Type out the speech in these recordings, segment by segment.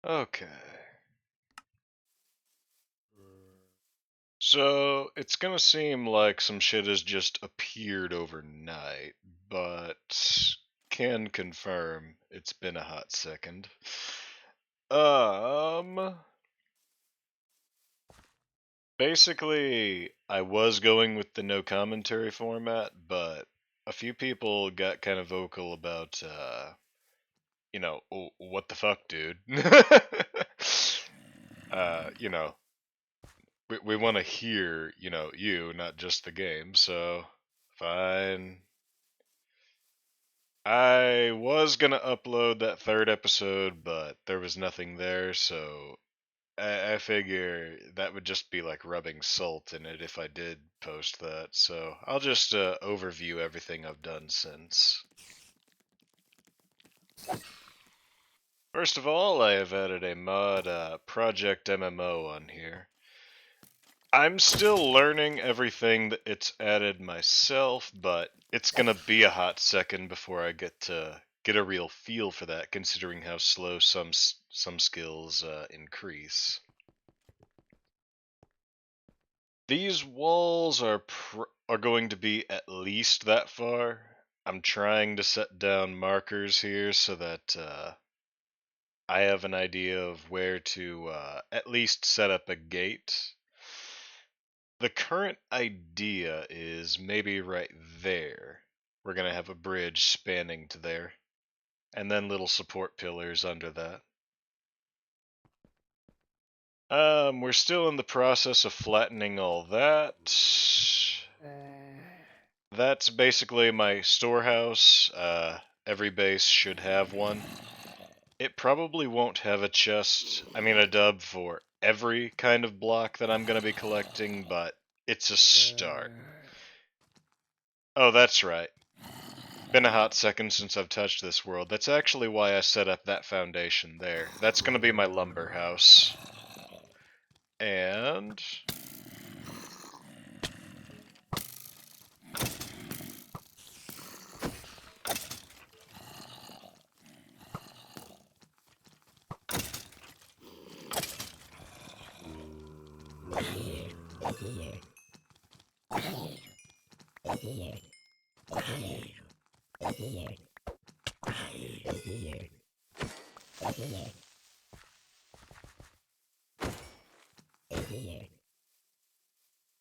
Okay. So, it's gonna seem like some shit has just appeared overnight, but can confirm it's been a hot second. Um, Basically, I was going with the no commentary format, but a few people got kind of vocal about, what the fuck, dude? uh, you know, we want to hear, you, not just the game, so fine. I was gonna upload that third episode, but there was nothing there, so I figure that would just be like rubbing salt in it if I did post that, so I'll just overview everything I've done since. First of all, I have added a mod, Project MMO on here. I'm still learning everything that it's added myself, but it's gonna be a hot second before I get a real feel for that, considering how slow some skills increase. These walls are going to be at least that far. I'm trying to set down markers here so that I have an idea of where to at least set up a gate. The current idea is maybe right there. We're going to have a bridge spanning to there, and then little support pillars under that. We're still in the process of flattening all that. That's basically my storehouse. Every base should have one. It probably won't have a chest, a dub for every kind of block that I'm going to be collecting, but it's a start. Oh, that's right. Been a hot second since I've touched this world. That's actually why I set up that foundation there. That's going to be my lumber house. And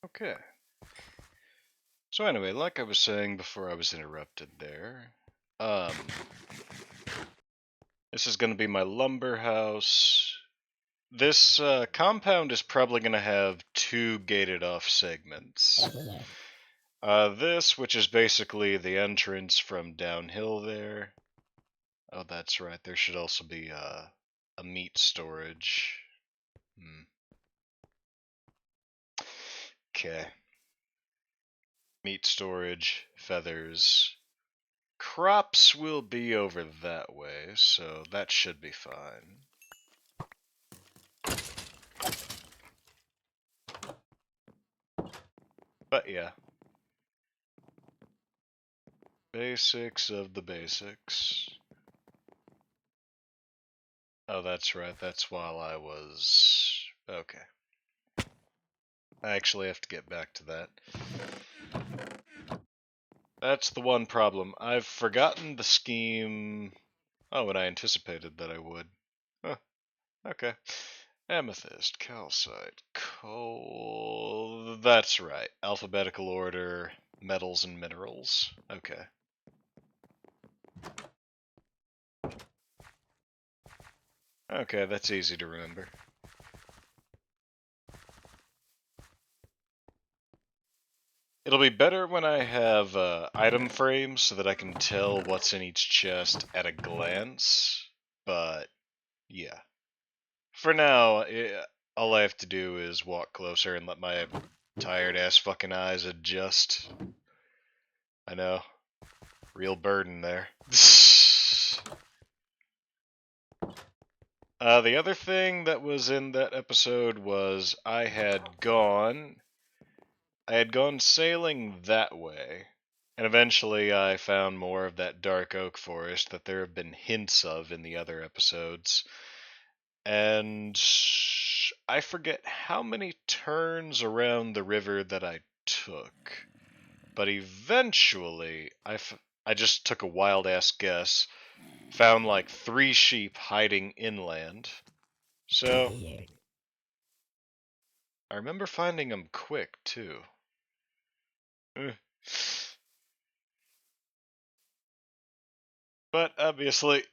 okay. So anyway, like I was saying before I was interrupted there, this is going to be my lumber house. This compound is probably going to have two gated off segments. This, which is basically the entrance from downhill there. Oh, that's right. There should also be a meat storage. Okay. Meat storage, feathers. Crops will be over that way, so that should be fine. But yeah. Basics of the basics. Oh, that's right. That's while I was... Okay. I actually have to get back to that. That's the one problem. I've forgotten the scheme... Oh, and I anticipated that I would. Huh. Okay. Amethyst, calcite, coal... That's right. Alphabetical order, metals and minerals. Okay. Okay, that's easy to remember. It'll be better when I have item frames so that I can tell what's in each chest at a glance, but yeah. For now, all I have to do is walk closer and let my tired ass fucking eyes adjust. I know. Real burden there. The other thing that was in that episode was I had gone sailing that way, and eventually I found more of that dark oak forest that there have been hints of in the other episodes. And I forget how many turns around the river that I took, but eventually I just took a wild ass guess, found like 3 sheep hiding inland. So I remember finding them quick too. But obviously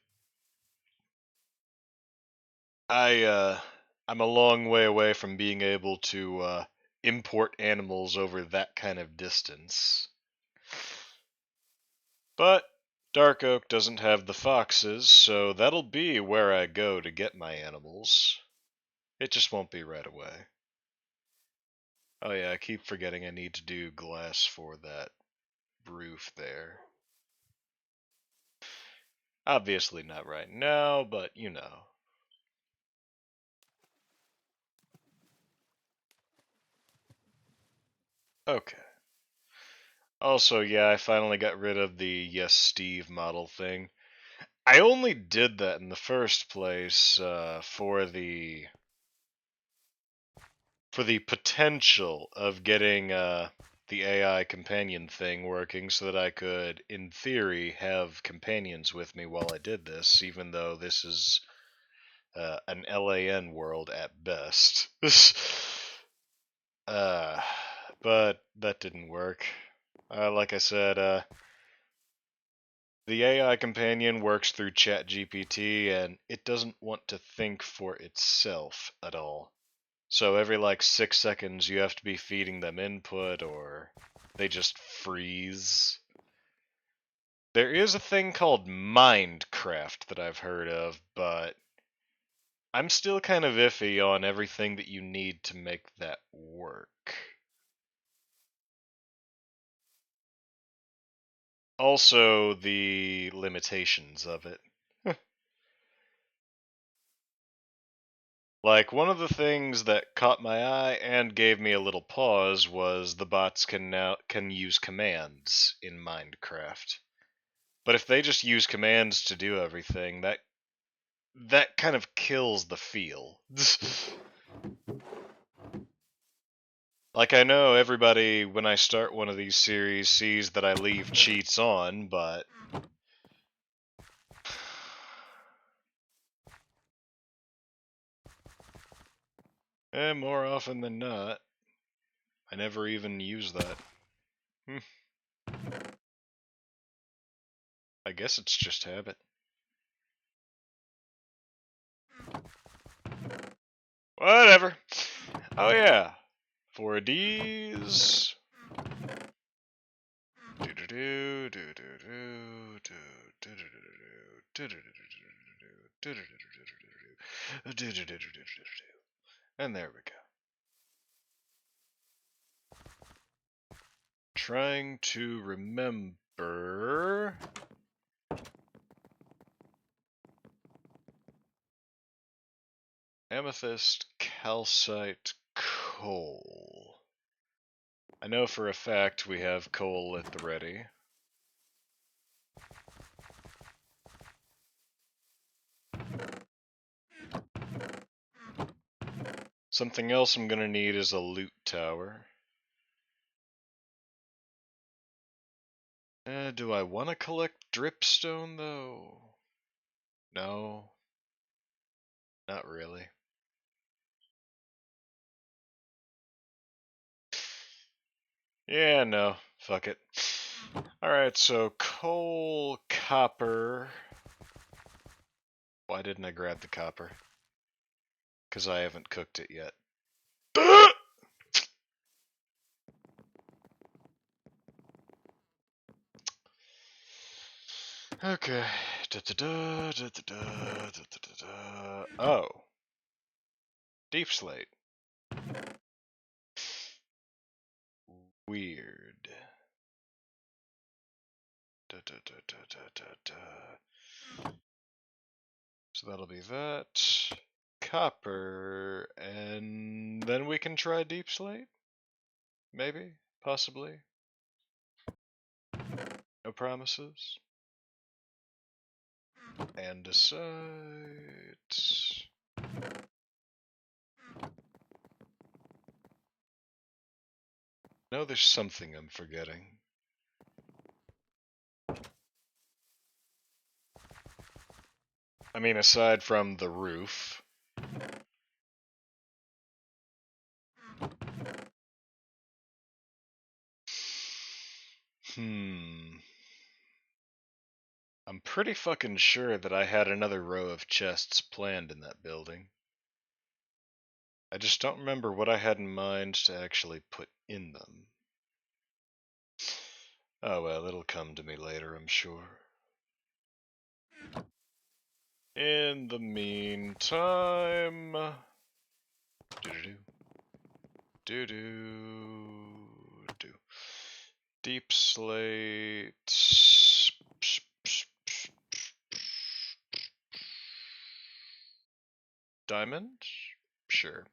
I'm a long way away from being able to import animals over that kind of distance. But Dark Oak doesn't have the foxes, so that'll be where I go to get my animals. It just won't be right away. Oh yeah, I keep forgetting I need to do glass for that roof there. Obviously not right now, but you know. Okay. Also, yeah, I finally got rid of the Yes Steve model thing. I only did that in the first place for the potential of getting the AI companion thing working so that I could, in theory, have companions with me while I did this, even though this is an LAN world at best. uh, but that didn't work. Like I said, the AI companion works through ChatGPT and it doesn't want to think for itself at all. So every like 6 seconds you have to be feeding them input or they just freeze. There is a thing called Minecraft that I've heard of, but I'm still kind of iffy on everything that you need to make that work. Also, the limitations of it. Like, one of the things that caught my eye and gave me a little pause was the bots can use commands in Minecraft. But if they just use commands to do everything, that kind of kills the feel. Like, I know everybody, when I start one of these series, sees that I leave cheats on, but more often than not, I never even use that. I guess it's just habit. Whatever. Oh yeah. For D's. And there we go. Trying to remember. Amethyst, calcite, coal. I know for a fact we have coal at the ready. Something else I'm gonna need is a loot tower. Do I want to collect dripstone though? No, not really. Yeah, no, fuck it. Alright, so coal, copper. Why didn't I grab the copper? Because I haven't cooked it yet. Okay. Oh. Deep slate. Weird. So that'll be that. Copper. And then we can try deep slate? Maybe? Possibly? No promises? Andesite. No, there's something I'm forgetting. I mean, aside from the roof. I'm pretty fucking sure that I had another row of chests planned in that building. I just don't remember what I had in mind to actually put in them. Oh well, it'll come to me later, I'm sure. In the meantime... Do-do-do. Deep slate... Diamond? Sure.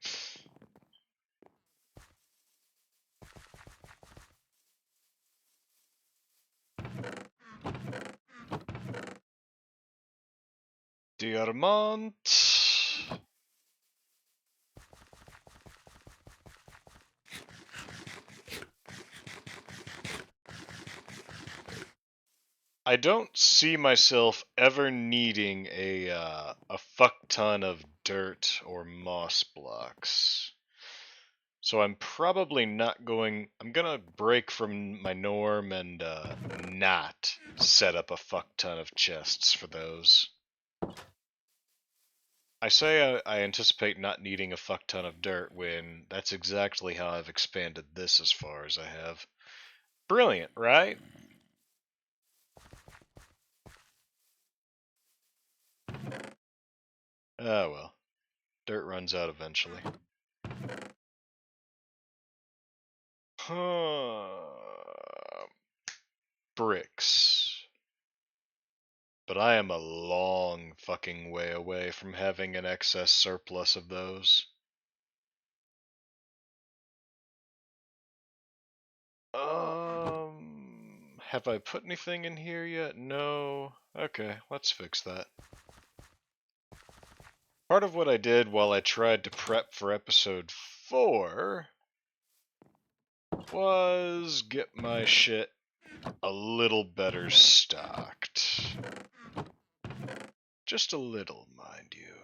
Diamant. I don't see myself ever needing a fuck ton of dirt or moss blocks. So I'm probably not going... I'm gonna break from my norm and not set up a fuck ton of chests for those. I say I anticipate not needing a fuck ton of dirt when that's exactly how I've expanded this as far as I have. Brilliant, right? Oh well. Dirt runs out eventually. Bricks. But I am a long fucking way away from having an excess surplus of those. Have I put anything in here yet? No. Okay, let's fix that. Part of what I did while I tried to prep for episode 4 was get my shit a little better stocked. Just a little, mind you.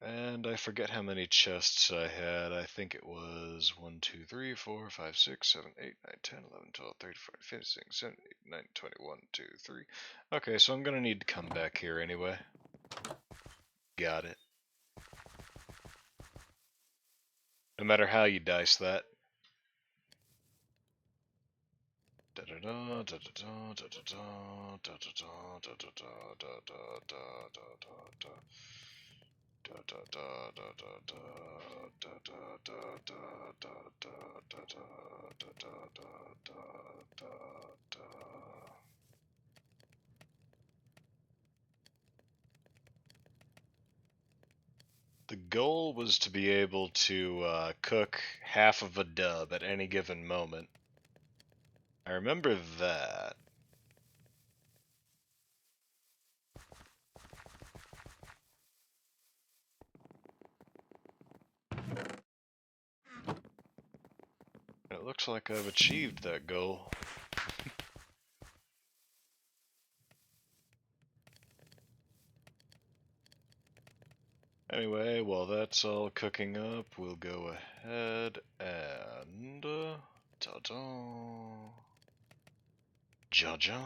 And I forget how many chests I had. I think it was 1, 2, 3, 4, 5, 6, 7, 8, 9, 10, 11, 12, 13, 14, 15, 16, 17, 18, 19, 20, 1, 2, 3. Okay, so I'm gonna need to come back here anyway. Got it. No matter how you dice that. The goal was to be able to cook half of a dub at any given moment. I remember that. It looks like I've achieved that goal. Anyway, while that's all cooking up, we'll go ahead and... ta-da! Ja-ja!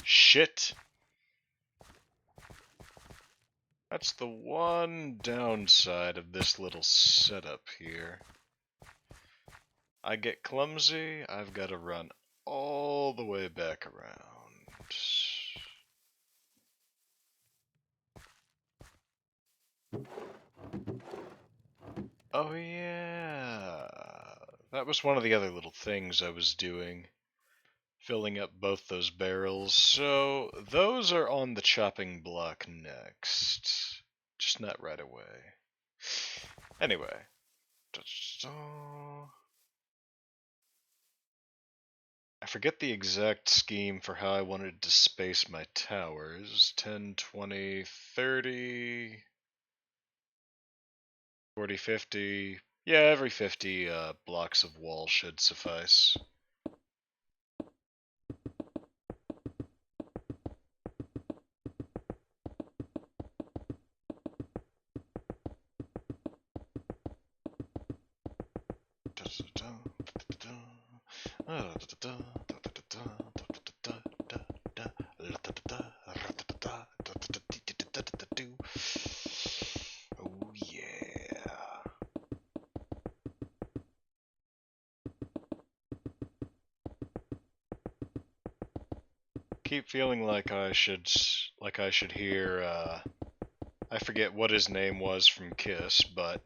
Shit! That's the one downside of this little setup here. I get clumsy, I've got to run all the way back around. Oh yeah, that was one of the other little things I was doing. Filling up both those barrels. So those are on the chopping block next. Just not right away. Anyway. I forget the exact scheme for how I wanted to space my towers. 10, 20, 30, 40, 50. Yeah, every 50 blocks of wall should suffice. Oh yeah. Keep feeling like I should hear I forget what his name was from Kiss, but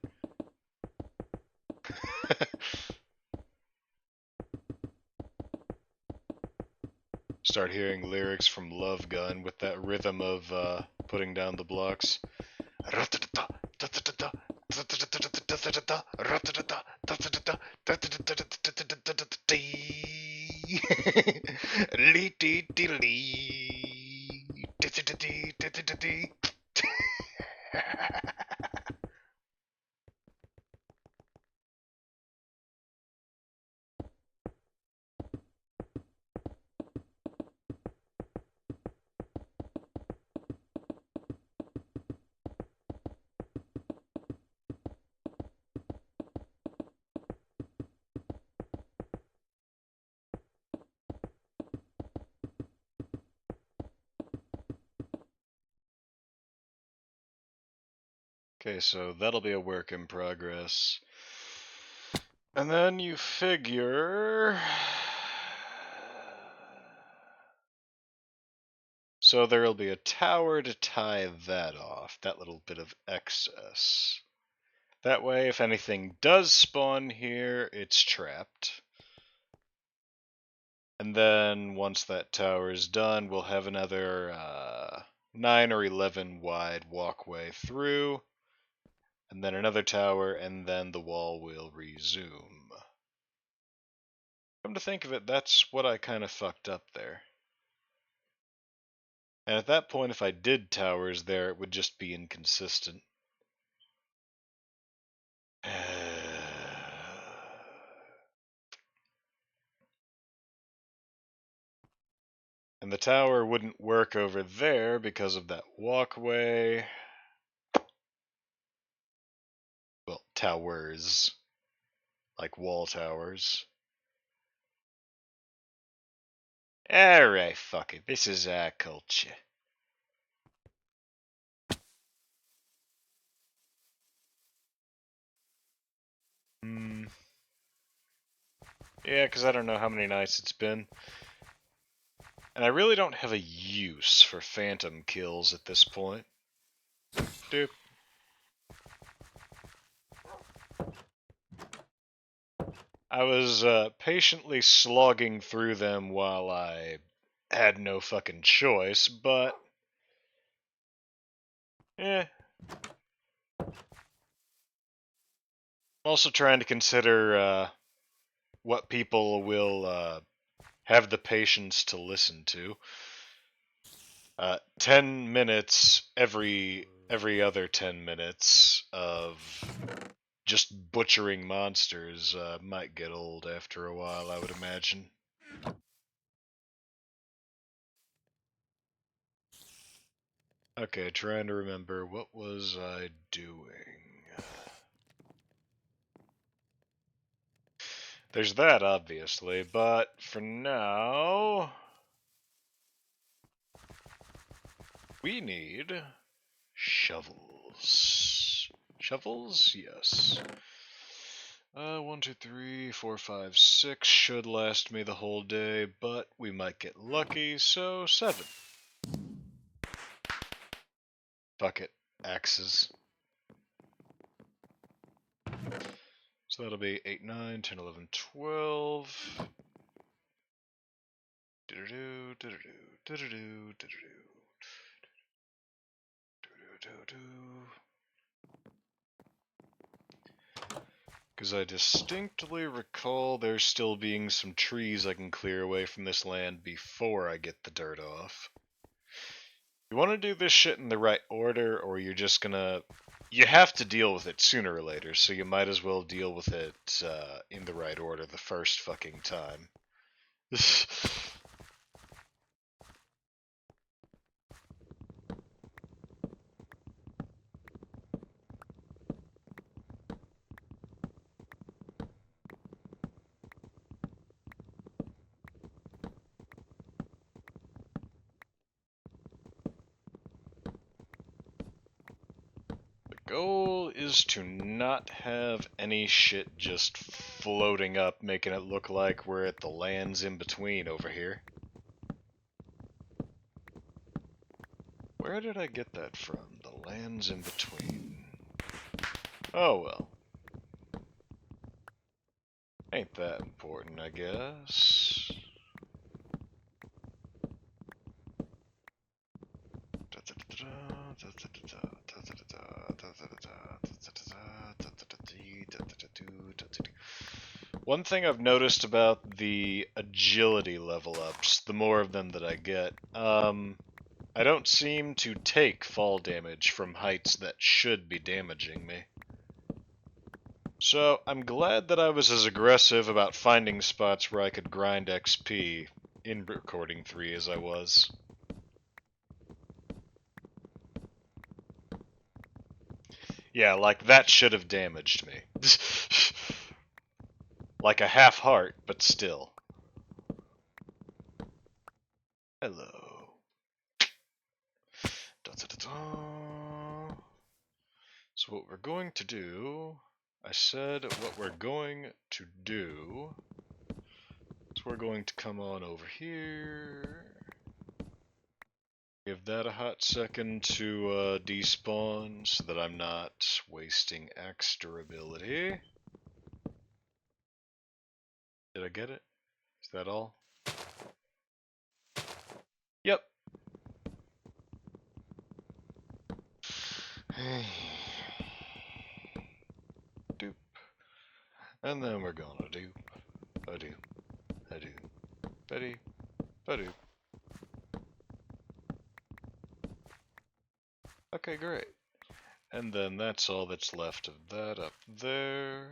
start hearing lyrics from Love Gun with that rhythm of putting down the blocks. Okay, so that'll be a work in progress. And then you figure... So there'll be a tower to tie that off, that little bit of excess. That way, if anything does spawn here, it's trapped. And then once that tower is done, we'll have another 9 or 11 wide walkway through, and then another tower, and then the wall will resume. Come to think of it, that's what I kind of fucked up there. And at that point, if I did towers there, it would just be inconsistent. And the tower wouldn't work over there because of that walkway. Well, towers. Like wall towers. Alright, fuck it. This is our culture. Yeah, because I don't know how many nights it's been. And I really don't have a use for phantom kills at this point. Doop. I was patiently slogging through them while I had no fucking choice, but... eh. I'm also trying to consider what people will have the patience to listen to. 10 minutes every other 10 minutes of just butchering monsters might get old after a while, I would imagine. Okay, trying to remember, what was I doing? There's that, obviously, but for now... we need shovels. Shovels? Yes. 1, 2, 3, 4, 5, 6 should last me the whole day, but we might get lucky, so 7. Fuck it. Axes. So that'll be 8, 9, 10, 11, 12. Do-do-do, do-do-do, do-do-do, do-do-do. Do-do-do-do. Because I distinctly recall there still being some trees I can clear away from this land before I get the dirt off. You want to do this shit in the right order, or you're just gonna... You have to deal with it sooner or later, so you might as well deal with it in the right order the first fucking time. Goal is to not have any shit just floating up, making it look like we're at the lands in between over here. Where did I get that from? The lands in between. Oh well. Ain't that important, I guess. One thing I've noticed about the agility level ups, the more of them that I get, I don't seem to take fall damage from heights that should be damaging me. So I'm glad that I was as aggressive about finding spots where I could grind XP in Recording 3 as I was. Yeah, like that should have damaged me. Like a half heart, but still. Hello. Da, da, da, da. So what we're going to do, I said what we're going to do, is we're going to come on over here, give that a hot second to despawn so that I'm not wasting extra ability. Did I get it? Is that all? Yep. Doop. And then we're gonna do a-do, a-do, Betty, ba-do. Okay, great. And then that's all that's left of that up there.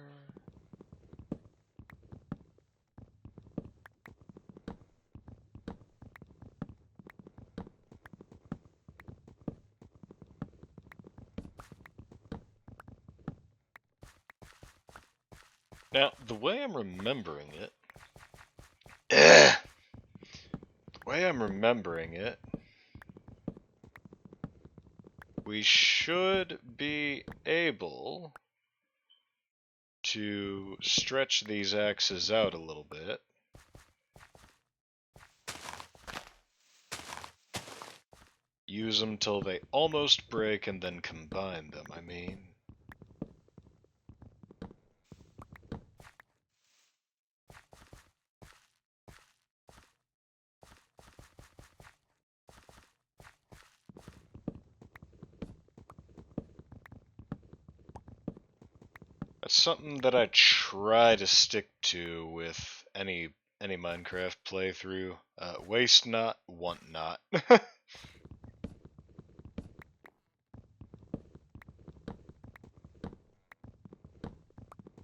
Now, the way I'm remembering it... the way I'm remembering it... we should be able to stretch these axes out a little bit. Use them till they almost break and then combine them, I mean. That's something that I try to stick to with any Minecraft playthrough. Waste not, want not.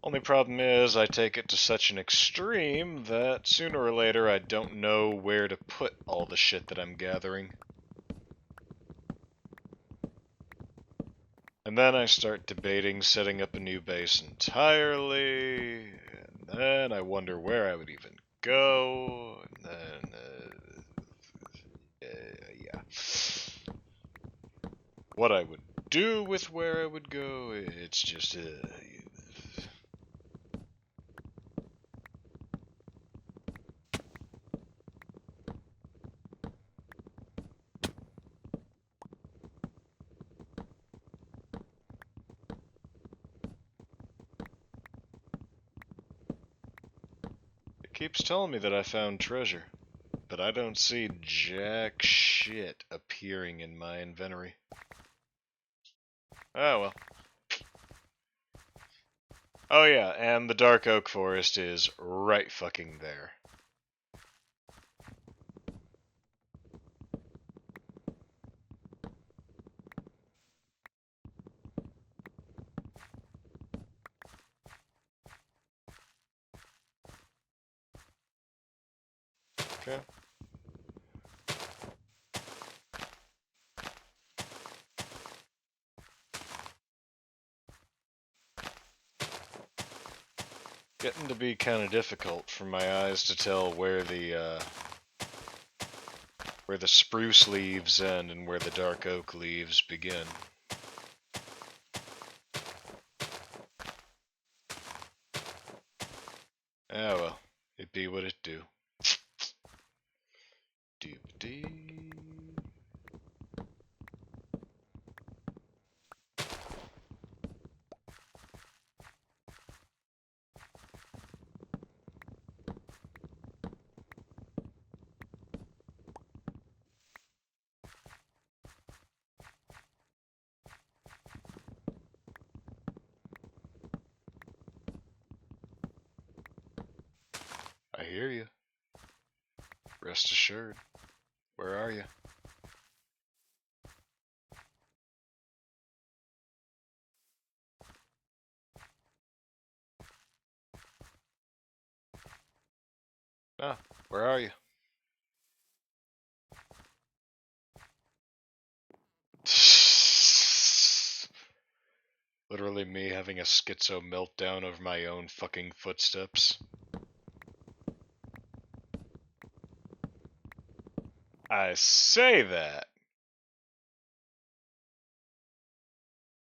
Only problem is I take it to such an extreme that sooner or later I don't know where to put all the shit that I'm gathering. And then I start debating setting up a new base entirely, and then I wonder where I would even go, and then, yeah. What I would do with where I would go, it's just, it keeps telling me that I found treasure, but I don't see jack shit appearing in my inventory. Oh well. Oh yeah, and the dark oak forest is right fucking there. Okay. Getting to be kind of difficult for my eyes to tell where the spruce leaves end and where the dark oak leaves begin. Ah well, it be what it do. Doop-dee. I hear you. Rest assured. Where are you? Ah, where are you? Literally me having a schizo meltdown over my own fucking footsteps. I say that,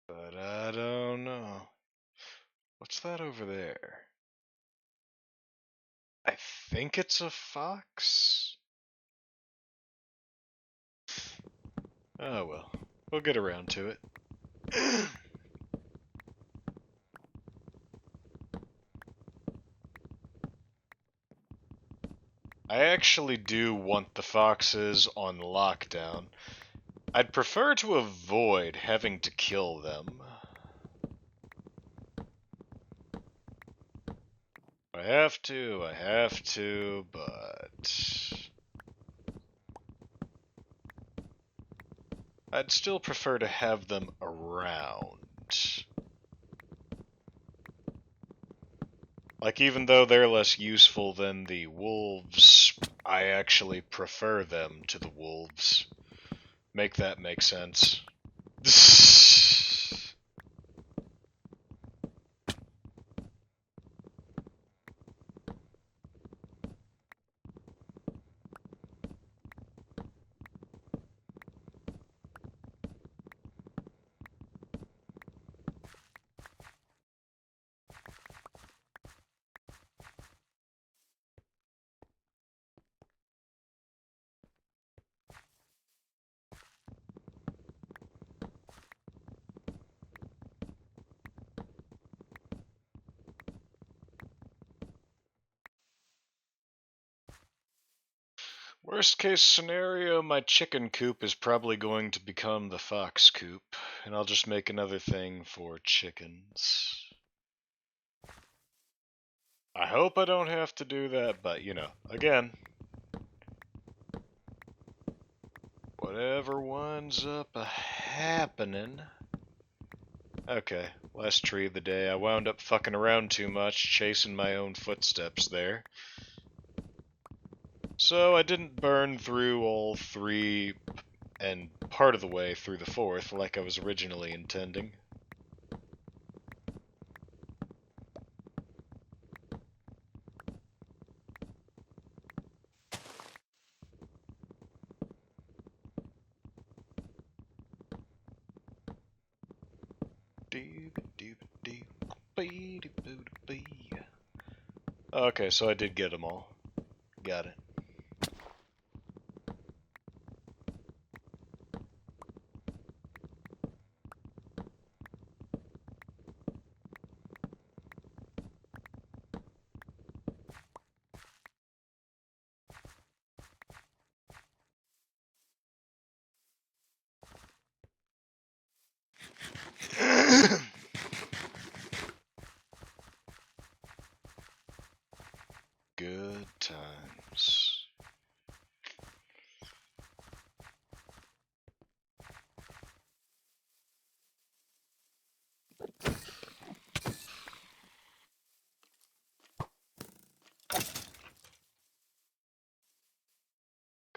but I don't know. What's that over there? I think it's a fox? Oh well, we'll get around to it. I actually do want the foxes on lockdown. I'd prefer to avoid having to kill them. I have to, but I'd still prefer to have them around. Like, even though they're less useful than the wolves, I actually prefer them to the wolves. Make that make sense. Worst case scenario, my chicken coop is probably going to become the fox coop, and I'll just make another thing for chickens. I hope I don't have to do that, but you know, again, whatever winds up happening. Okay, last tree of the day. I wound up fucking around too much, chasing my own footsteps there. So I didn't burn through all three and part of the way through the fourth like I was originally intending. Okay, so I did get them all. Got it.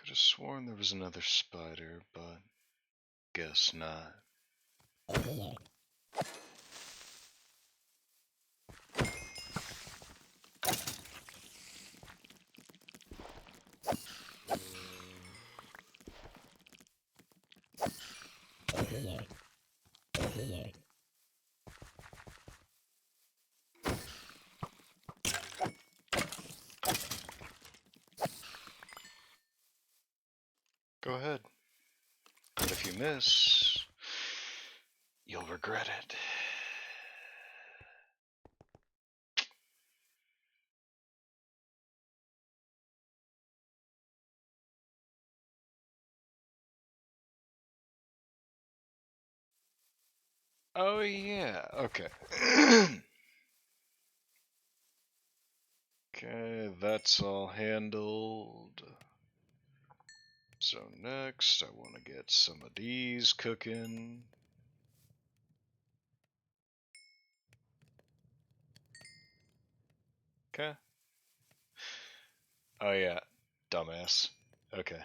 Could have sworn there was another spider, but guess not. Go ahead. But if you miss, you'll regret it. Oh yeah, okay. Okay, that's all handled. So next, I want to get some of these cooking. Okay. Oh yeah, dumbass. Okay,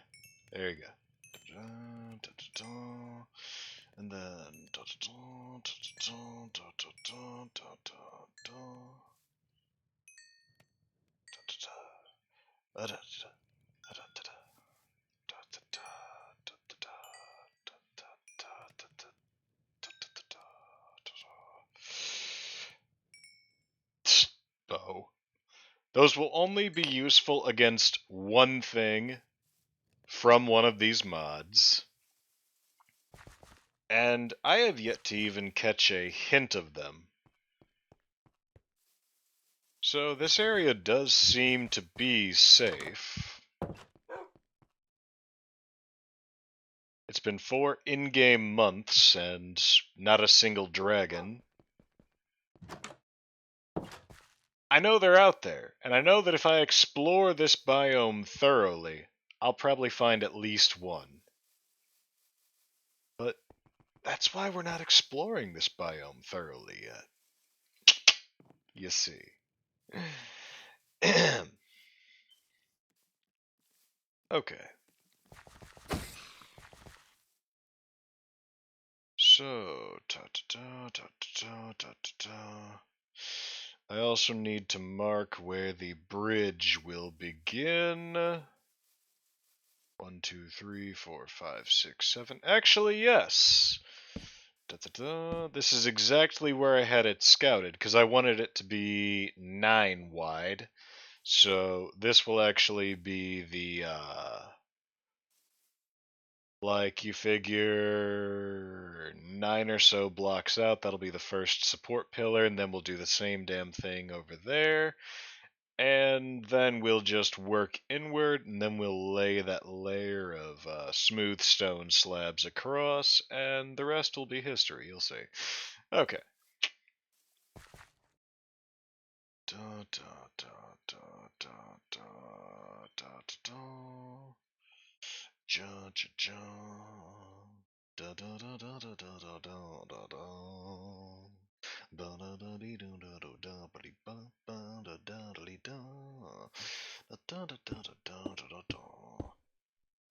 there you go. And then bow. Those will only be useful against one thing from one of these mods. And I have yet to even catch a hint of them. So this area does seem to be safe. It's been 4 in-game months and not a single dragon. I know they're out there, and I know that if I explore this biome thoroughly, I'll probably find at least one. But that's why we're not exploring this biome thoroughly yet. You see. Okay. So, I also need to mark where the bridge will begin. 1, 2, 3, 4, 5, 6, 7. Actually, yes. This is exactly where I had it scouted, because I wanted it to be 9 wide. So this will actually be the, like, you figure 9 or so blocks out, that'll be the first support pillar, and then we'll do the same damn thing over there. And then we'll just work inward, and then we'll lay that layer of smooth stone slabs across, and the rest will be history, you'll see. Okay.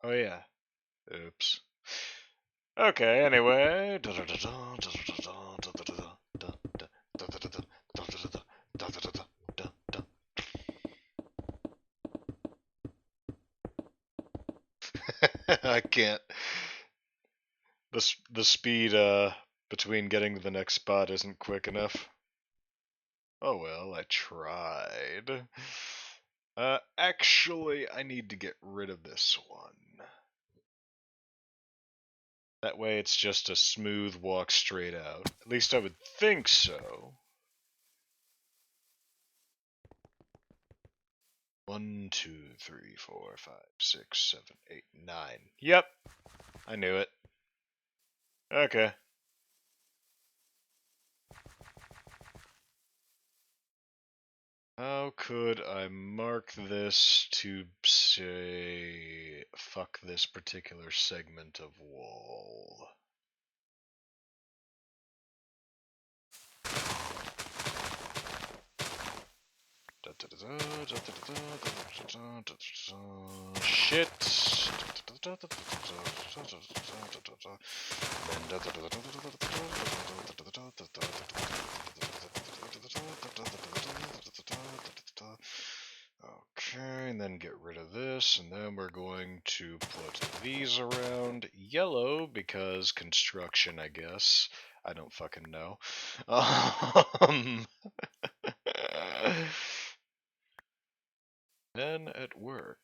Oh yeah. Oops. Okay, anyway. I can't. The speed between getting to the next spot isn't quick enough. Oh well, I tried. Actually, I need to get rid of this one. That way it's just a smooth walk straight out. At least I would think so. 1, 2, 3, 4, 5, 6, 7, 8, 9. Yep, I knew it. Okay. How could I mark this to say, fuck this particular segment of wall? Shit. Okay, and then get rid of this, and then we're going to put these around yellow because construction, I guess. I don't fucking know. Then at work.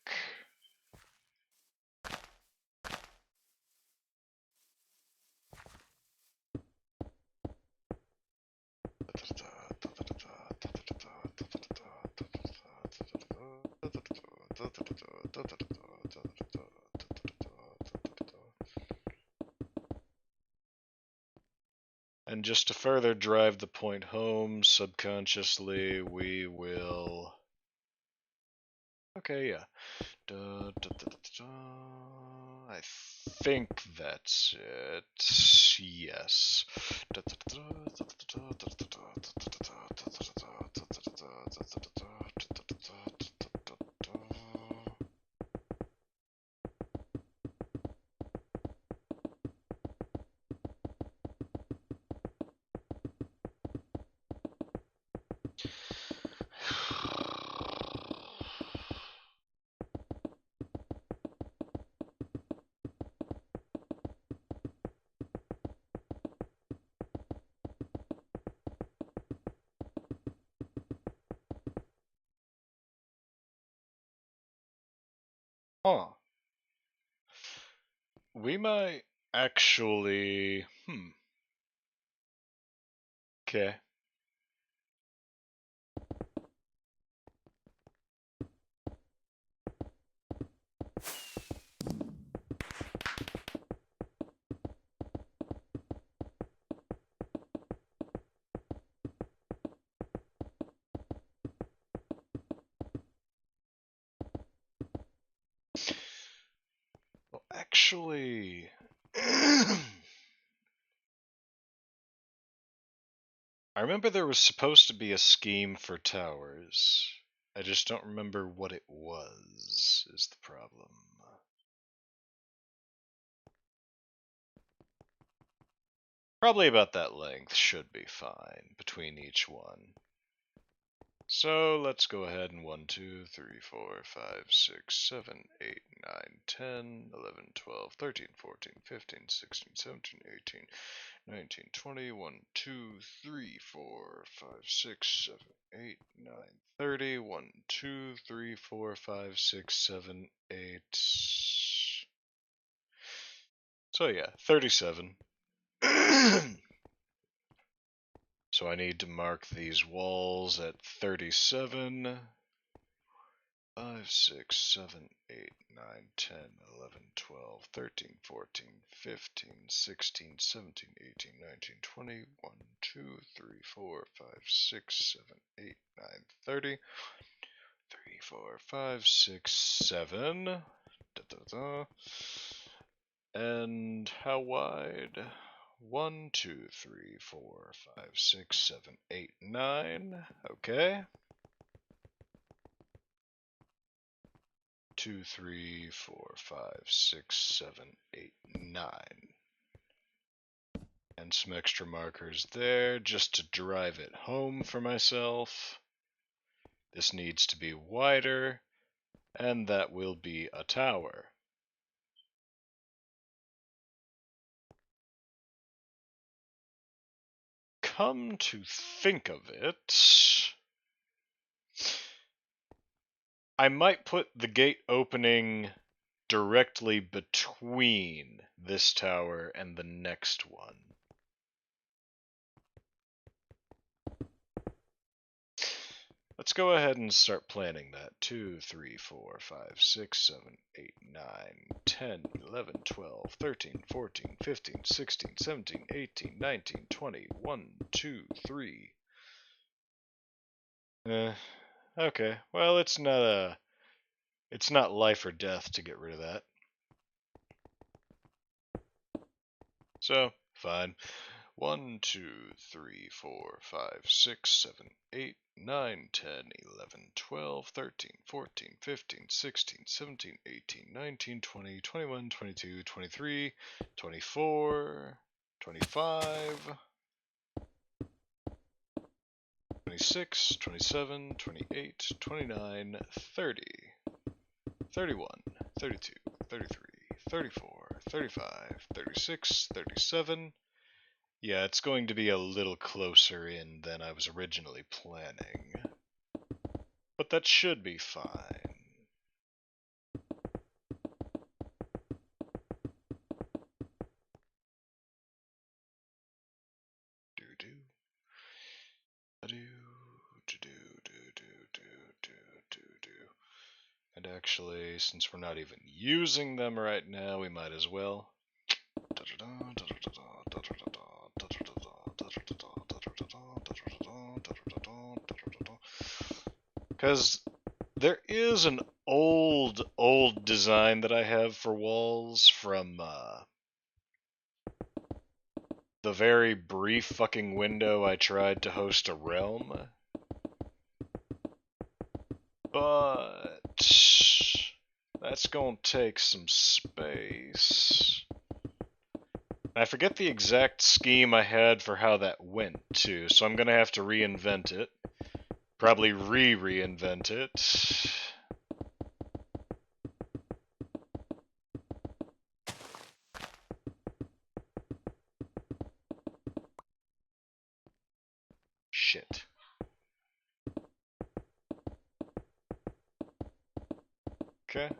And just to further drive the point home, subconsciously, we will... Okay, yeah. I think that's it. Yes. Huh. We might actually... Okay. Well, actually... I remember there was supposed to be a scheme for towers. I just don't remember what it was, is the problem. Probably about that length should be fine between each one. So let's go ahead and 1, 2, 3, 4, 5, 6, 7, 8, 9, 10, 11, 12, 13, 14, 15, 16, 17, 18, 19, 20, 1, 2, 3, 4, 5, 6, 7, 8, 9, 30, 1, 2, 3, 4, 5, 6, 7, 8. So yeah, 37. So I need to mark these walls at 37. 5, 6, 7, 8, 9, 10, 11, 12, 13, 14, 15, 16, 17, 18, 19, 20, 1, 2, 3, 4, 5, 6, 7, 8, 9, 30, 3, 4, 5, 6, 7. Da, da, da. And how wide? 1, 2, 3, 4, 5, 6, 7, 8, 9. Okay. 2, 3, 4, 5, 6, 7, 8, 9. And some extra markers there just to drive it home for myself. This needs to be wider, and that will be a tower. Come to think of it, I might put the gate opening directly between this tower and the next one. Let's go ahead and start planning that. 2, 3, 4, 5, 6, 7, 8, 9, 10, 11, 12, 13, 14, 15, 16, 17, 18, 19, 20, 1, 2, 3. Okay. Well, it's not life or death to get rid of that. So, fine. 1, 2, 3, 4, 5, 6, 7, 8, 9, 10, 11, 12, 13, 14, 15, 16, 17, 18, 19, 20, 21, 22, 23, 24, 25, 26, 27, 28, 29, 30, 31, 32, 33, 34, 35, 36, 37. Yeah, it's going to be a little closer in than I was originally planning. But that should be fine. And actually, since we're not even using them right now, we might as well. Because there is an old design that I have for walls from the very brief fucking window I tried to host a realm. But that's gonna take some space. I forget the exact scheme I had for how that went too, so I'm gonna have to reinvent it. Probably reinvent it. Shit. Okay.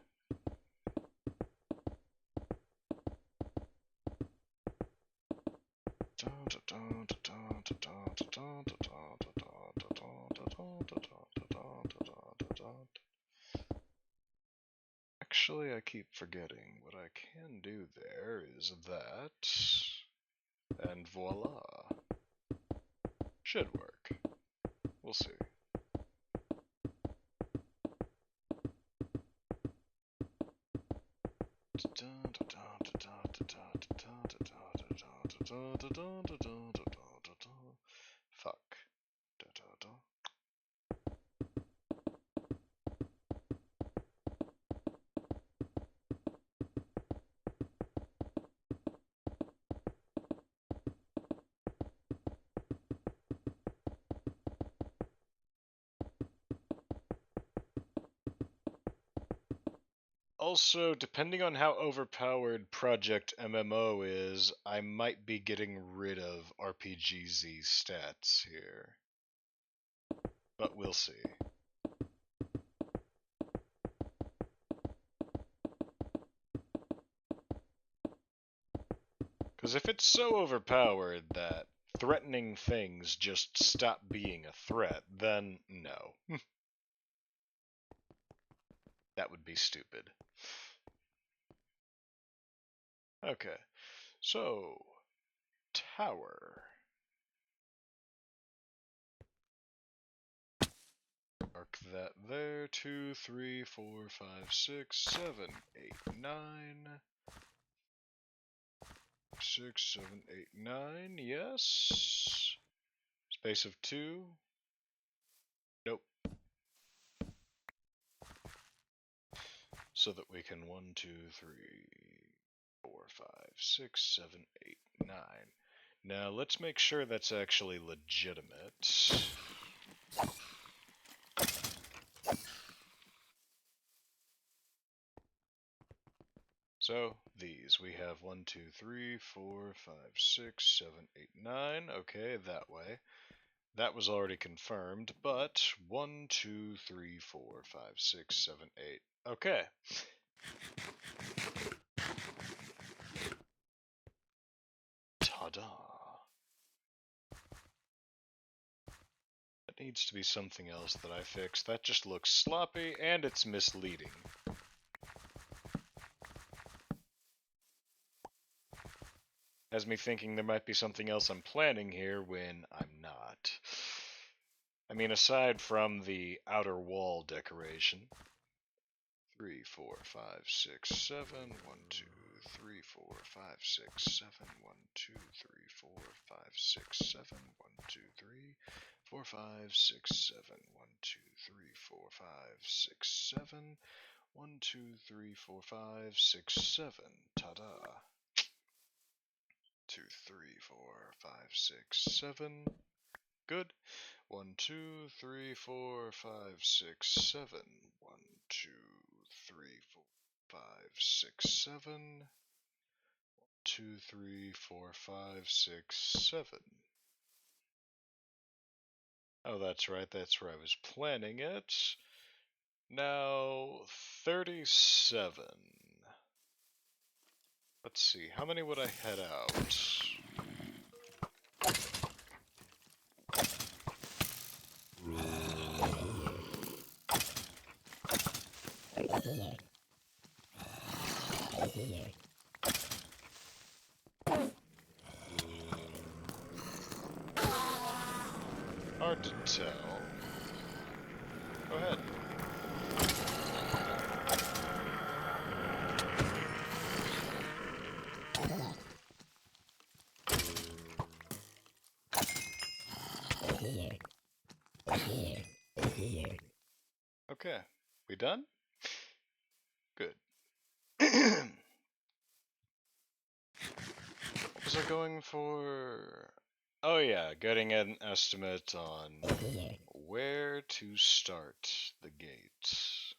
Actually, I keep forgetting what I can do there is that, and voila. Should work. We'll see. Fuck. Also, depending on how overpowered Project MMO is, I might be getting rid of RPGZ stats here. But we'll see. Because if it's so overpowered that threatening things just stop being a threat, then no. That would be stupid. Okay, so tower. Mark that there. 2, 3, 4, 5, 6, 7, 8, 9. 6, 7, 8, 9. Yes. Space of 2. Nope. So that we can 1, 2, 3, 4, 5, 6, 7, 8, 9. Now let's make sure that's actually legitimate. So these we have 1, 2, 3, 4, 5, 6, 7, 8, 9. Okay, that way. That was already confirmed, but 1, 2, 3, 4, 5, 6, 7, 8. Okay. Ta-da. That needs to be something else that I fix. That just looks sloppy and it's misleading. Has me thinking there might be something else I'm planning here when I'm not. I mean, aside from the outer wall decoration. 3, 4, 5, 6, 7. 1, 2, 3, 4, 5, 6, 7. 1, 2, 3, 4, 5, 6, 7. 1, 2, 3, 4, 5, 6, 7. 1, 2, 3, 4, 5, 6, 7. 1, 2, 3, 4, 5, 6, 7. Ta-da. 2, 3, 4, 5, 6, 7. Good. 1, 2, 3, 4, 5, 6, 7. 1, 2, 3, 4, 5, 6, 7. 2, 3, 4, 5, 6, 7. Oh, that's right. That's where I was planning it. Now, 37. Let's see. How many would I head out? Hard to tell. Go ahead. Okay. We done? Good. What was I going for? Oh yeah, getting an estimate on where to start the gate.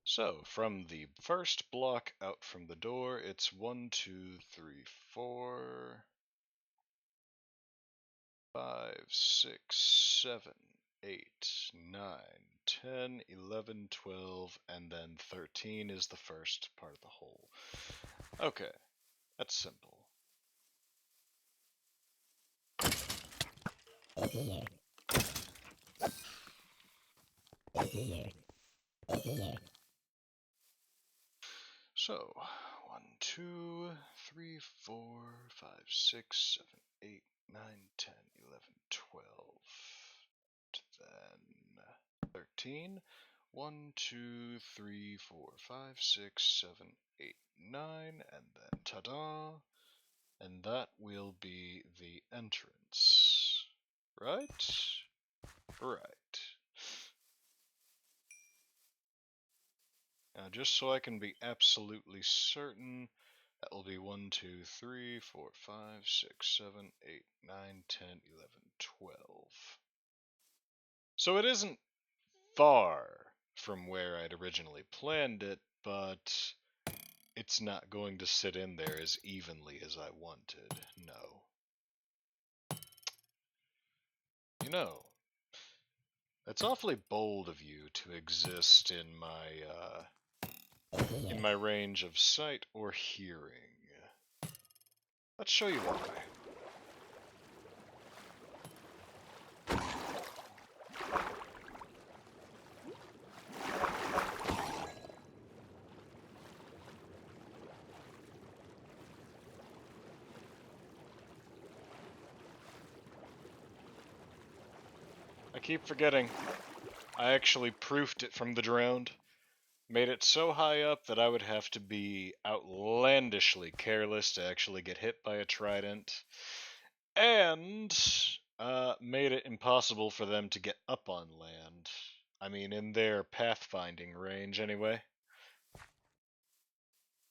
So, from the first block out from the door, it's 1, 2, 3, 4, 5, 6, 7, 8, 9, 10, 11, 12, and then 13 is the first part of the hole. Okay, that's simple. So, 1, 2, 3, 4, 5, 6, 7, 8, 9, 10, 11, 12. Then 13. 1, 2, 3, 4, 5, 6, 7, 8, 9, and then ta-da! And that will be the entrance. Right? Right. Now, just so I can be absolutely certain, that will be 1, 2, 3, 4, 5, 6, 7, 8, 9, 10, 11, 12. So it isn't far from where I'd originally planned it, but it's not going to sit in there as evenly as I wanted. No. You know, it's awfully bold of you to exist in my range of sight or hearing. Let's show you why. I keep forgetting. I actually proofed it from the ground. Made it so high up that I would have to be outlandishly careless to actually get hit by a trident. And made it impossible for them to get up on land. I mean, in their pathfinding range, anyway.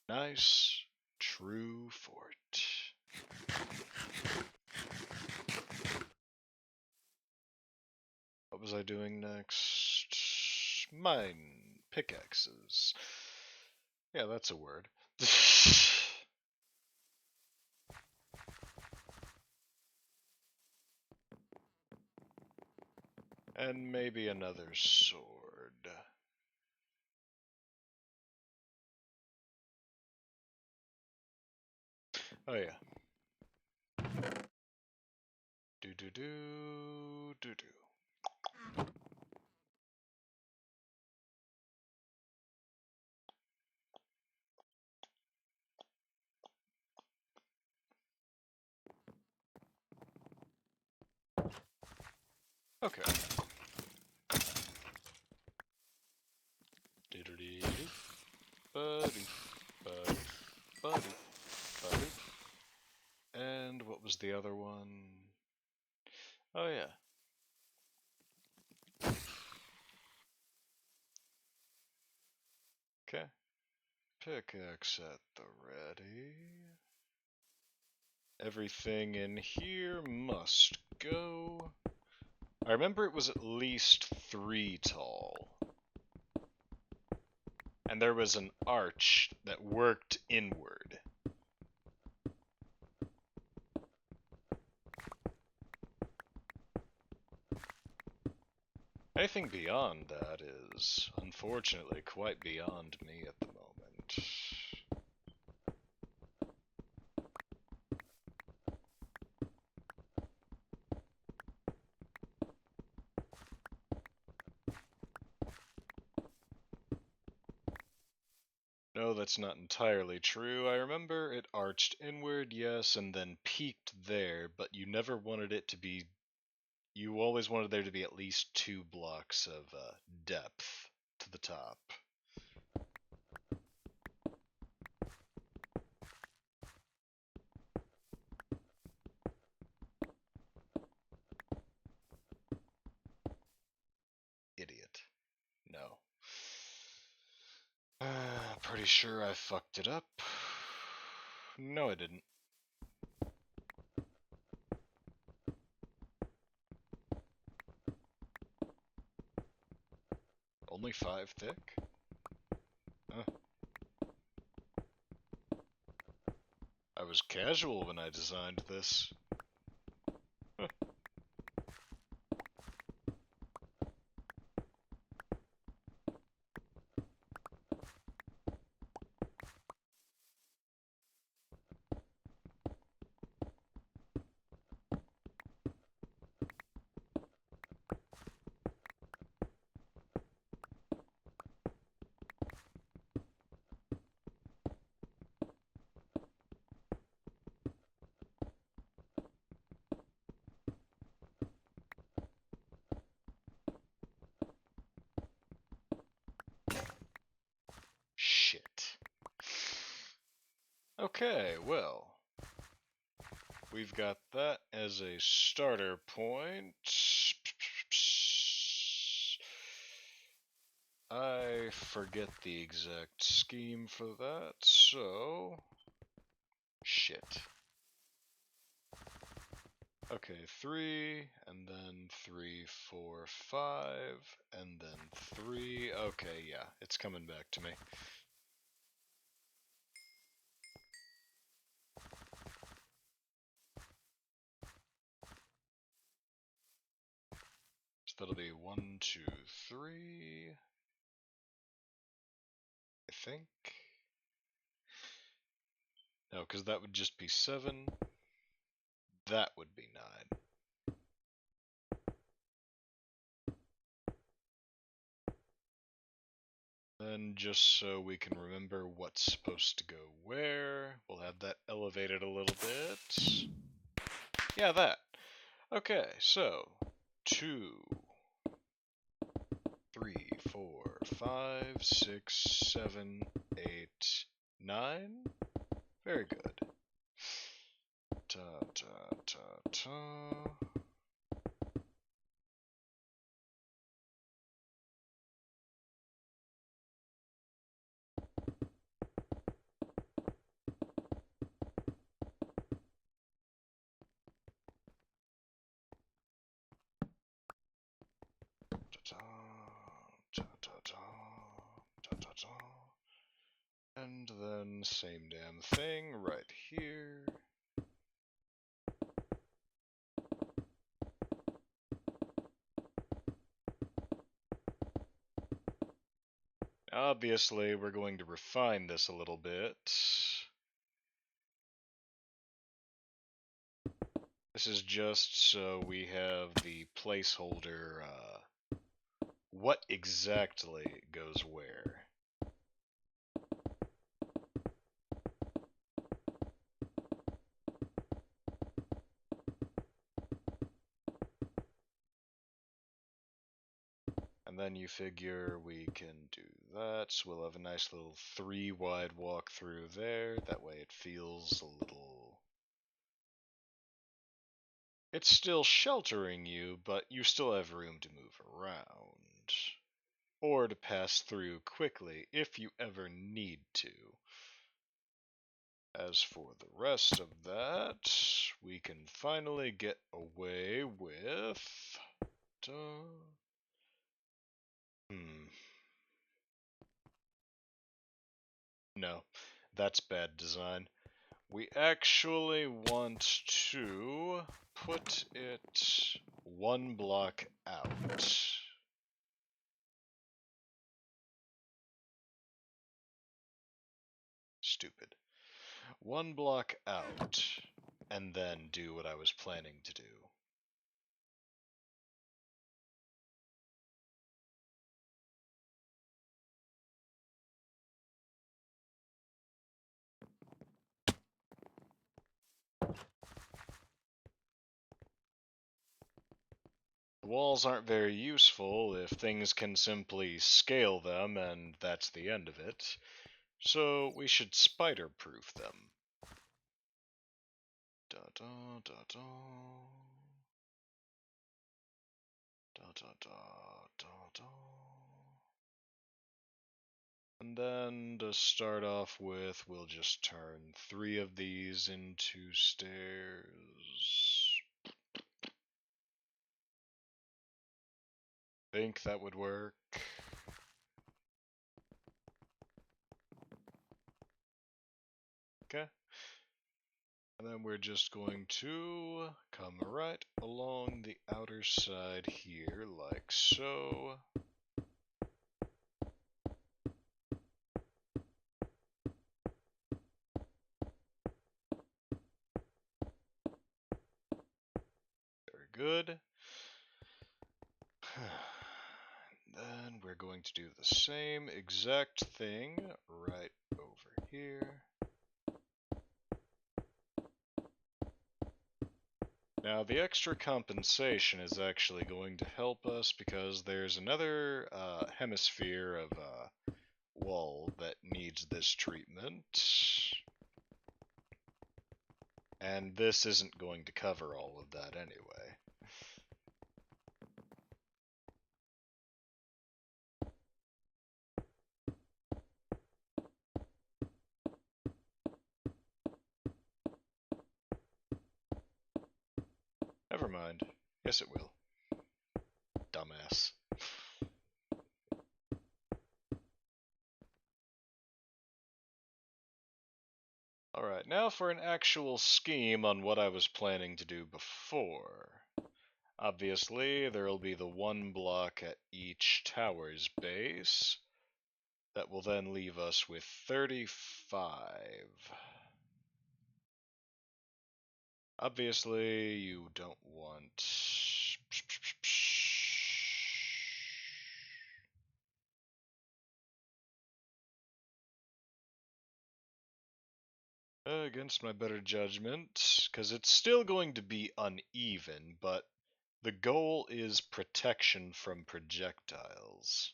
Nice, true fort. What was I doing next? Mine pickaxes. Yeah, that's a word. And maybe another sword. Oh yeah. Do do do do do. Okay. And what was the other one? Oh yeah. Okay. Pickaxe at the ready. Everything in here must go. I remember it was at least 3 tall. And there was an arch that worked inward. Anything beyond that is, unfortunately, quite beyond me at the moment. No, that's not entirely true. I remember it arched inward, yes, and then peaked there, but you never wanted it to be... You always wanted there to be at least 2 blocks of depth to the top. Idiot. No. Pretty sure I fucked it up. No, I didn't. Only 5 thick? I was casual when I designed this. Shit. Okay, well. We've got that as a starter point. I forget the exact scheme for that, so... Shit. Okay, 3, and then 3, 4, 5, and then 3. Okay, yeah, it's coming back to me. So that'll be 1, 2, 3. I think. No, because that would just be 7. That would be 9. Then, just so we can remember what's supposed to go where, we'll have that elevated a little bit. Yeah, that. Okay, so 2, 3, 4, 5, 6, 7, 8, 9. Very good. Ta ta ta ta. And then same damn thing right here. Obviously, we're going to refine this a little bit. This is just so we have the placeholder, what exactly goes where. And then you figure we can do that, so we'll have a nice little 3 wide walk through there. That way it feels a little... It's still sheltering you, but you still have room to move around. Or to pass through quickly if you ever need to. As for the rest of that, we can finally get away with... No, that's bad design. We actually want to put it 1 block out. Stupid. 1 block out, and then do what I was planning to do. The walls aren't very useful if things can simply scale them and that's the end of it, so we should spider-proof them. Da da da da. Da da da da da. And then to start off with, we'll just turn 3 of these into stairs. Think that would work. Okay. And then we're just going to come right along the outer side here, like so. Very good. Then we're going to do the same exact thing right over here. Now the extra compensation is actually going to help us because there's another hemisphere of wall that needs this treatment. And this isn't going to cover all of that anyway. Never mind. Yes, it will. Dumbass. Alright, now for an actual scheme on what I was planning to do before. Obviously, there'll be the 1 block at each tower's base. That will then leave us with 35. Obviously, you don't want... Against my better judgment, because it's still going to be uneven, but the goal is protection from projectiles.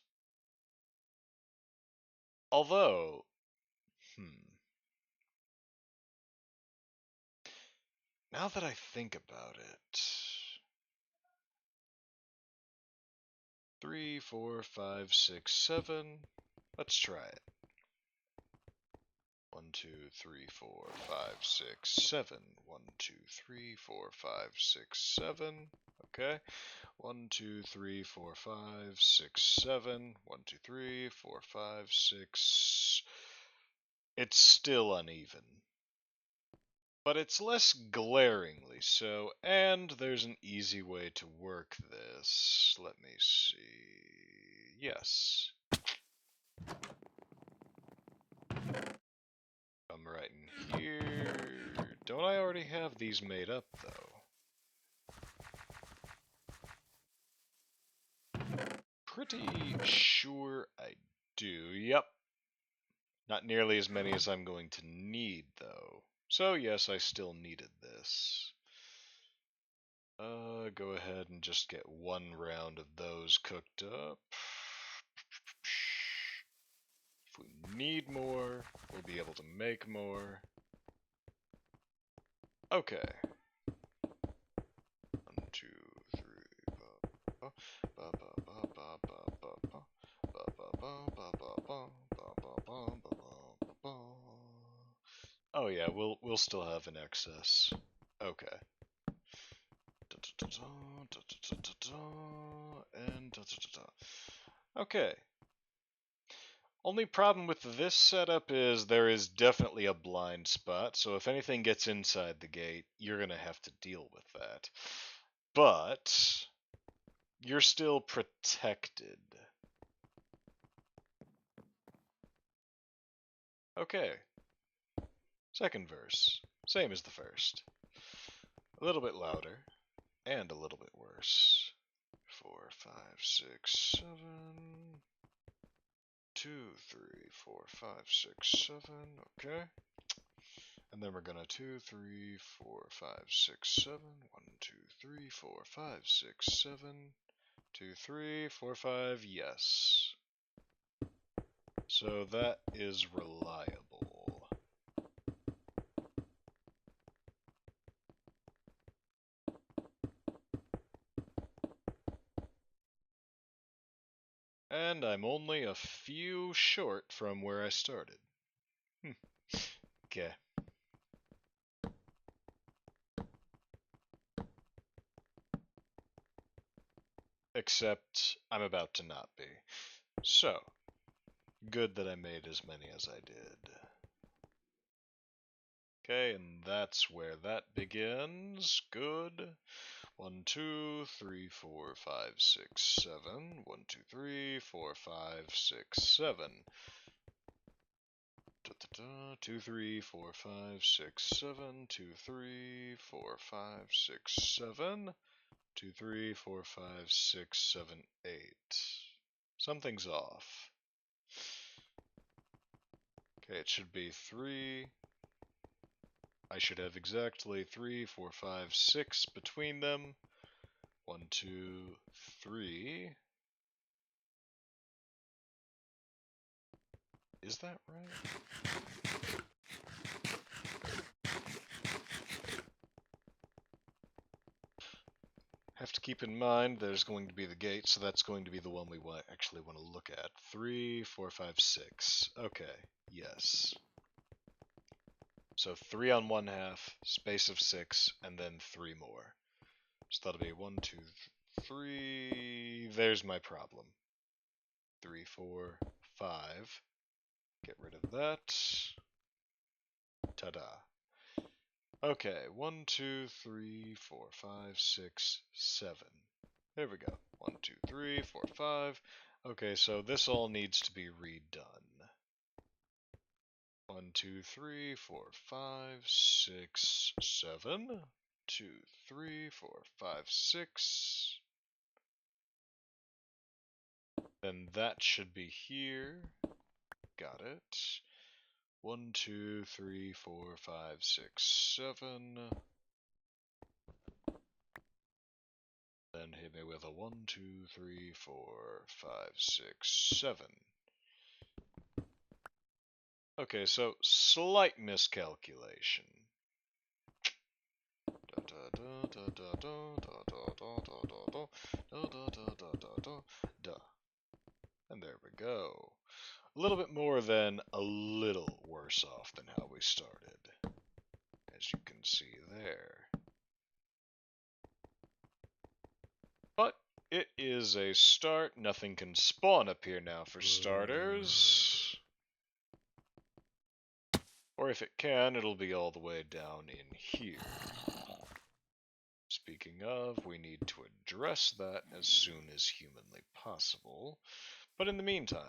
Although, now that I think about it, 3, 4, 5, 6, 7. Let's try it. 1, 2, 3, 4, 5, 6, 7. 1, 2, 3, 4, 5, 6, 7. Okay. 1, 2, 3, 4, 5, 6, 7. 1, 2, 3, 4, 5, 6. It's still uneven. But it's less glaringly so, and there's an easy way to work this. Let me see. Yes. Come right in here. Don't I already have these made up, though? Pretty sure I do. Yep. Not nearly as many as I'm going to need, though. So yes, I still needed this. Go ahead and just get 1 round of those cooked up. If we need more, we'll be able to make more. Okay. 1, 2, 3. Oh yeah, we'll still have an excess. Okay. And okay. Only problem with this setup is there is definitely a blind spot, so if anything gets inside the gate, you're gonna have to deal with that. But you're still protected. Okay. Second verse. Same as the first. A little bit louder. And a little bit worse. 4, 5, 6, 7. 2, 3, 4, 5, 6, 7. Okay. And then we're gonna 2, 3, 4, 5, 6, 7. 1, 2, 3, 4, 5, 6, 7. 2, 3, 4, 5. Yes. So that is reliable. And I'm only a few short from where I started. Okay. Except I'm about to not be. So, good that I made as many as I did. Okay, and that's where that begins. Good. 1, 2, 3, 4, 5, 6, 7. 1, 2, 3, 4, 5, 6, 7. 2, 3, 4, 5, 6, 7. 2, 3, 4, 5, 6, 7. 2, 3, 4, 5, 6, 7, 8. Something's off. Okay, it should be 3. I should have exactly 3, 4, 5, 6 between them. 1, 2, 3. Is that right? Have to keep in mind there's going to be the gate, so that's going to be the one we actually want to look at. 3, 4, 5, 6. Okay, yes. So 3 on one half, space of 6, and then 3 more. So that'll be 1, 2, 3. There's my problem. 3, 4, 5. Get rid of that. Ta-da. Okay, 1, 2, 3, 4, 5, 6, 7. There we go. 1, 2, 3, 4, 5. Okay, so this all needs to be redone. 1, 2, 3, 4, 5, 6, 7. 2, 3, 4, 5, 6. Then that should be here. Got it. 1, 2, 3, 4, 5, 6, 7. Then hit me with a 1, 2, 3, 4, 5, 6, 7. Okay, so slight miscalculation. And there we go. A little bit more than a little worse off than how we started, as you can see there. But it is a start. Nothing can spawn up here now for starters. Or if it can, it'll be all the way down in here. Speaking of, we need to address that as soon as humanly possible. But in the meantime,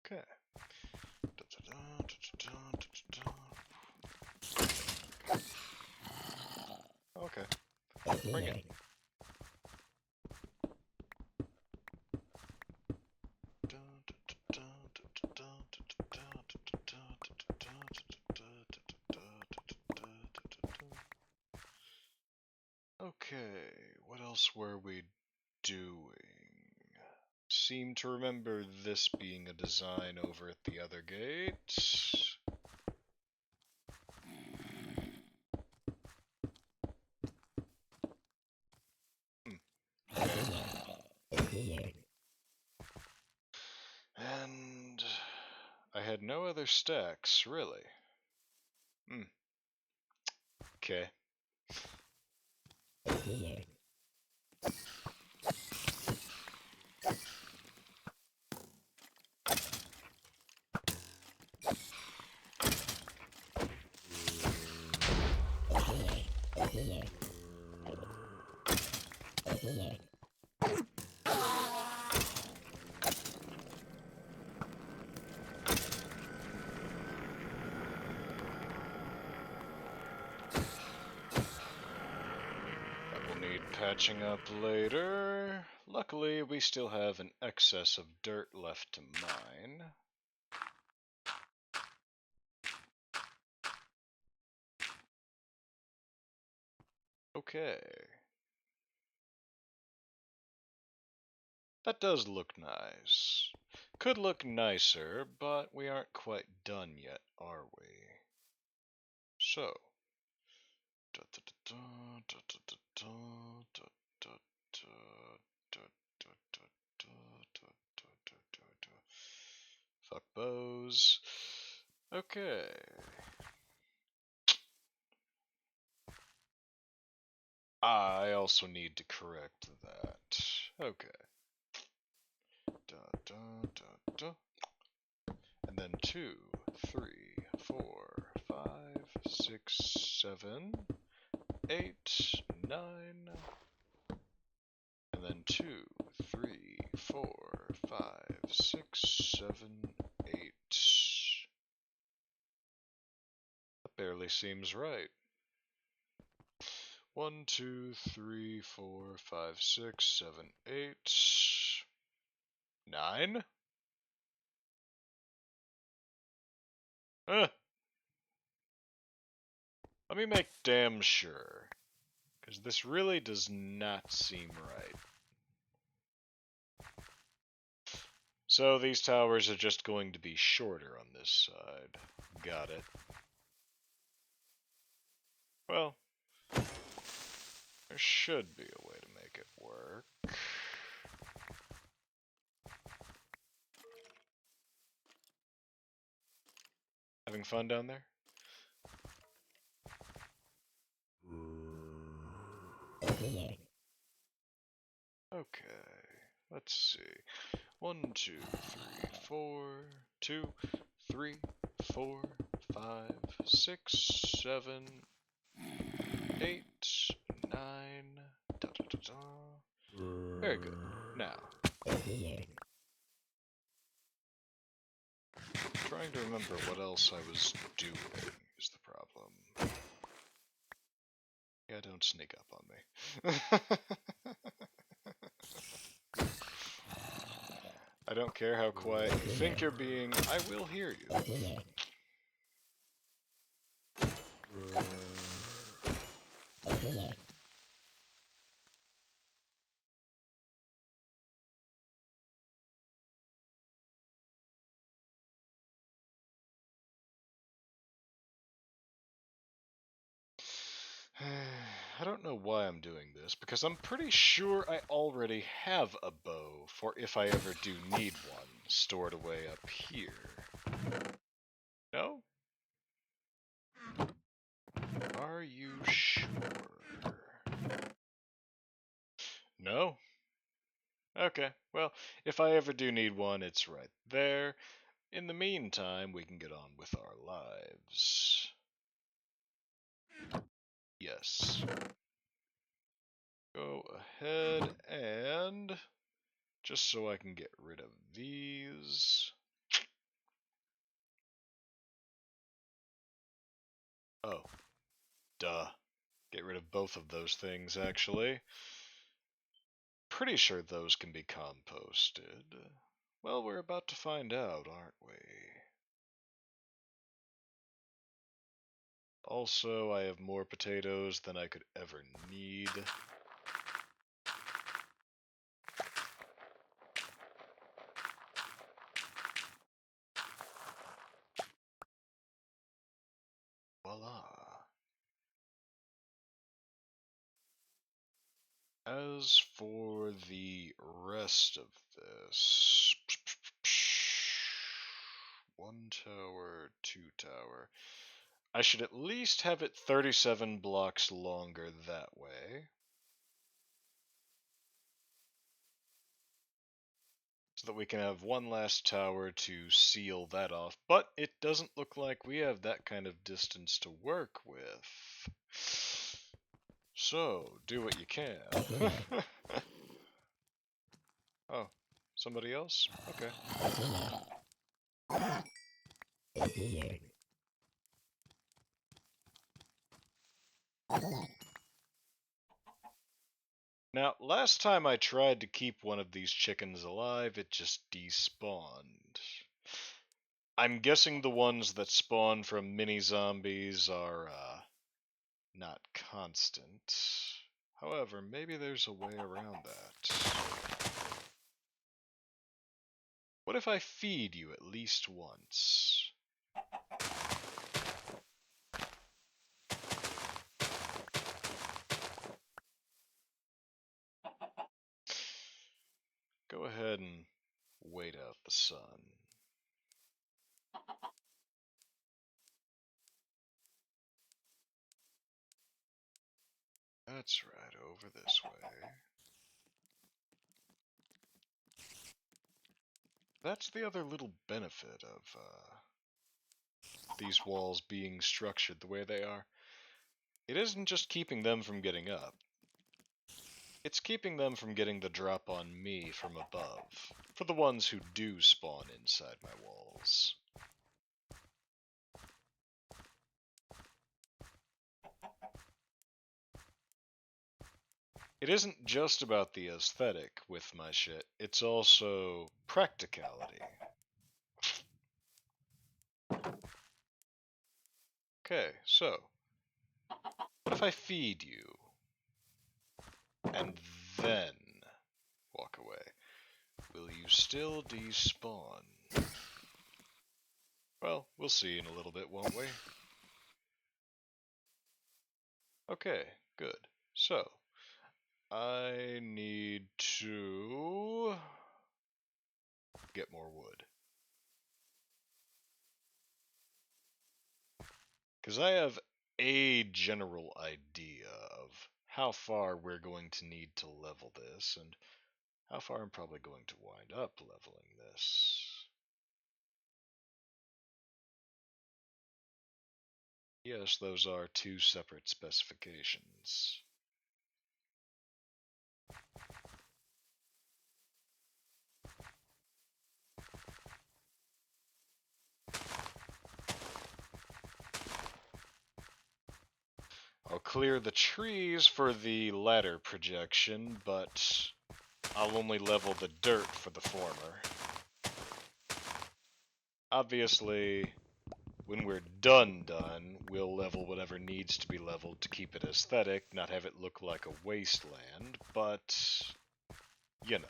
okay. Okay, bring it. Okay, what else were we doing? Seem to remember this being a design over at the other gate. And I had no other stacks, really. Okay. That will need patching up later. Luckily, we still have an excess of dirt left to mine. Okay. That does look nice. Could look nicer, but we aren't quite done yet, are we? So. Fuck bows. Okay. I also need to correct that. Okay. And then 2, 3, 4, 5, 6, 7, 8, 9. And then 2, 3, 4, 5, 6, 7, 8. That barely seems right. 1, 2, 3, 4, 5, 6, 7, 8, 9? Let me make damn sure, because this really does not seem right. So these towers are just going to be shorter on this side. Got it. Well, there should be a way to make it work. Having fun down there? Okay, let's see. 1, 2, 3, 4, 2, 3, 4, 5, 6, 7, 8, 9. Da, da, da, da. Very good. Now, trying to remember what else I was doing is the problem. Yeah, don't sneak up on me. I don't care how quiet you think you're being, I will hear you. I don't know why I'm doing this, because I'm pretty sure I already have a bow for if I ever do need one, stored away up here. No? Are you sure? No? Okay, well, if I ever do need one, it's right there. In the meantime, we can get on with our lives. Yes. Go ahead and, just so I can get rid of these. Oh, duh. Get rid of both of those things, actually. Pretty sure those can be composted. Well, we're about to find out, aren't we? Also, I have more potatoes than I could ever need. Voila. As for the rest of this... 1 tower, 2 tower. I should at least have it 37 blocks longer that way. So that we can have one last tower to seal that off. But it doesn't look like we have that kind of distance to work with. So, do what you can. Oh, somebody else? Okay. Now, last time I tried to keep one of these chickens alive, it just despawned. I'm guessing the ones that spawn from mini-zombies are, not constant. However, maybe there's a way around that. What if I feed you at least once? Go ahead and wait out the sun. That's right, over this way. That's the other little benefit of these walls being structured the way they are. It isn't just keeping them from getting up. It's keeping them from getting the drop on me from above, for the ones who do spawn inside my walls. It isn't just about the aesthetic with my shit, it's also practicality. Okay, so, what if I feed you, and then walk away? Will you still despawn? Well, we'll see in a little bit, won't we? Okay, good. So, I need to get more wood. Because I have a general idea of how far we're going to need to level this, and how far I'm probably going to wind up leveling this. Yes, those are two separate specifications. I'll clear the trees for the ladder projection, but I'll only level the dirt for the former. Obviously, when we're done, we'll level whatever needs to be leveled to keep it aesthetic, not have it look like a wasteland, but, you know.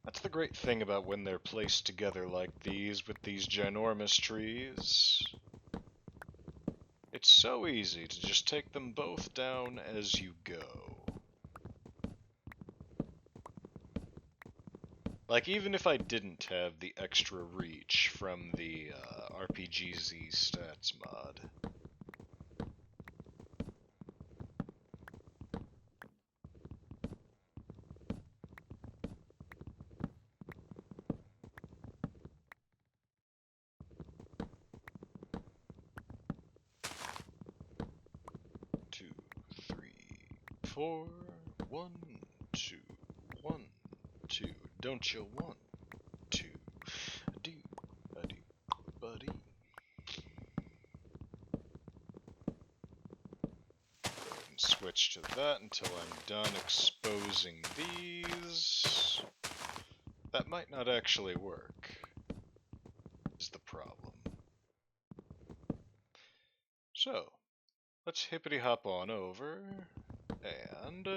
That's the great thing about when they're placed together like these, with these ginormous trees. It's so easy to just take them both down as you go. Like, even if I didn't have the extra reach from the RPGZ stats mod. Two, three, four, 1, 2, 1, 2. Don't you want to? Do, buddy. switch to that until I'm done exposing these. That might not actually work, is the problem. So, let's hippity hop on over, and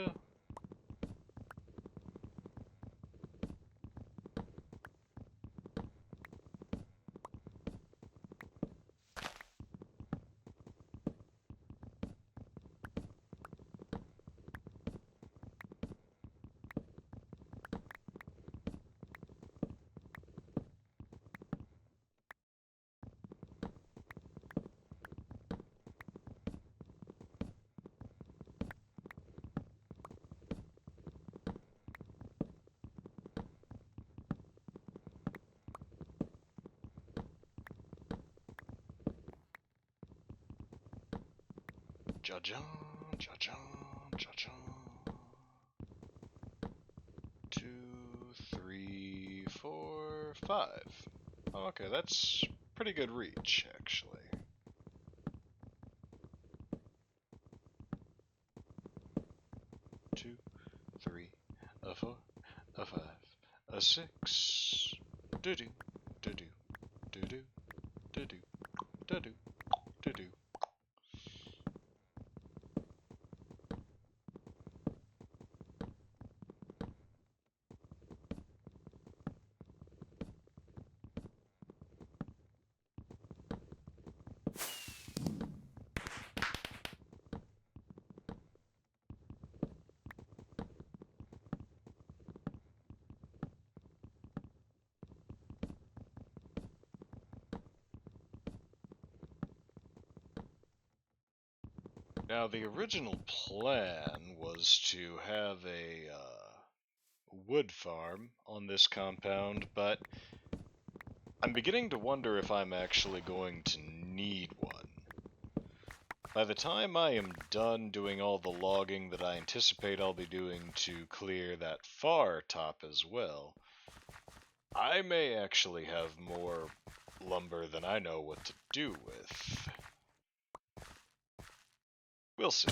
ja-jan, ja-jan, ja-jan. 2, 3, 4, 5. Oh, okay, that's pretty good reach, actually. Two, 3, a 4, a 5, a 6. Do-do, do-do, do-do, do-do, do-do, do-do. Now, the original plan was to have a wood farm on this compound, but I'm beginning to wonder if I'm actually going to need one. By the time I am done doing all the logging that I anticipate I'll be doing to clear that far top as well, I may actually have more lumber than I know what to do with. We'll see.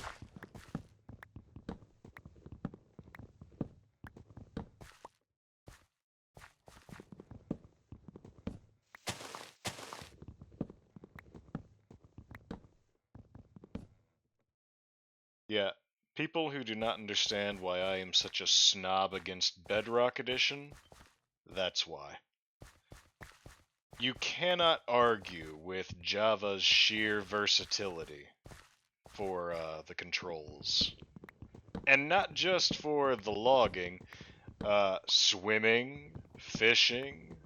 Yeah, people who do not understand why I am such a snob against Bedrock Edition, that's why. You cannot argue with Java's sheer versatility for the controls. And not just for the logging, swimming, fishing.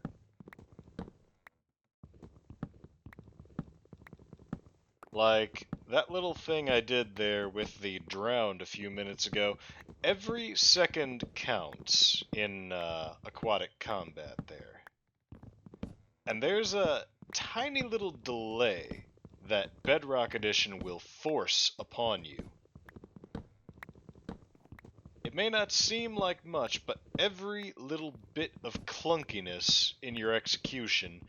Like, that little thing I did there with the drowned a few minutes ago, every second counts in aquatic combat there. And there's a tiny little delay that Bedrock Edition will force upon you. It may not seem like much, but every little bit of clunkiness in your execution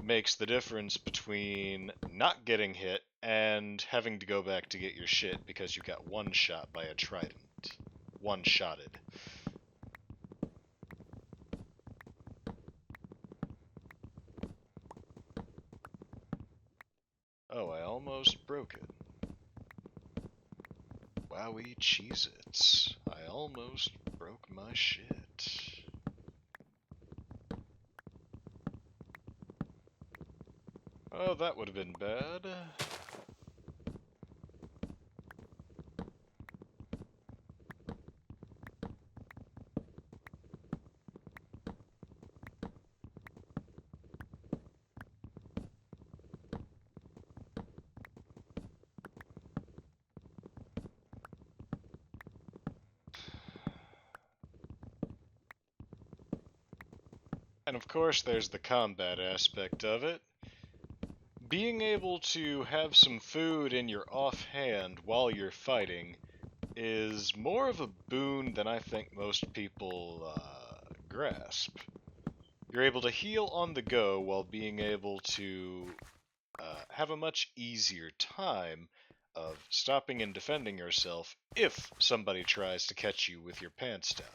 makes the difference between not getting hit and having to go back to get your shit because you got one shot by a trident. One-shotted. Oh, I almost broke it. Wowie Cheez-Its. I almost broke my shit. Oh, that would have been bad. And of course, there's the combat aspect of it. Being able to have some food in your offhand while you're fighting is more of a boon than I think most people grasp. You're able to heal on the go while being able to have a much easier time of stopping and defending yourself if somebody tries to catch you with your pants down.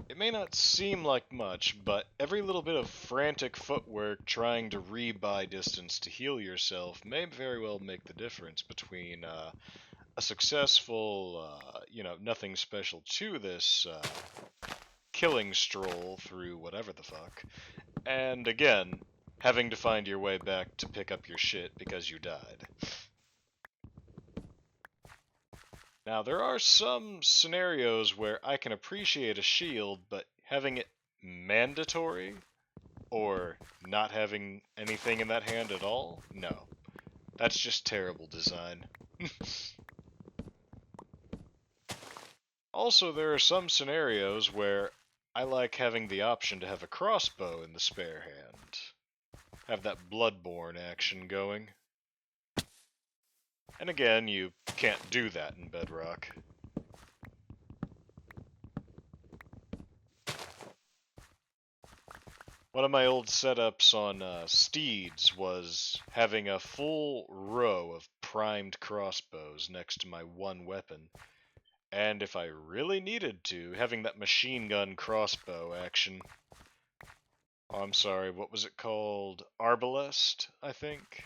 It may not seem like much, but every little bit of frantic footwork trying to rebuy distance to heal yourself may very well make the difference between a successful, nothing special to this killing stroll through whatever the fuck, and again, having to find your way back to pick up your shit because you died. Now, there are some scenarios where I can appreciate a shield, but having it mandatory, or not having anything in that hand at all, no. That's just terrible design. Also, there are some scenarios where I like having the option to have a crossbow in the spare hand. Have that bloodborne action going. And again, you can't do that in Bedrock. One of my old setups on Steeds was having a full row of primed crossbows next to my one weapon, and if I really needed to, having that machine gun crossbow action. Oh, I'm sorry, what was it called? Arbalest, I think?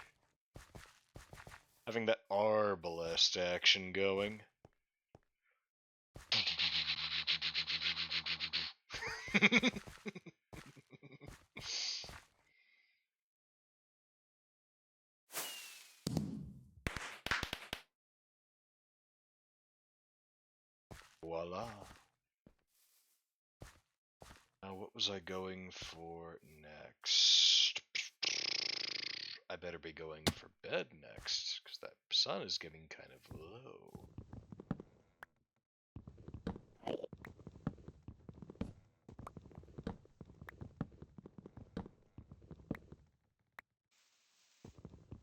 Having that Arbalest action going. Voila. Now, what was I going for next? I better be going for bed next, because that sun is getting kind of low.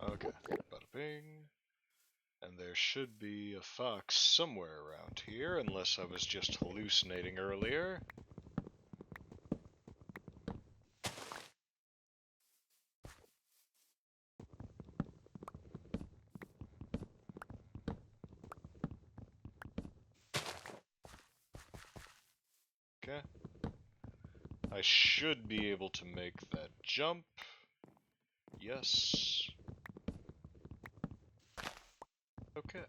Okay, bada bing. And there should be a fox somewhere around here, unless I was just hallucinating earlier. Okay. I should be able to make that jump. Yes. Okay.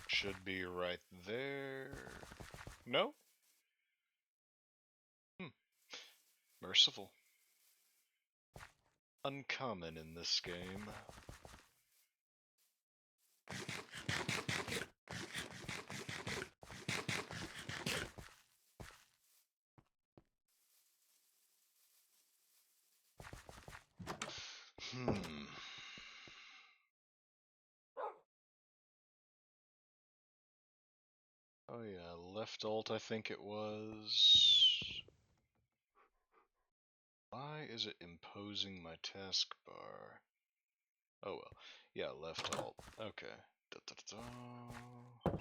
Should be right there. No? Merciful. Uncommon in this game. Oh yeah, left alt I think it was. Why is it imposing my taskbar? Oh well. Yeah, left alt. Okay. Da, da, da, da.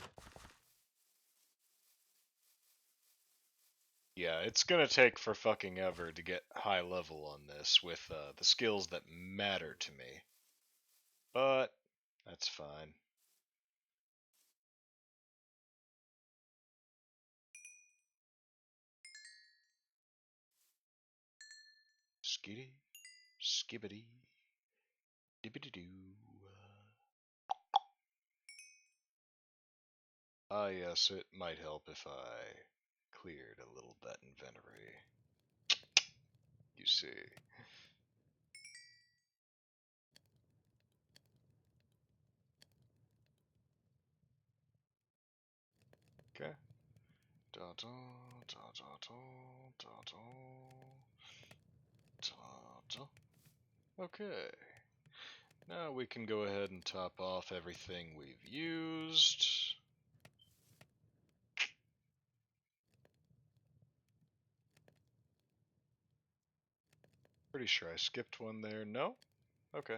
Yeah, it's gonna take for fucking ever to get high level on this with the skills that matter to me. But that's fine. Skitty, skibbity, dibbity doo. Ah, yes, it might help if I cleared a little that inventory. You see. Okay. Da da da da da da da da da. Okay. Now we can go ahead and top off everything we've used. Pretty sure I skipped one there. No? Okay.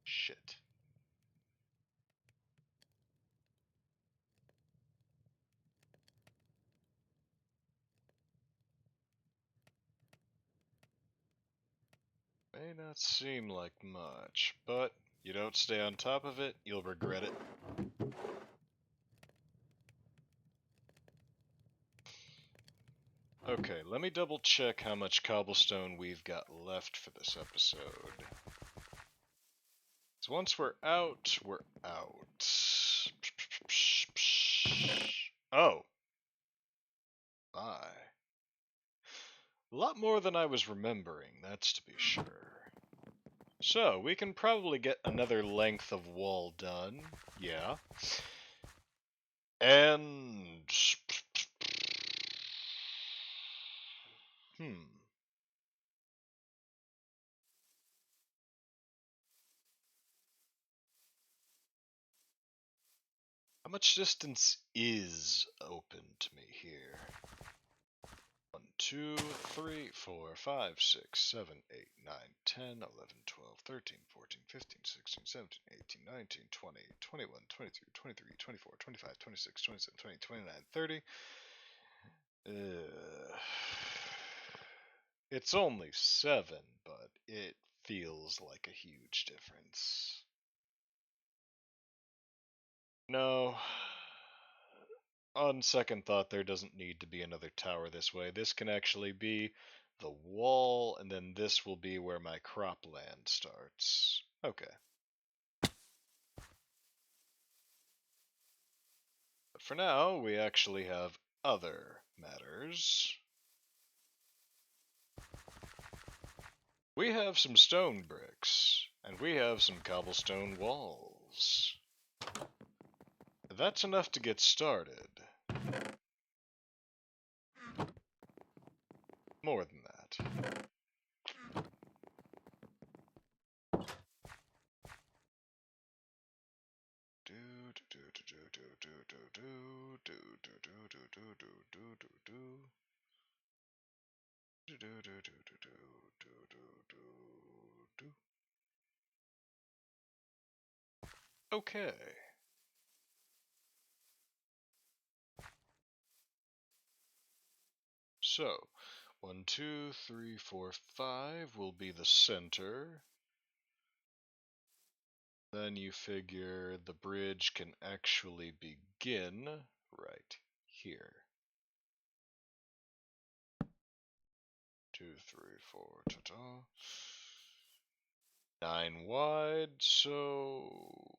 Shit. May not seem like much, but you don't stay on top of it, you'll regret it. Okay, let me double check how much cobblestone we've got left for this episode. So once we're out, we're out. Oh. My. A lot more than I was remembering, that's to be sure. So, we can probably get another length of wall done. Yeah. And... How much distance is open to me here? 1, 2, 3, 4, 5, 6, 7, 8, 9, 10, 11, 12, 13, 14, 15, 16, 17, 18, 19, 20, 21, 22, 23, 24, 25, 26, 27, 28, 29, 30. It's only 7, but it feels like a huge difference. No. On second thought, there doesn't need to be another tower this way. This can actually be the wall, and then this will be where my cropland starts. Okay. But for now, we actually have other matters. We have some stone bricks, and we have some cobblestone walls. That's enough to get started. More than that. Okay. So, 1, 2, 3, 4, 5 will be the center. Then you figure the bridge can actually begin right here. 2, 3, 4, ta-ta. 9 wide, so...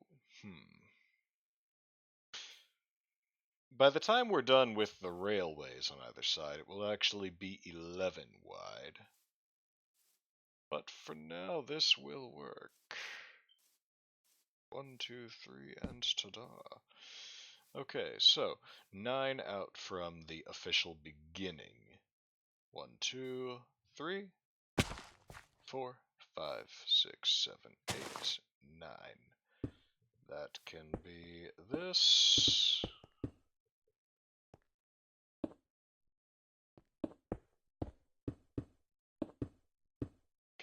By the time we're done with the railways on either side, it will actually be 11 wide. But for now, this will work. 1, 2, 3, and ta-da. Okay, so 9 out from the official beginning. 1, 2, 3, 4, 5, 6, 7, 8, 9. That can be this.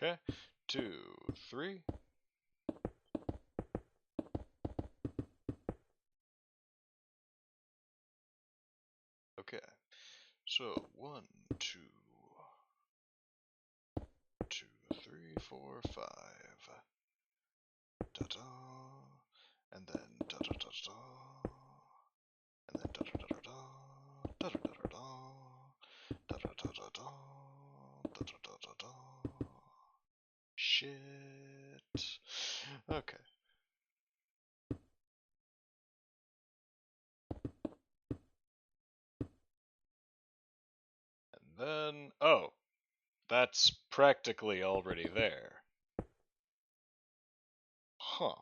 Okay, 2, 3. Okay, so 1, 2, 2, 3, 4, 5. Da-da, and then da-da-da-da, and then da-da-da-da-da, da-da-da-da-da, da-da-da-da-da, da-da-da-da-da. Shit. Okay. And then, oh, that's practically already there. Huh.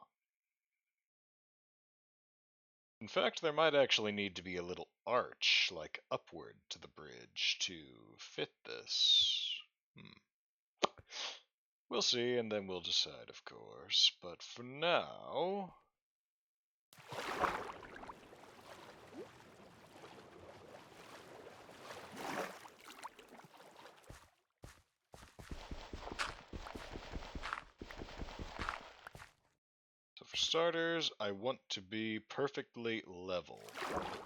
In fact, there might actually need to be a little arch, like upward to the bridge, to fit this. We'll see, and then we'll decide, of course. But for now... starters, I want to be perfectly level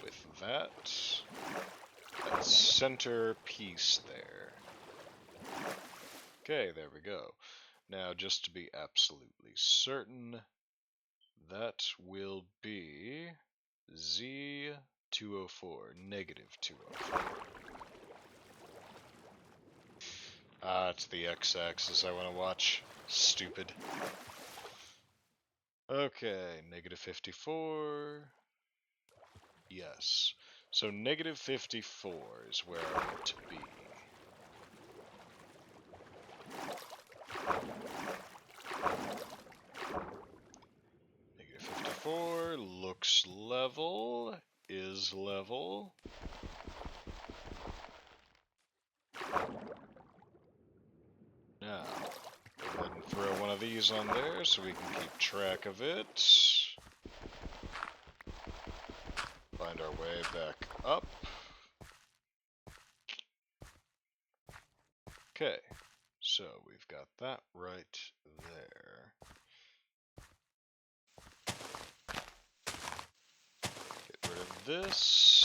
with that center piece there. Okay, there we go. Now, just to be absolutely certain, that will be Z204, negative 204. Ah, it's the x-axis I want to watch. Stupid. Okay, negative 54. Yes. So negative 54 is where I want to be. Negative 54 looks level, is level. Now, go ahead and throw one of these on there so we can keep track of it. Find our way back up. Okay, so we've got that right there. Get rid of this.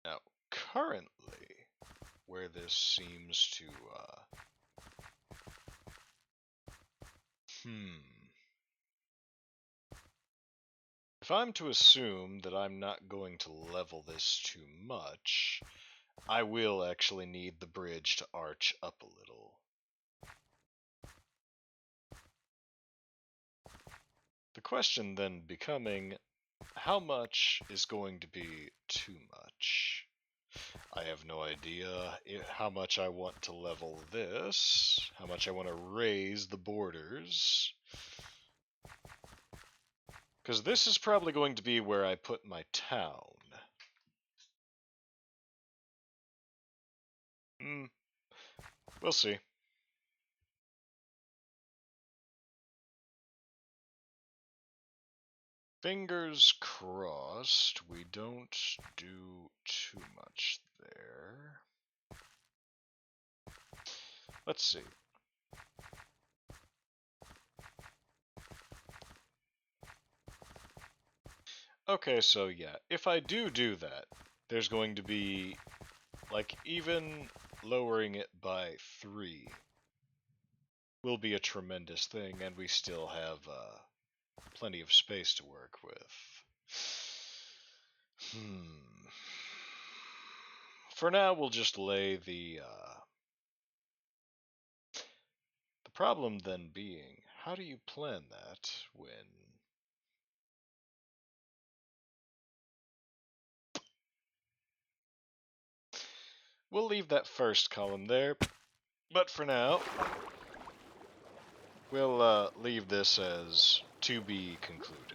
Now, currently, where this seems to, If I'm to assume that I'm not going to level this too much, I will actually need the bridge to arch up a little. The question then becoming, how much is going to be too much? I have no idea how much I want to level this, how much I want to raise the borders. Because this is probably going to be where I put my town. We'll see. Fingers crossed we don't do too much there. Let's see. Okay, so yeah, if I do that, there's going to be, like, even lowering it by 3 will be a tremendous thing, and we still have plenty of space to work with. For now, we'll just lay the problem then being, how do you plan that when... We'll leave that first column there, but for now, we'll leave this as to be concluded.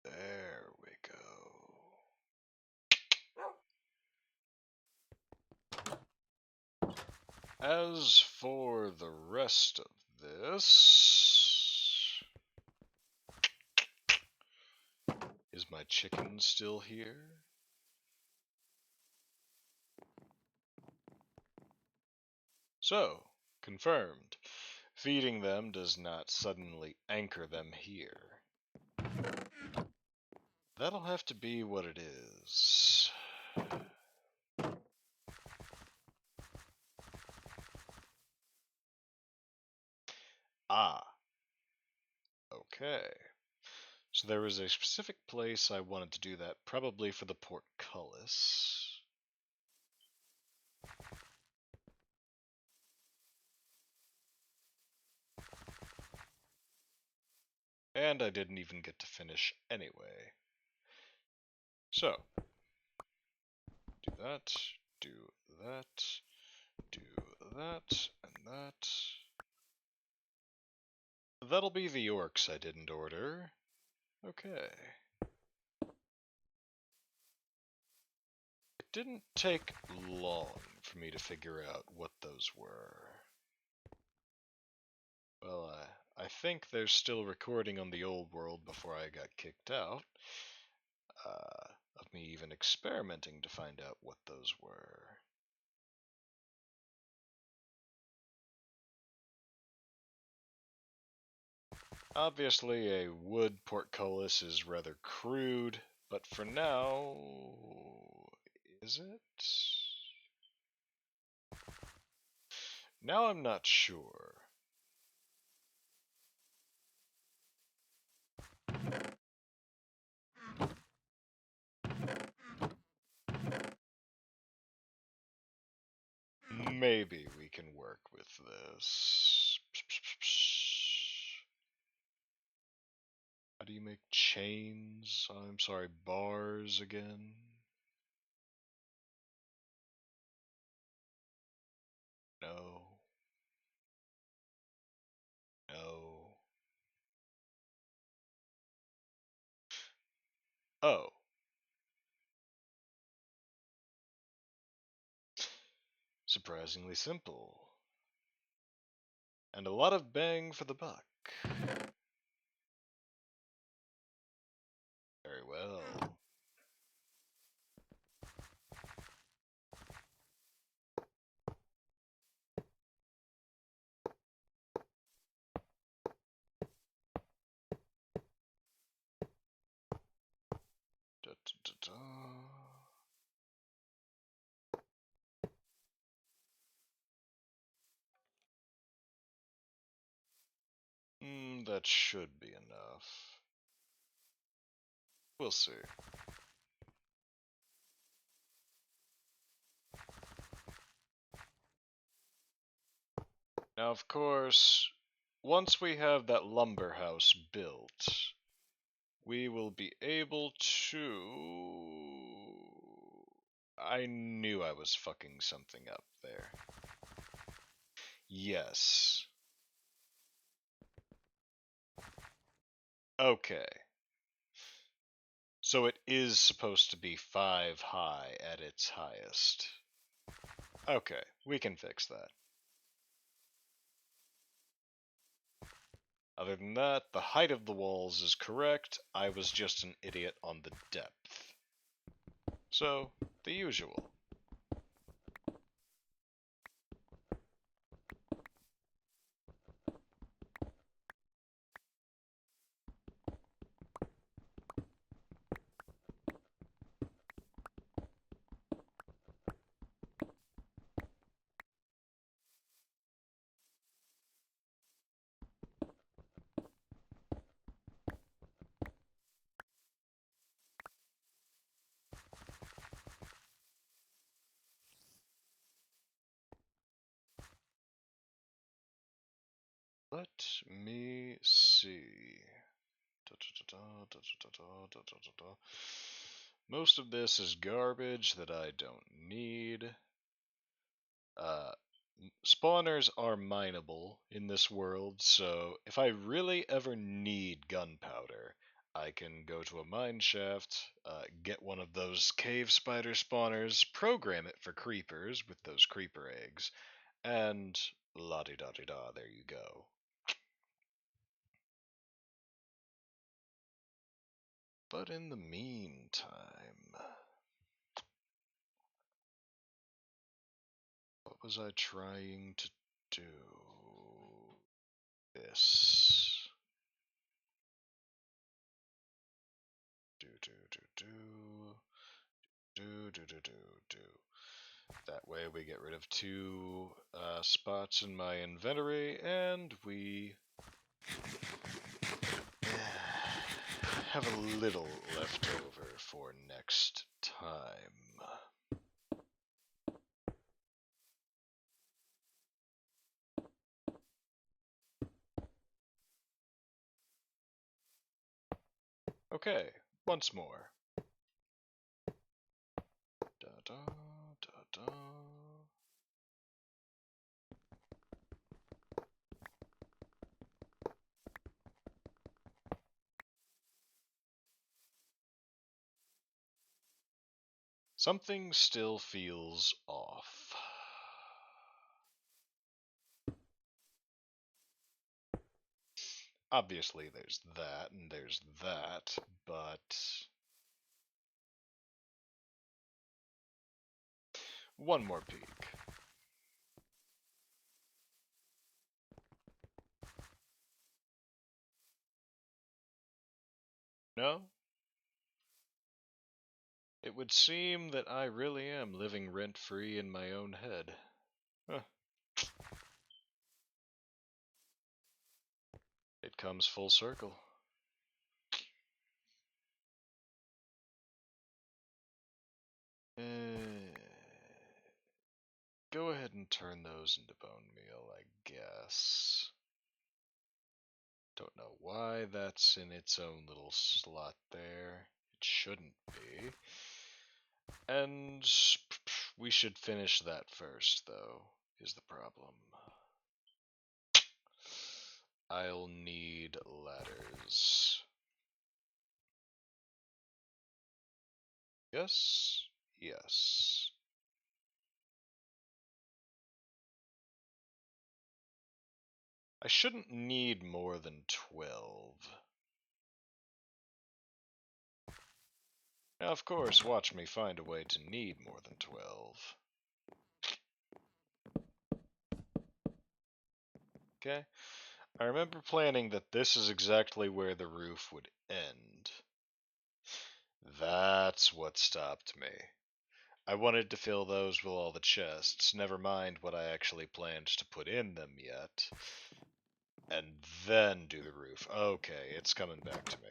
There we go. As for the rest of this... Is my chicken still here? So, confirmed. Feeding them does not suddenly anchor them here. That'll have to be what it is. Ah. Okay. So there was a specific place I wanted to do that, probably for the portcullis. And I didn't even get to finish anyway. So, that, do that, do that, and that. That'll be the orcs I didn't order. Okay. It didn't take long for me to figure out what those were. Well, I think they're still recording on the old world before I got kicked out. Of me even experimenting to find out what those were. Obviously, a wood portcullis is rather crude, but for now, is it? Now I'm not sure. Maybe we can work with this. How do you make chains? I'm sorry, bars again? No. No. Oh. Surprisingly simple. And a lot of bang for the buck. Very well. Da, da, da, da. That should be enough. We'll see. Now, of course, once we have that lumberhouse built, we will be able to... I knew I was fucking something up there. Yes. Okay. So it is supposed to be 5 high at its highest. Okay, we can fix that. Other than that, the height of the walls is correct. I was just an idiot on the depth. So, the usual. Let me see. Most of this is garbage that I don't need. Spawners are mineable in this world, so if I really ever need gunpowder, I can go to a mine shaft, get one of those cave spider spawners, program it for creepers with those creeper eggs, and la-di-da-di-da, there you go. But in the meantime, what was I trying to do? This. Do. That way we get rid of 2 spots in my inventory, and we have a little left over for next time. Okay, once more. Da-da. Something still feels off. Obviously, there's that, and there's that, but... One more peek. No? It would seem that I really am living rent-free in my own head. Huh. It comes full circle. Go ahead and turn those into bone meal, I guess. Don't know why that's in its own little slot there. It shouldn't be. And we should finish that first, though, is the problem. I'll need ladders. Yes, yes. I shouldn't need more than 12. Now, of course, watch me find a way to need more than 12. Okay? I remember planning that this is exactly where the roof would end. That's what stopped me. I wanted to fill those with all the chests, never mind what I actually planned to put in them yet. And then do the roof. Okay, it's coming back to me.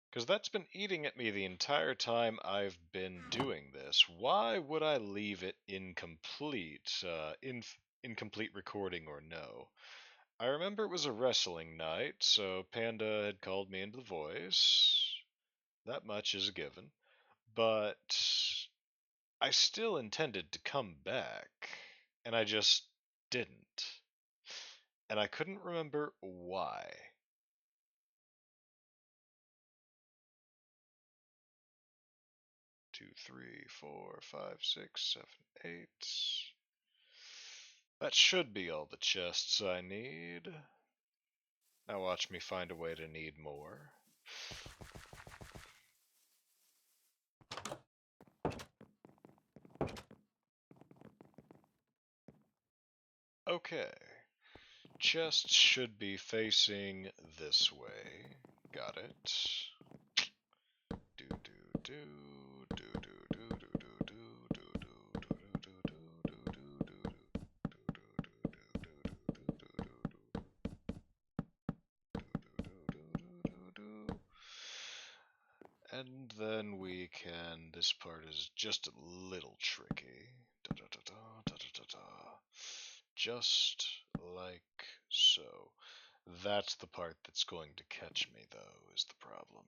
Because that's been eating at me the entire time I've been doing this. Why would I leave it incomplete? Incomplete recording or no? I remember it was a wrestling night, so Panda had called me into the voice. That much is a given. But I still intended to come back, and I just didn't. And I couldn't remember why. 2, 3, 4, 5, 6, 7, 8. That should be all the chests I need. Now watch me find a way to need more. Okay. Chests should be facing this way. Got it. Do do do do do do do do do and then we can, this part is just a little tricky. Just like so. That's the part that's going to catch me, though, is the problem.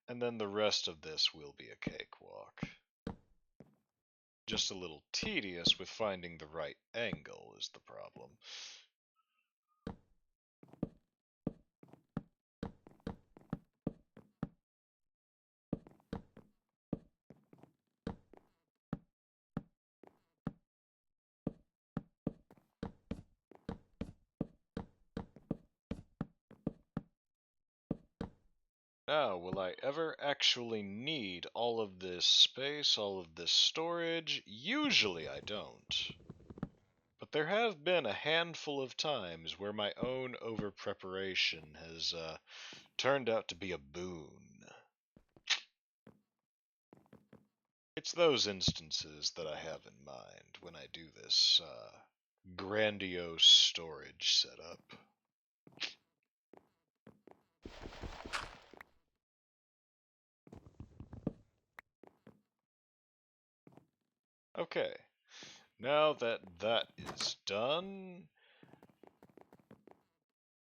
And then the rest of this will be a cakewalk. Just a little tedious with finding the right angle is the problem. Now, will I ever actually need all of this space, all of this storage? Usually I don't. But there have been a handful of times where my own over-preparation has turned out to be a boon. It's those instances that I have in mind when I do this grandiose storage setup. Okay, now that that is done,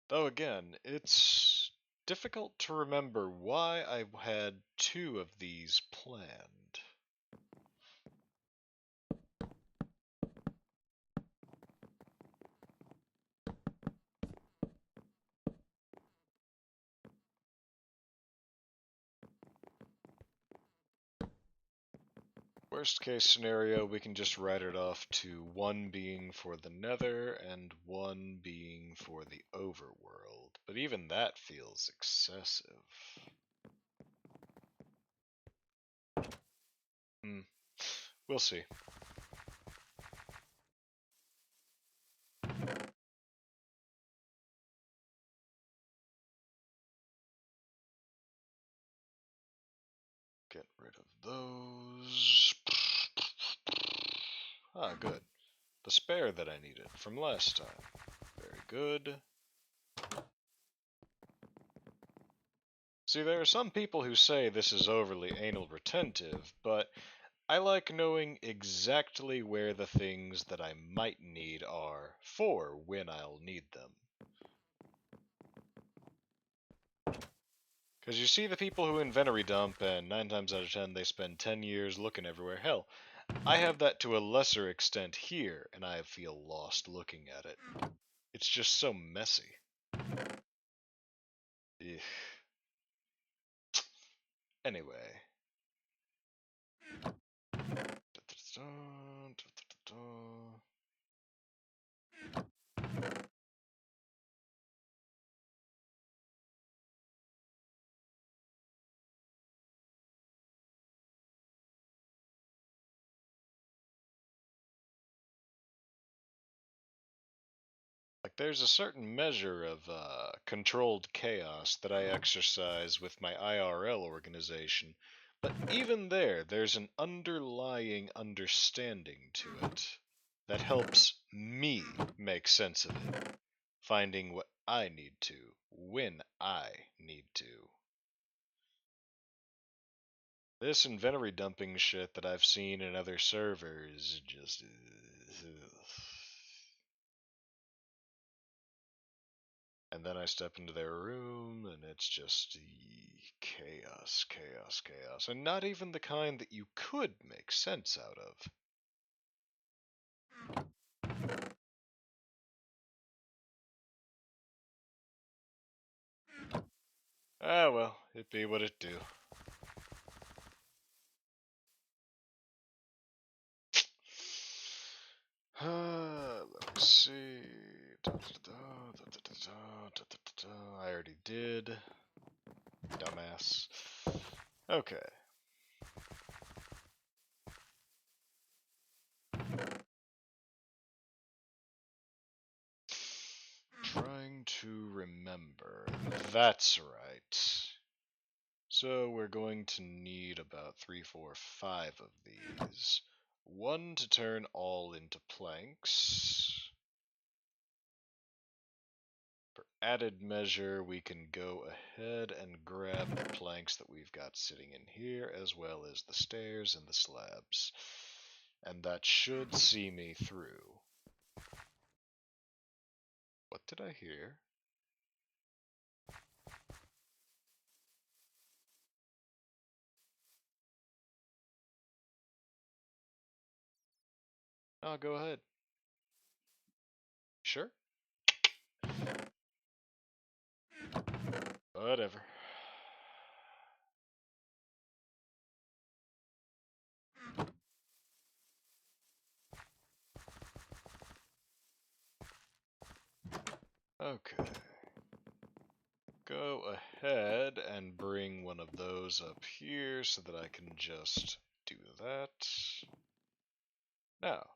Though again, it's difficult to remember why I had two of these planned. Worst case scenario, we can just write it off to one being for the Nether and one being for the Overworld. But even that feels excessive. We'll see. Get rid of those. Ah, good. The spare that I needed from last time. Very good. See, there are some people who say this is overly anal retentive, but I like knowing exactly where the things that I might need are for when I'll need them. Because you see the people who inventory dump, and 9 times out of 10 they spend 10 years looking everywhere. Hell, I have that to a lesser extent here, and I feel lost looking at it. It's just so messy. Ugh. Anyway. Like, there's a certain measure of controlled chaos that I exercise with my IRL organization, but even there's an underlying understanding to it that helps me make sense of it, finding what I need to, when I need to. This inventory dumping shit that I've seen in other servers just... And then I step into their room, and it's just chaos, chaos, chaos. And not even the kind that you could make sense out of. Ah, well, it be what it do. Let me see. I already did. Dumbass. Okay. Trying to remember. That's right. So we're going to need about 3, 4, 5 of these. One to turn all into planks. For added measure, we can go ahead and grab the planks that we've got sitting in here, as well as the stairs and the slabs. And that should see me through. What did I hear? Oh, go ahead. Sure? Whatever. Okay. Go ahead and bring one of those up here so that I can just do that. Now,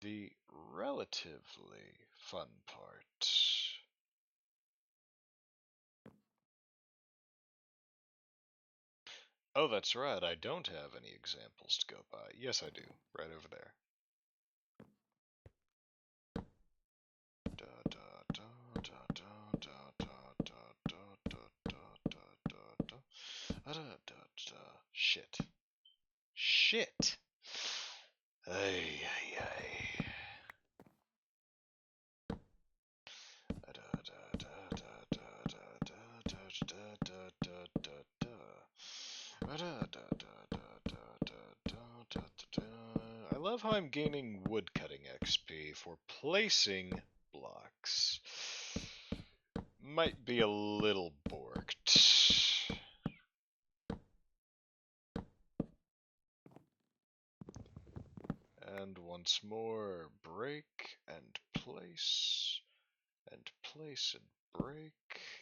the relatively fun part. Oh, that's right, I don't have any examples to go by. Yes, I do. Right over there. Shit. Shit! Ay, ay, ay. I love how I'm gaining woodcutting XP for placing blocks. Might be a little borked. And once more, break and place and break.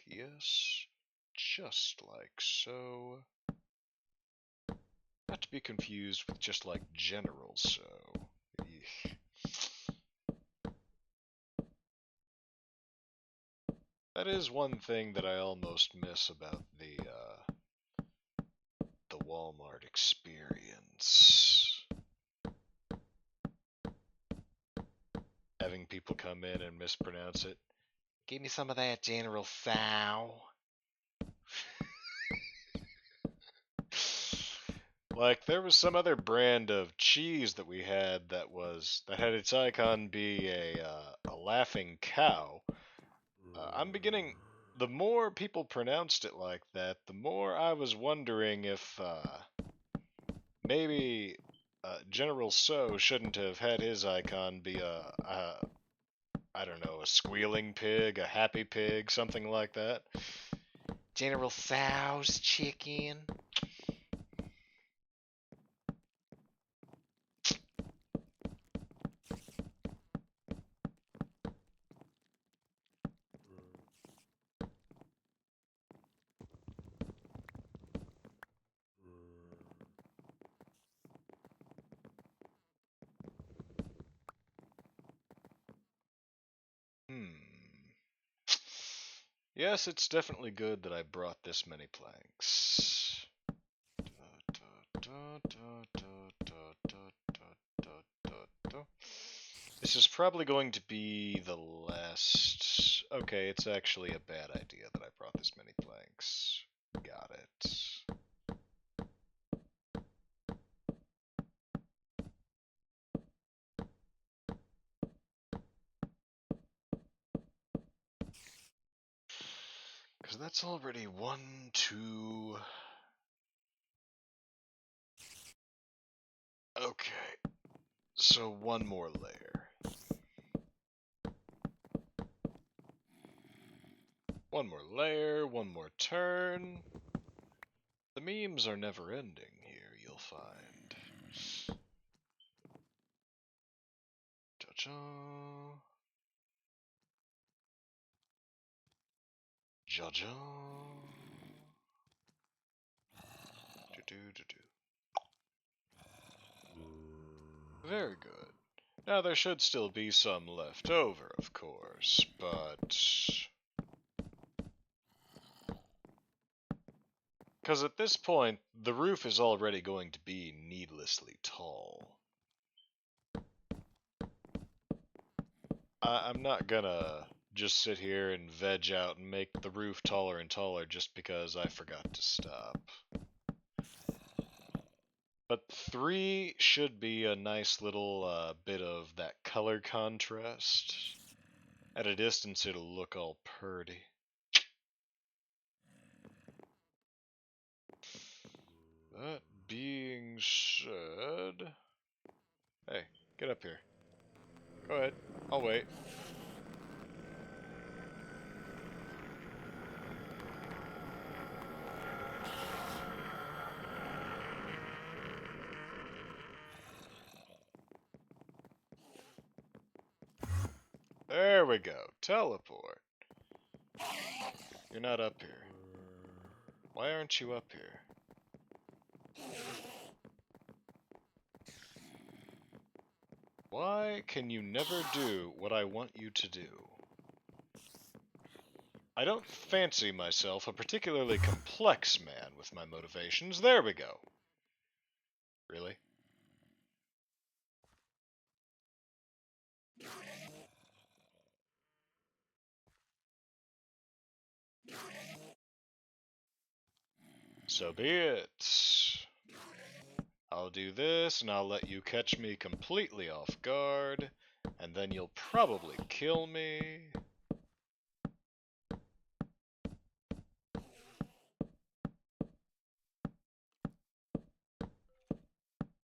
Yes, just like so. Not to be confused with just like general so. Eesh. That is one thing that I almost miss about the Walmart experience. Having people come in and mispronounce it. Give me some of that General Sow. Like there was some other brand of cheese that we had that had its icon be a laughing cow. I'm beginning. The more people pronounced it like that, the more I was wondering if maybe General So shouldn't have had his icon be I don't know, a squealing pig, a happy pig, something like that. General Sow's chicken. Yes, it's definitely good that I brought this many planks. This is probably going to be the last... Okay, it's actually a bad idea that I brought this many planks. Got it. Because that's already 1, 2... Okay, so one more layer. One more layer, one more turn. The memes are never ending here, you'll find. Ja-ja. Ja-ja. Do-do-do-do. Very good. Now there should still be some left over, of course, but... Because at this point, the roof is already going to be needlessly tall. I'm not gonna just sit here and veg out and make the roof taller and taller just because I forgot to stop. But 3 should be a nice little bit of that color contrast. At a distance, it'll look all purty. That being said... Hey, get up here. Go ahead. I'll wait. There we go. Teleport. You're not up here. Why aren't you up here? Why can you never do what I want you to do? I don't fancy myself a particularly complex man with my motivations. There we go. Really? So be it. I'll do this, and I'll let you catch me completely off guard, and then you'll probably kill me.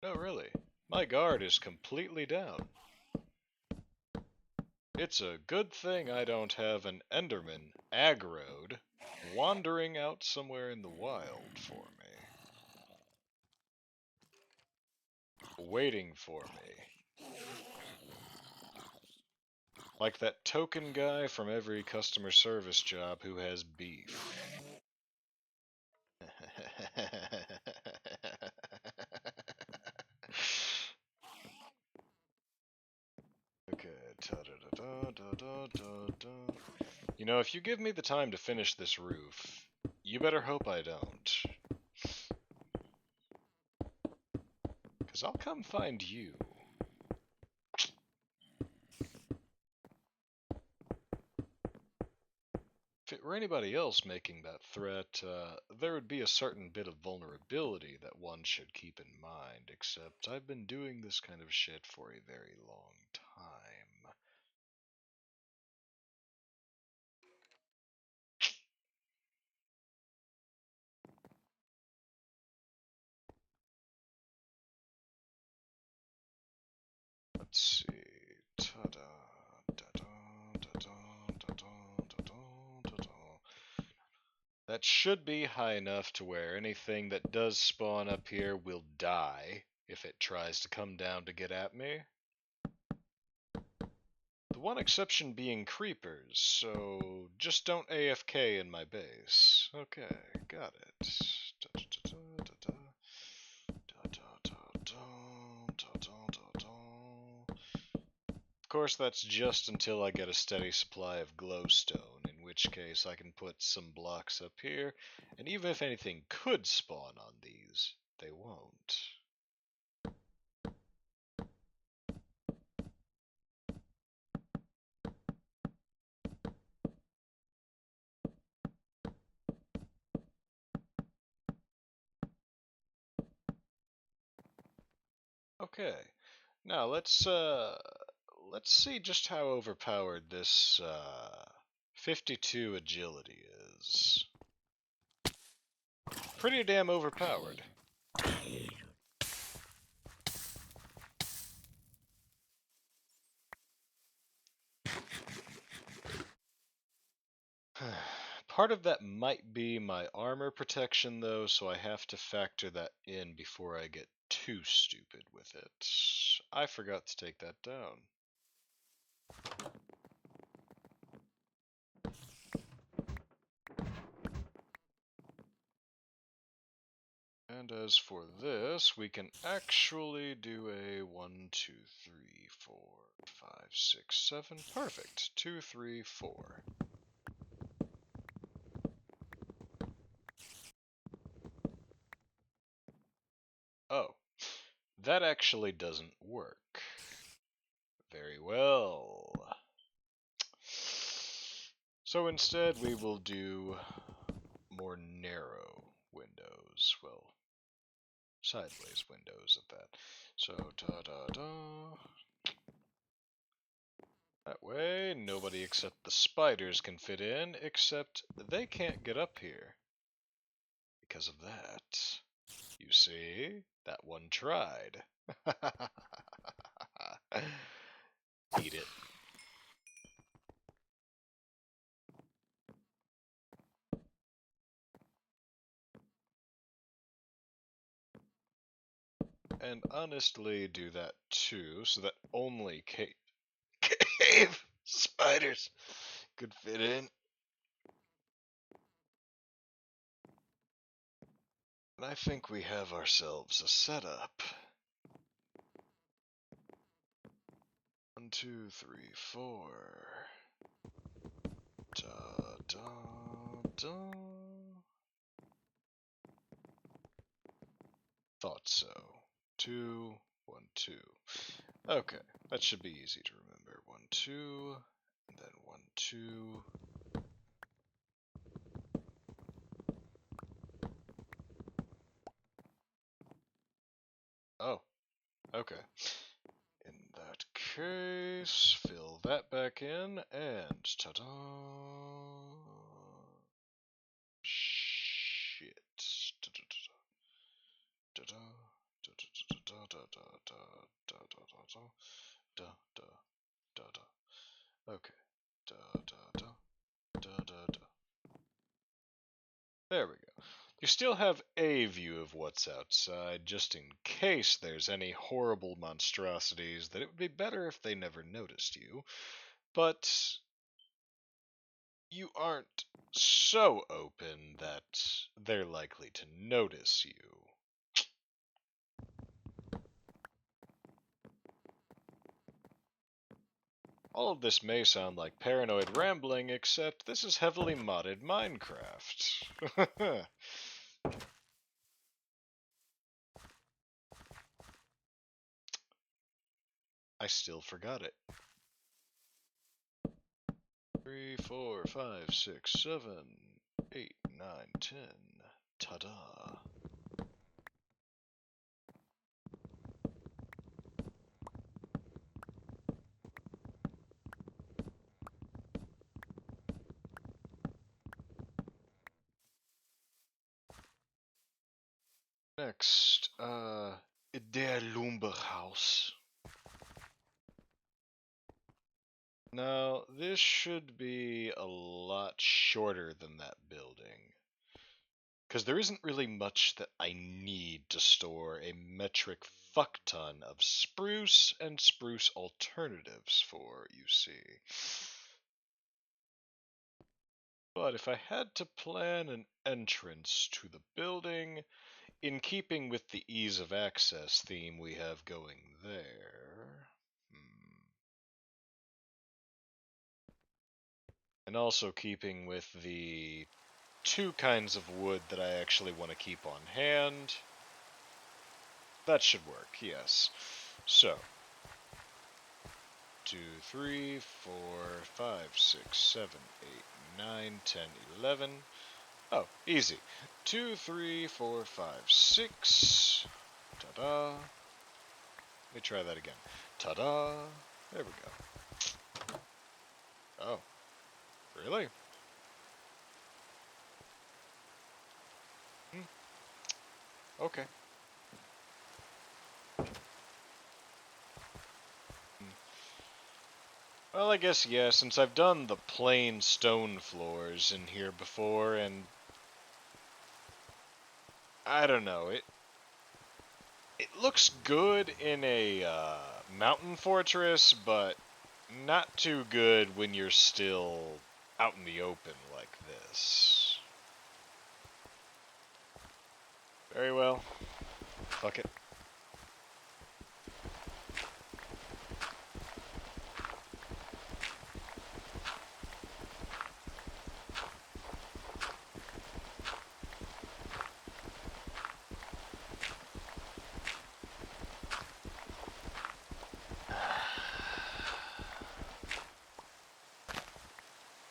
Oh, really? My guard is completely down. It's a good thing I don't have an Enderman aggroed wandering out somewhere in the wild for me. Waiting for me. Like that token guy from every customer service job who has beef. Okay. You know, if you give me the time to finish this roof, you better hope I don't. 'Cause I'll come find you. If it were anybody else making that threat, there would be a certain bit of vulnerability that one should keep in mind, except I've been doing this kind of shit for a very long time. Let's see. Ta-da, da-da, da-da, da-da, da-da, da-da. That should be high enough to where anything that does spawn up here will die if it tries to come down to get at me. The one exception being creepers, so just don't AFK in my base. Okay, got it. Of course, that's just until I get a steady supply of glowstone, in which case I can put some blocks up here, and even if anything could spawn on these, they won't. Okay, now let's see just how overpowered this 52 agility is. Pretty damn overpowered. Part of that might be my armor protection though, so I have to factor that in before I get too stupid with it. I forgot to take that down. And as for this, we can actually do a 1, 2, 3, 4, 5, 6, 7. Perfect. 2, 3, 4. Oh, that actually doesn't work. Very well. So instead we will do more narrow windows. Well, sideways windows at that. So ta-da-da. That way nobody except the spiders can fit in, except they can't get up here. Because of that. You see? That one tried. Eat it. And honestly do that too, so that only cave spiders could fit in. And I think we have ourselves a setup. 1, 2, 3, 4. Da da da. Thought so. 2, 1, 2. Okay, that should be easy to remember. 1, 2, and then 1, 2. Oh, okay. In that case, fill that back in, and ta-da! Shit. Da-da. Okay. There we go. You still have a view of what's outside, just in case there's any horrible monstrosities that it would be better if they never noticed you. But you aren't so open that they're likely to notice you. All of this may sound like paranoid rambling, except this is heavily modded Minecraft. I still forgot it. 3, 4, 5, 6, 7, 8, 9, 10. Ta-da. Next, der Lumberhaus. Now, this should be a lot shorter than that building. Because there isn't really much that I need to store a metric fuckton of spruce and spruce alternatives for, you see. But if I had to plan an entrance to the building, in keeping with the ease of access theme we have going there, and also keeping with the two kinds of wood that I actually want to keep on hand, that should work, yes. So, 2, 3, 4, 5, 6, 7, 8, 9, 10, 11. Oh, easy. 2, 3, 4, 5, 6. Ta-da. Let me try that again. Ta-da. There we go. Oh, really? Okay. Well, I guess, yeah, since I've done the plain stone floors in here before, and I don't know, it looks good in a mountain fortress, but not too good when you're still out in the open like this. Very well. Fuck it.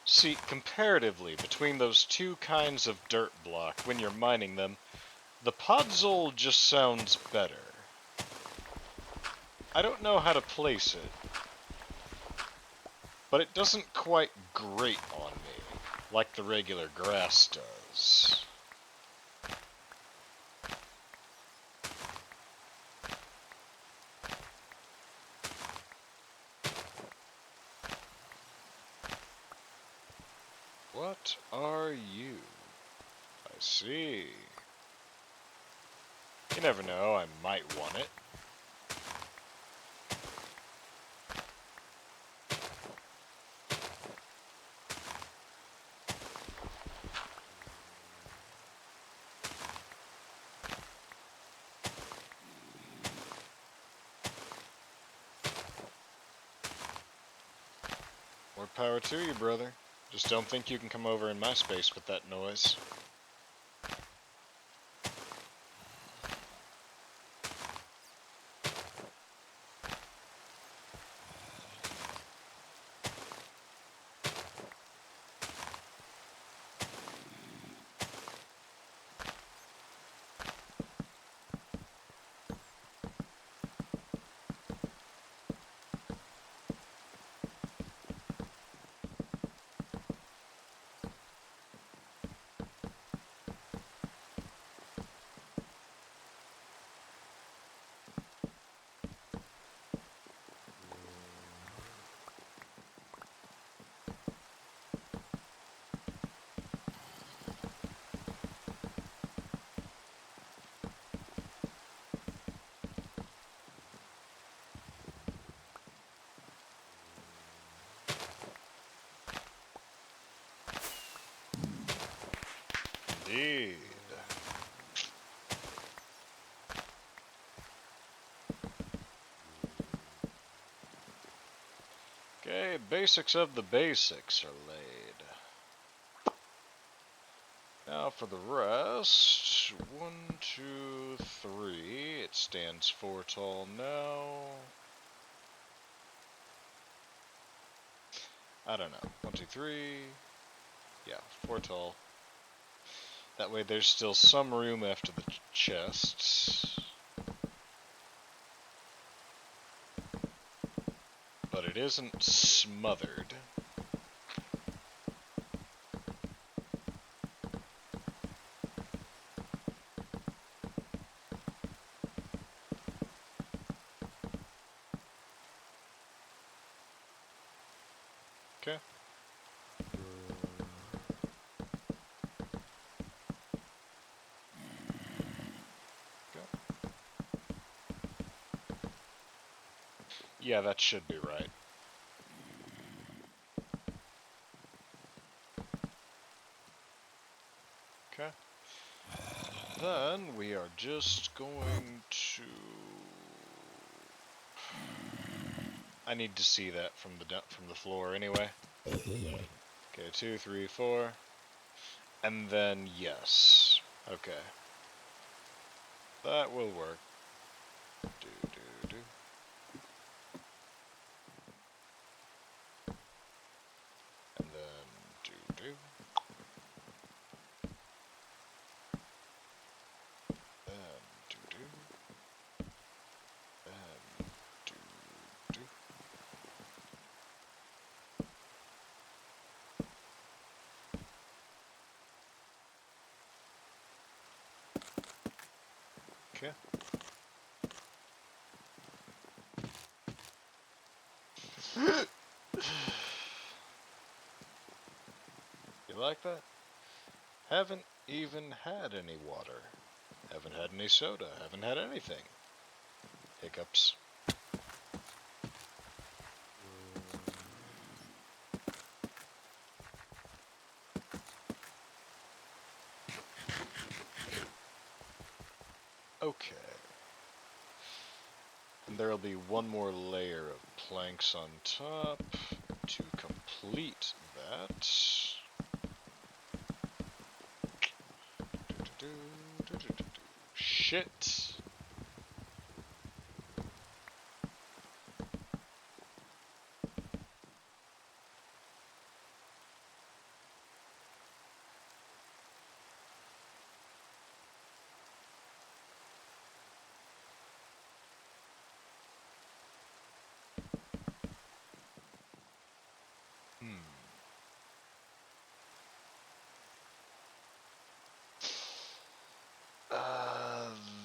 See, comparatively, between those two kinds of dirt block, when you're mining them, the podzol just sounds better. I don't know how to place it, but it doesn't quite grate on me, like the regular grass does. What are you? I see. You never know, I might want it. More power to you, brother. Just don't think you can come over in my space with that noise. Indeed. Okay, basics of the basics are laid. Now for the rest, 1, 2, 3. It stands 4 tall now. I don't know. 1, 2, 3. Yeah, 4 tall. That way there's still some room after the chests. But it isn't smothered. Okay. Yeah, that should be right. Okay. Then we are just going to... I need to see that from the floor anyway. Okay, 2, 3, 4. And then yes. Okay. That will work. Do do do. And then do do. Then do do. Then do do. Okay. You like that? Haven't even had any water. Haven't had any soda. Haven't had anything. Hiccups. Okay. And there'll be one more layer of planks on top to complete that. Shit.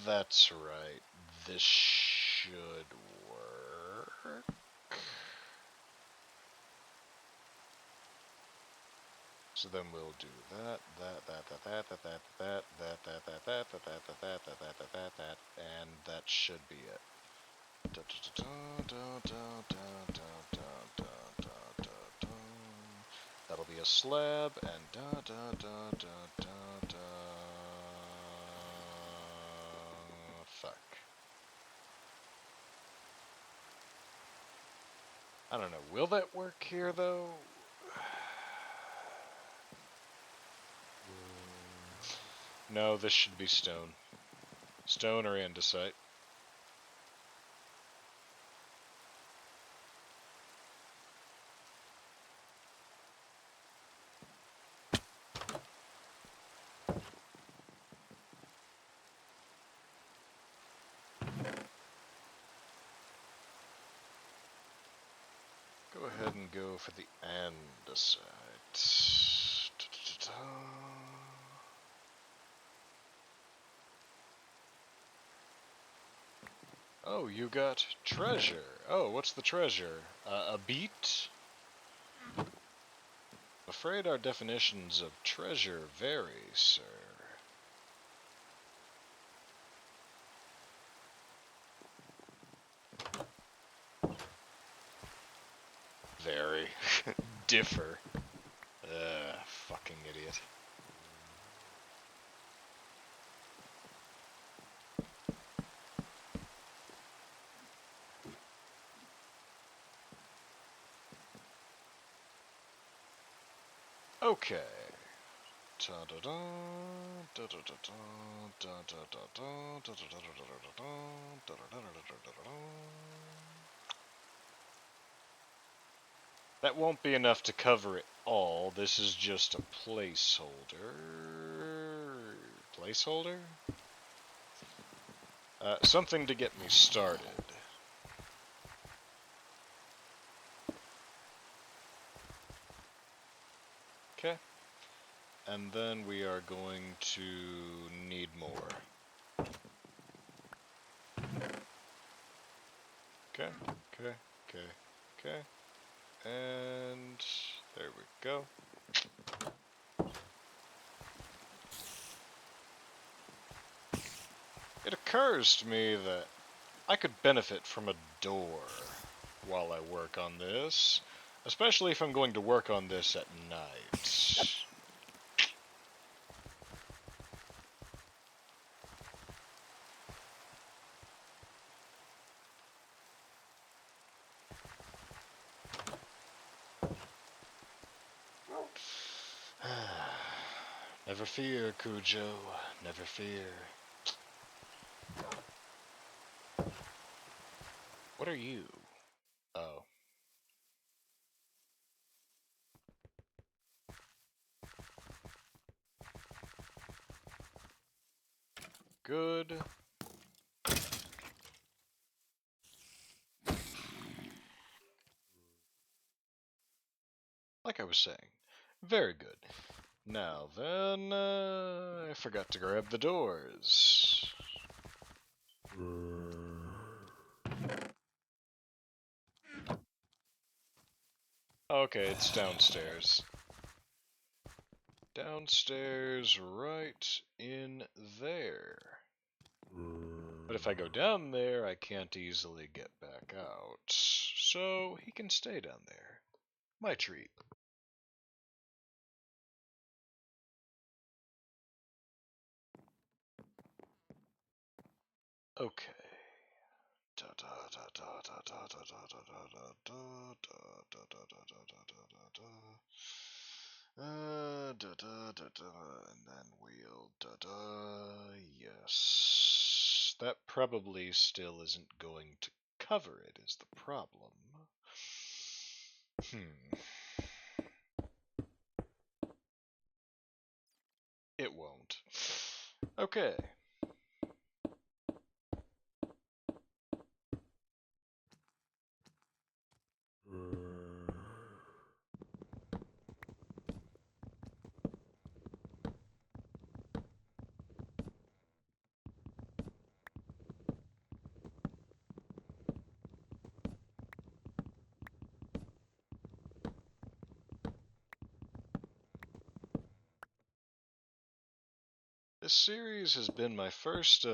That's right. This should work. So then we'll do that, and that should be it. That'll be a slab, and fuck. I don't know. Will that work here, though? No, this should be stone. Stone or andesite. Go ahead and go for the andesite. Oh, you got treasure. Oh, what's the treasure? A beet? Afraid our definitions of treasure vary, sir. Vary. Differ. Fucking idiot. Okay. That won't be enough to cover it all. This is just a placeholder. Placeholder? Something to get me started. Okay. And then we are going to need more. Okay, okay, okay, okay. And there we go. It occurs to me that I could benefit from a door while I work on this, especially if I'm going to work on this at night. Never fear, Cujo. Never fear. What are you? Oh. Good. Like I was saying. Very good. Now then, I forgot to grab the doors. Okay, it's downstairs. Downstairs, right in there. But if I go down there, I can't easily get back out. So he can stay down there. My treat. Okay. And then we'll yes. That probably still isn't going to cover it, is the problem. It won't. Okay. This series has been my first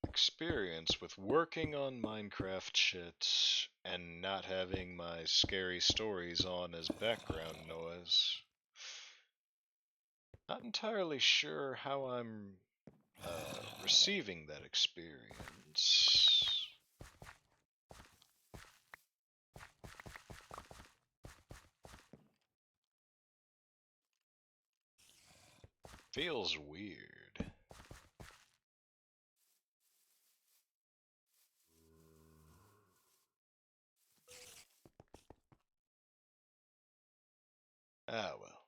experience with working on Minecraft shit and not having my scary stories on as background noise. Not entirely sure how I'm receiving that experience. Feels weird. Ah well,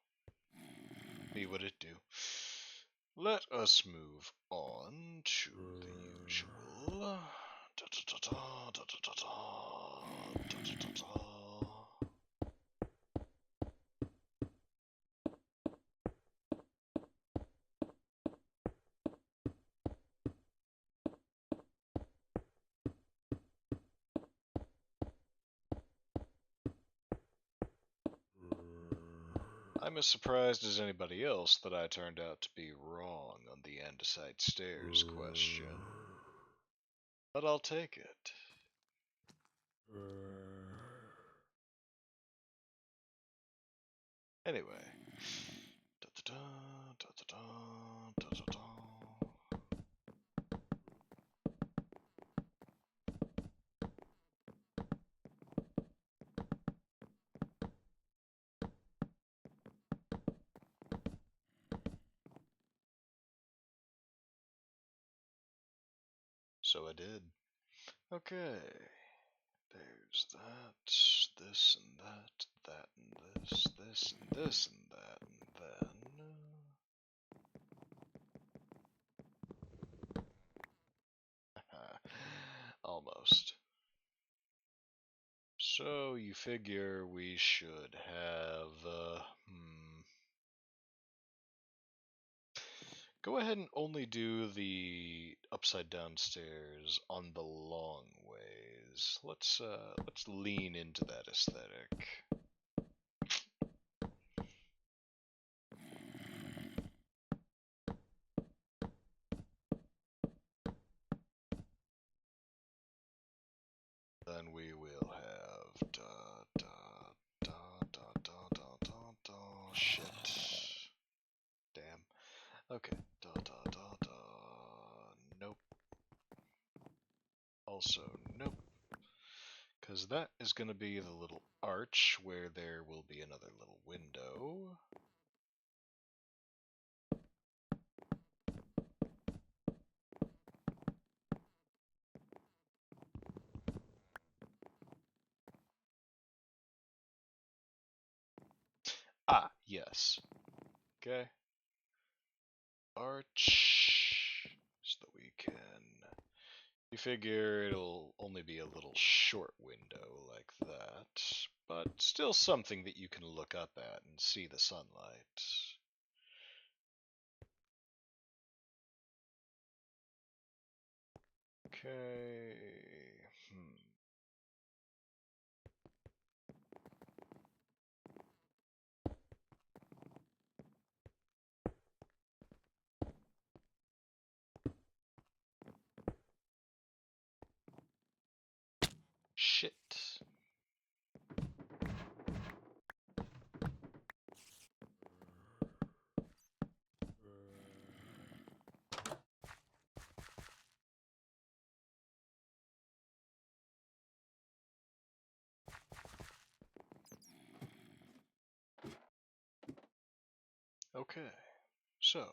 be what it do. Let us move on to the usual. I'm as surprised as anybody else that I turned out to be wrong on the andesite stairs question. But I'll take it. Anyway. So I did. Okay. There's that, this and that, that and this and this and that, and then... Almost. So you figure we should have, Go ahead and only do the upside down stairs on the long ways. Let's lean into that aesthetic. Then we will have shit. Damn. Okay. Nope. Also, nope. Because that is going to be the little arch where there will be another little window. Ah, yes. Okay. Arch, so that we can... You figure it'll only be a little short window like that, but still something that you can look up at and see the sunlight. Okay. Shit. Okay, so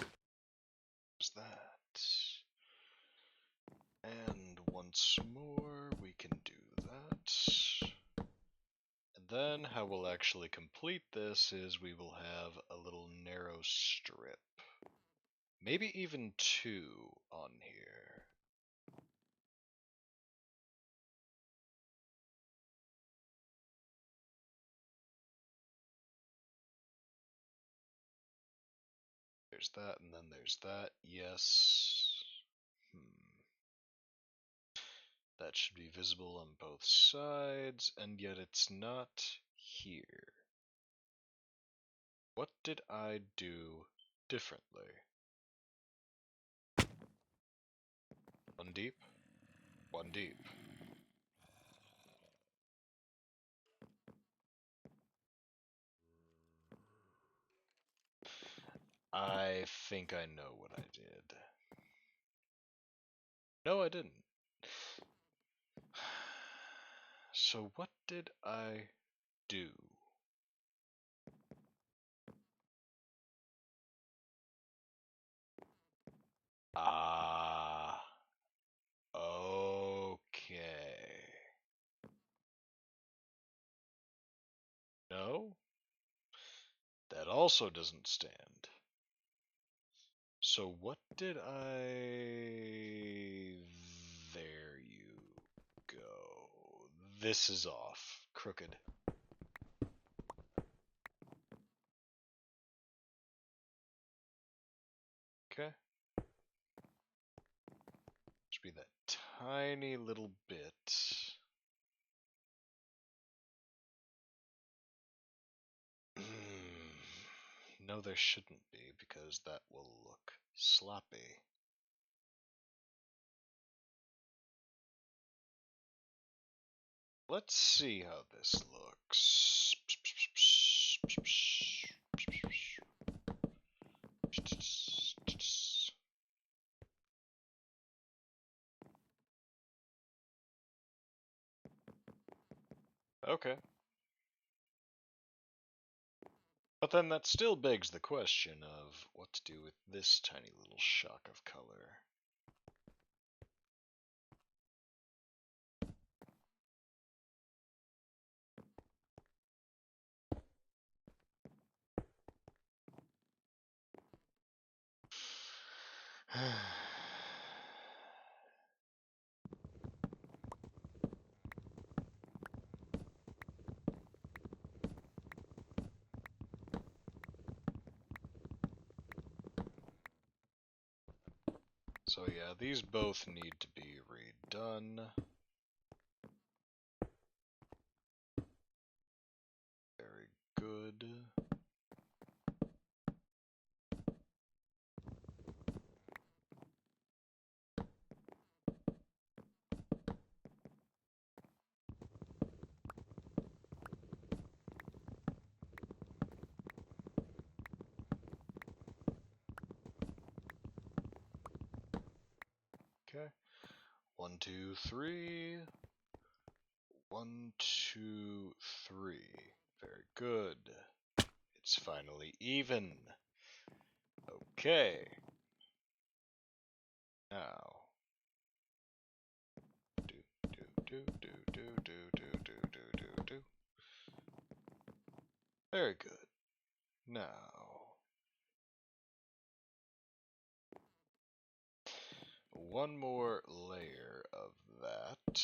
there's that. And once more, we can do that. And then how we'll actually complete this is we will have a little narrow strip. Maybe even two on here. There's that, and then there's that. Yes. That should be visible on both sides, and yet it's not here. What did I do differently? One deep? One deep. I think I know what I did. No, I didn't. So what did I do? Ah, okay. No, that also doesn't stand. So what did I... There you go. This is off. Crooked. Okay. Should be that tiny little bit. No, there shouldn't be, because that will look sloppy. Let's see how this looks. Okay. But then that still begs the question of what to do with this tiny little shock of color. So yeah, these both need to be redone. Very good. Okay. 1, 2, 3. 1, 2, 3. Very good. It's finally even. Okay. Now. Do, do, do, do, do, do, do, do, do, do, do. Very good. Now. One more layer of that.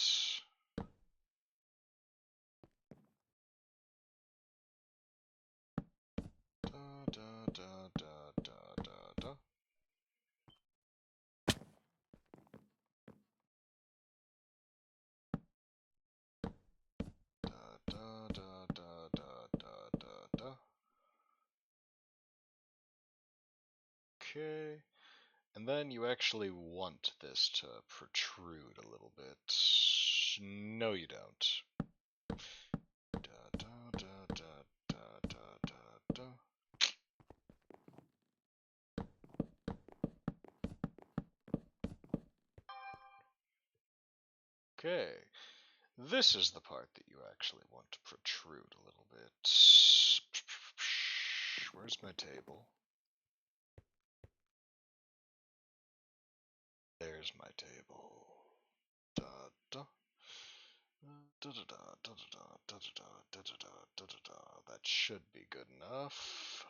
Da, da, da, da, da, da, da. Da, da, da, da, da, da, da. Okay. And then you actually want this to protrude a little bit. No, you don't. Da, da, da, da, da, da, da, da. Okay. This is the part that you actually want to protrude a little bit. Where's my table? There's my table. Da da. Da da da da da da da da da da da da. That should be good enough.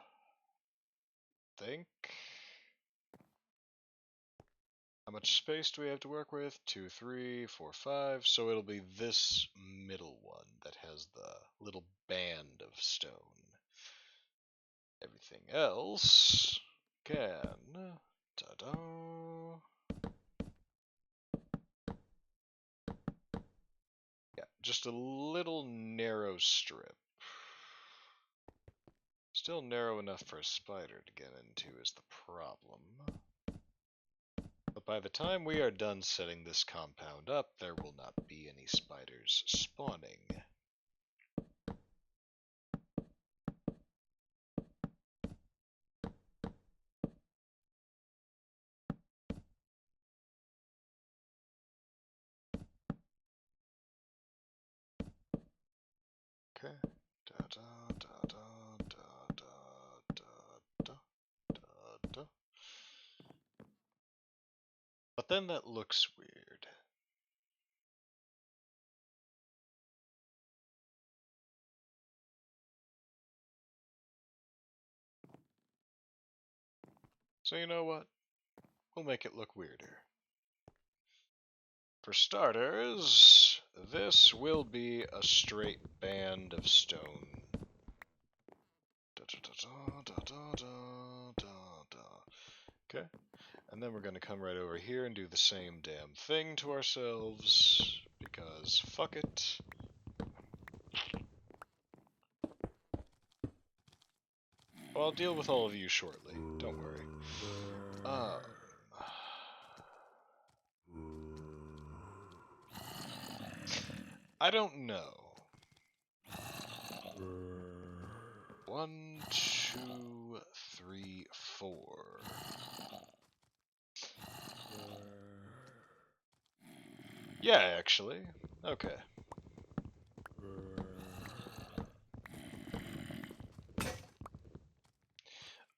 Think. How much space do we have to work with? 2, 3, 4, 5. So it'll be this middle one that has the little band of stone. Everything else can. Ta-da. Yeah, just a little narrow strip. Still narrow enough for a spider to get into is the problem. But by the time we are done setting this compound up, there will not be any spiders spawning. Okay. Da da da da da da da da da. But then that looks weird. So you know what? We'll make it look weirder. For starters, this will be a straight band of stone. Okay, and then we're going to come right over here and do the same damn thing to ourselves, because fuck it. Well, I'll deal with all of you shortly, don't worry. I don't know. 1, 2, 3, 4. Yeah, actually. Okay.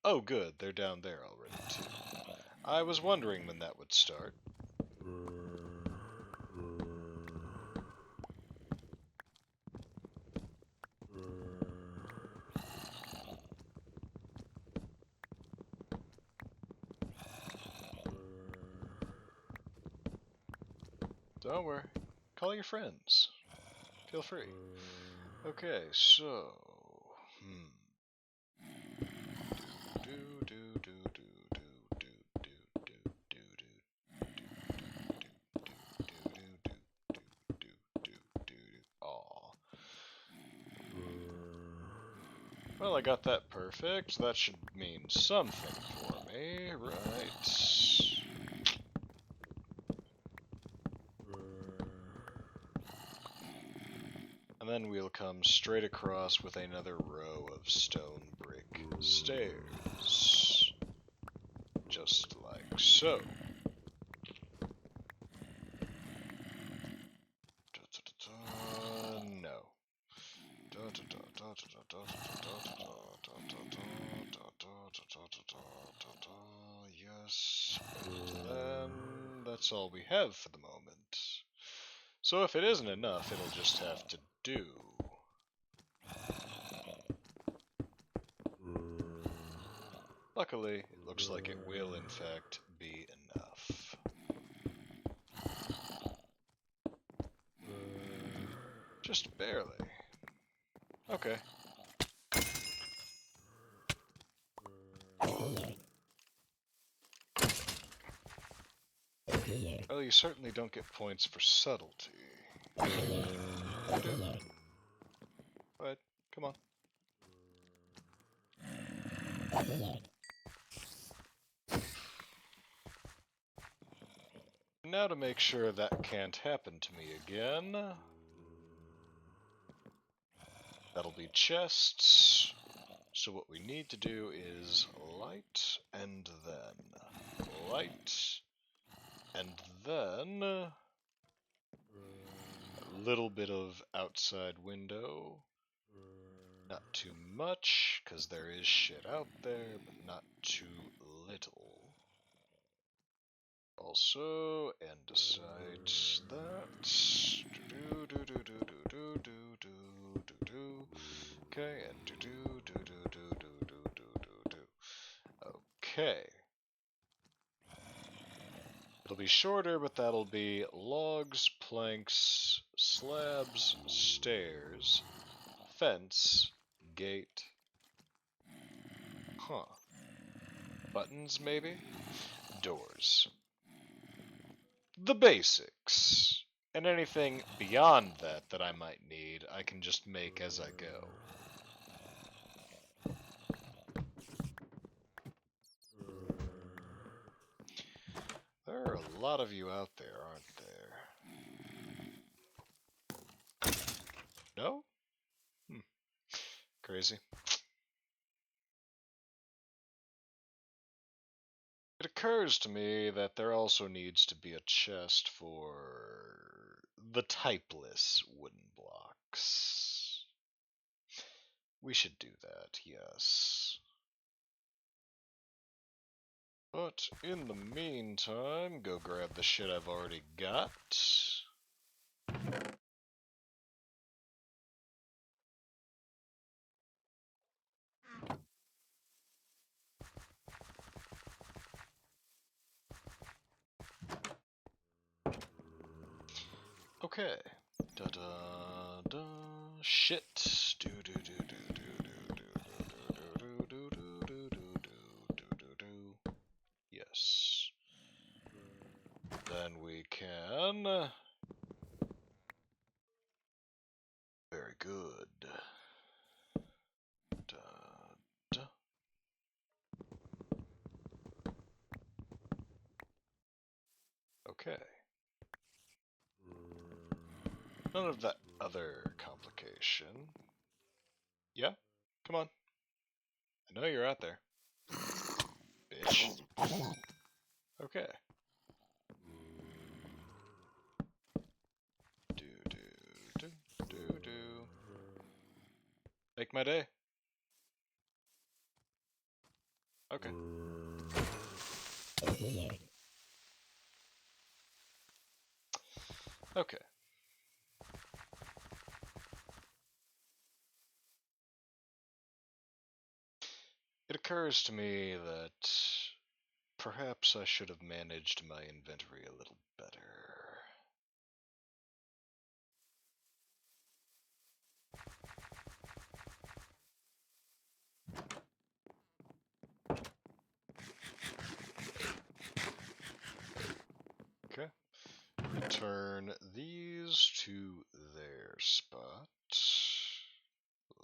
Oh, good. They're down there already, too. I was wondering when that would start. Don't worry. Call your friends. Feel free. Okay, so... Aw. Well, I got that perfect. That should mean something for me, right? And then we'll come straight across with another row of stone brick stairs. Just like so. No. Yes, and then that's all we have for the moment. So if it isn't enough, it'll just have to do. Luckily, it looks like it will in fact be enough. Just barely. Okay. Well, you certainly don't get points for subtlety. But, come on. Now to make sure that can't happen to me again. That'll be chests. So what we need to do is light, and then light, and then a little bit of outside window. Not too much, because there is shit out there, but not too little. Also, andesite that. Okay, and okay. It'll be shorter, but that'll be logs, planks, slabs, stairs, fence, gate. Huh. Buttons, maybe? Doors. The basics. And anything beyond that that I might need, I can just make as I go. There are a lot of you out there, aren't there? No? Crazy. It occurs to me that there also needs to be a chest for the typeless wooden blocks. We should do that, yes. But in the meantime, go grab the shit I've already got. Okay. Da da da. Shit. Do do do do do do do do do do do do do do. Yes. Then we can. Very good. Da, da. Okay. None of that other complication. Yeah? Come on. I know you're out there. Bitch. Okay. Do do do do do. Make my day. Okay. Okay. It occurs to me that perhaps I should have managed my inventory a little better. Okay. Return these to their spot.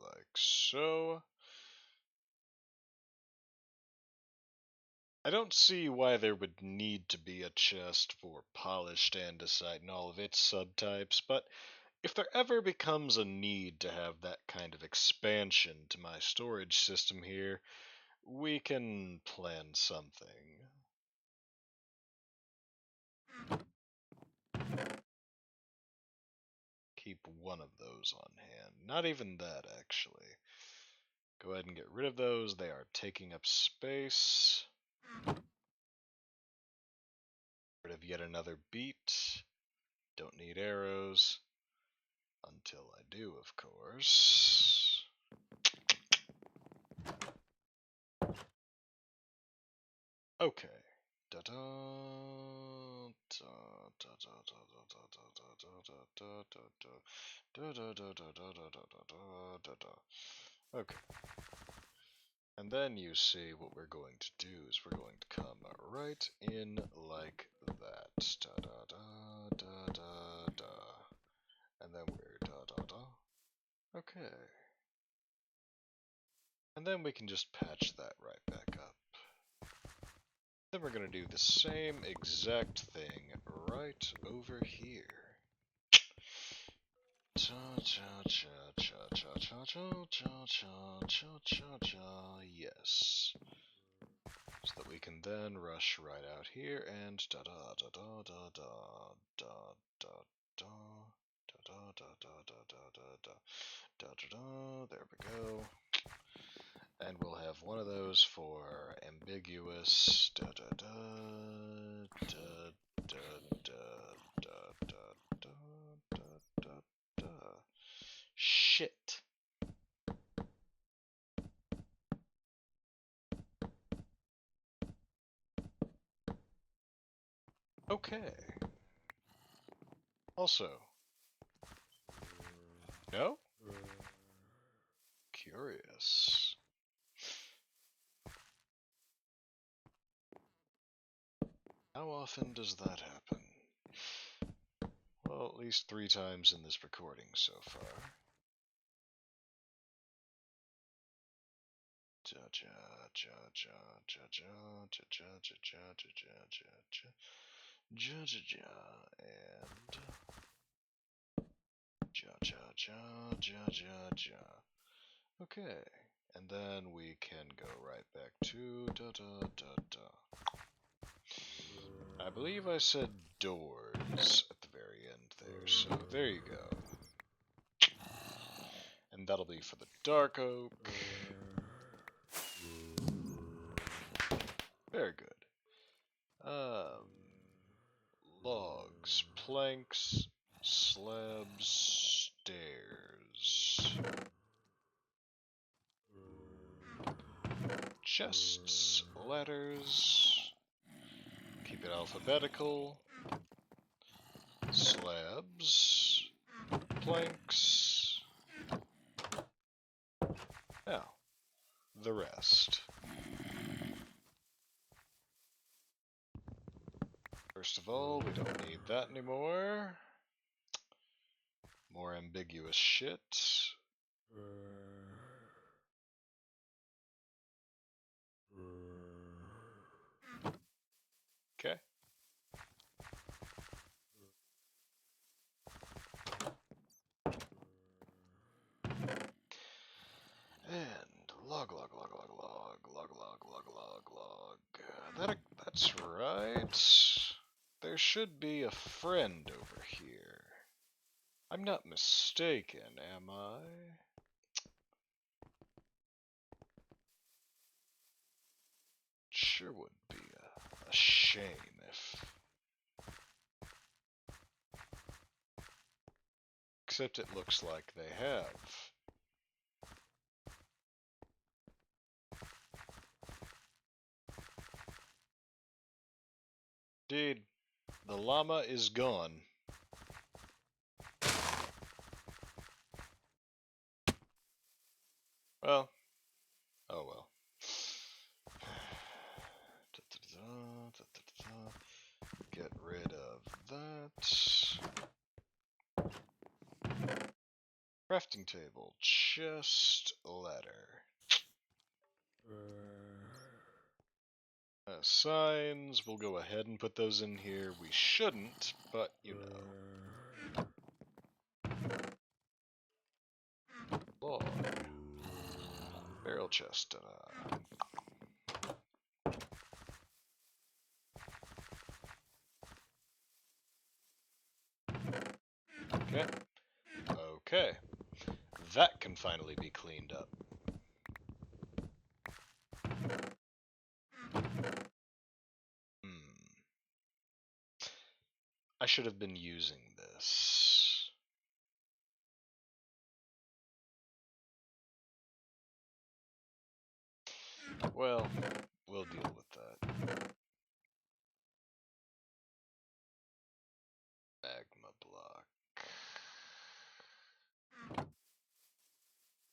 Like so. I don't see why there would need to be a chest for polished andesite and all of its subtypes, but if there ever becomes a need to have that kind of expansion to my storage system here, we can plan something. Keep one of those on hand. Not even that, actually. Go ahead and get rid of those. They are taking up space. Rid of yet another beat. Don't need arrows. Until I do, of course. Okay. Okay. And then you see what we're going to do is we're going to come right in like that. Da da da da da da. And then we're da da da. Okay. And then we can just patch that right back up. Then we're going to do the same exact thing right over here. Cha cha cha cha cha cha cha cha cha cha cha cha. Yes. So that we can then rush right out here and da da da da da da da da da da da da da da da da da da. There we go. And we'll have one of those for ambiguous da da da da da da da da da da da da. Shit. Okay. Also, no? Curious. How often does that happen? Well, at least 3 times in this recording so far. Ja ja ja ja ja ja ja ja ja ja ja ja ja ja ja and ja ja ja ja ja ja. Okay, and then we can go right back to da da da da. I believe I said doors at the very end there, so there you go. And that'll be for the dark oak. Very good. Logs, planks, slabs, stairs. Chests, ladders. Keep it alphabetical. Slabs, planks. Now, the rest. First of all, we don't need that anymore. More ambiguous shit. Okay. And log. That's right. There should be a friend over here. I'm not mistaken, am I? sure would be a shame if... Except it looks like they have. Indeed, the llama is gone. Well, oh well. Get rid of that. Crafting table, chest, ladder. Signs, we'll go ahead and put those in here. We shouldn't, but you know. Log. Barrel chest. Okay. Okay. That can finally be cleaned up. I should have been using this. Well, we'll deal with that. Magma block.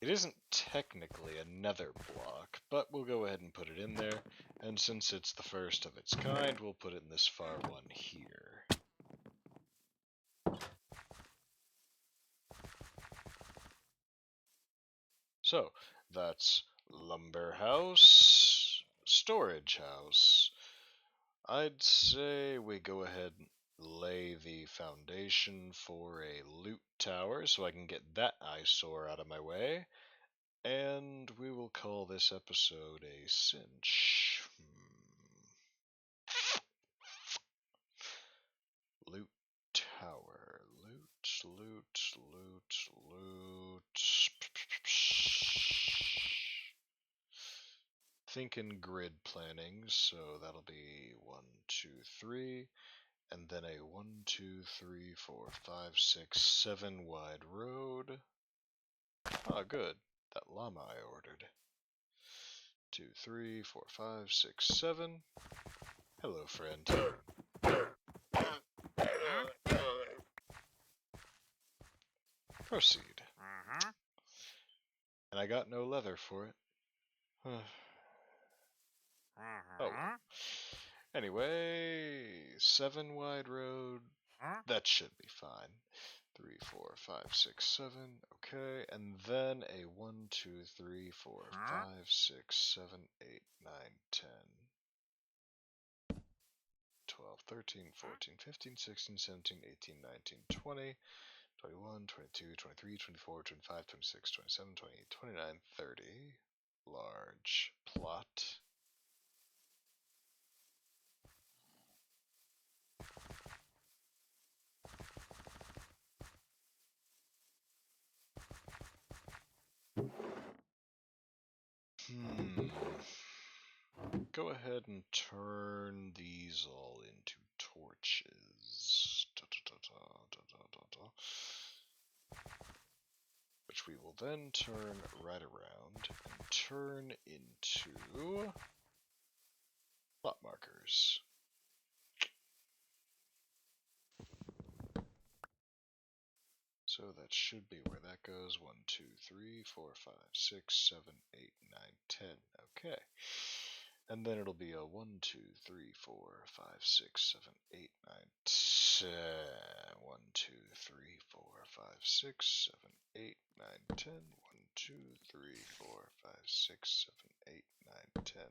It isn't technically a nether block, but we'll go ahead and put it in there. And since it's the first of its kind, we'll put it in this far one here. So, that's Lumberhaus, storage house. I'd say we go ahead and lay the foundation for a loot tower so I can get that eyesore out of my way. And we will call this episode a cinch. Loot tower. Loot. Thinking grid planning, so that'll be 1, 2, 3, and then a 1, 2, 3, 4, 5, 6, 7 wide road. Ah, good. That llama I ordered. 2, 3, 4, 5, 6, 7. Hello, friend. Proceed. And I got no leather for it. Oh. Anyway, 7 wide road. That should be fine. 3, 4, 5, 6, 7. Okay, and then a 1, 2, 3, 4, 5, 6, 7, 8, 9, 10. 12, 13, 14, 15, 16, 17, 18, 19, 20, 21, 22, 23, 24, 25, 26, 27, 28, 29, 30. Large plot. Go ahead and turn these all into torches. Which we will then turn right around and turn into plot markers. So that should be where that goes. 1, 2, 3, 4, 5, 6, 7, 8, 9, 10. Okay. And then it'll be a 1, 2, 3, 4, 5, 6, 7, 8, 9, 10. 1, 2, 3, 4, 5, 6, 7, 8, 9, 10. 1, 2, 3, 4, 5, 6, 7, 8, 9, 10.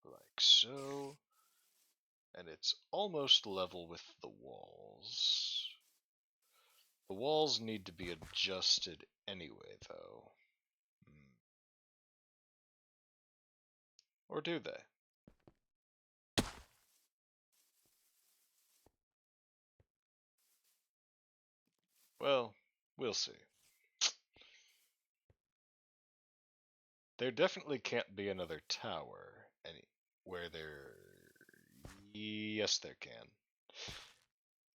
Like so. And it's almost level with the walls. The walls need to be adjusted anyway, though. Or do they? Well, we'll see. There definitely can't be another tower where there... Yes, there can.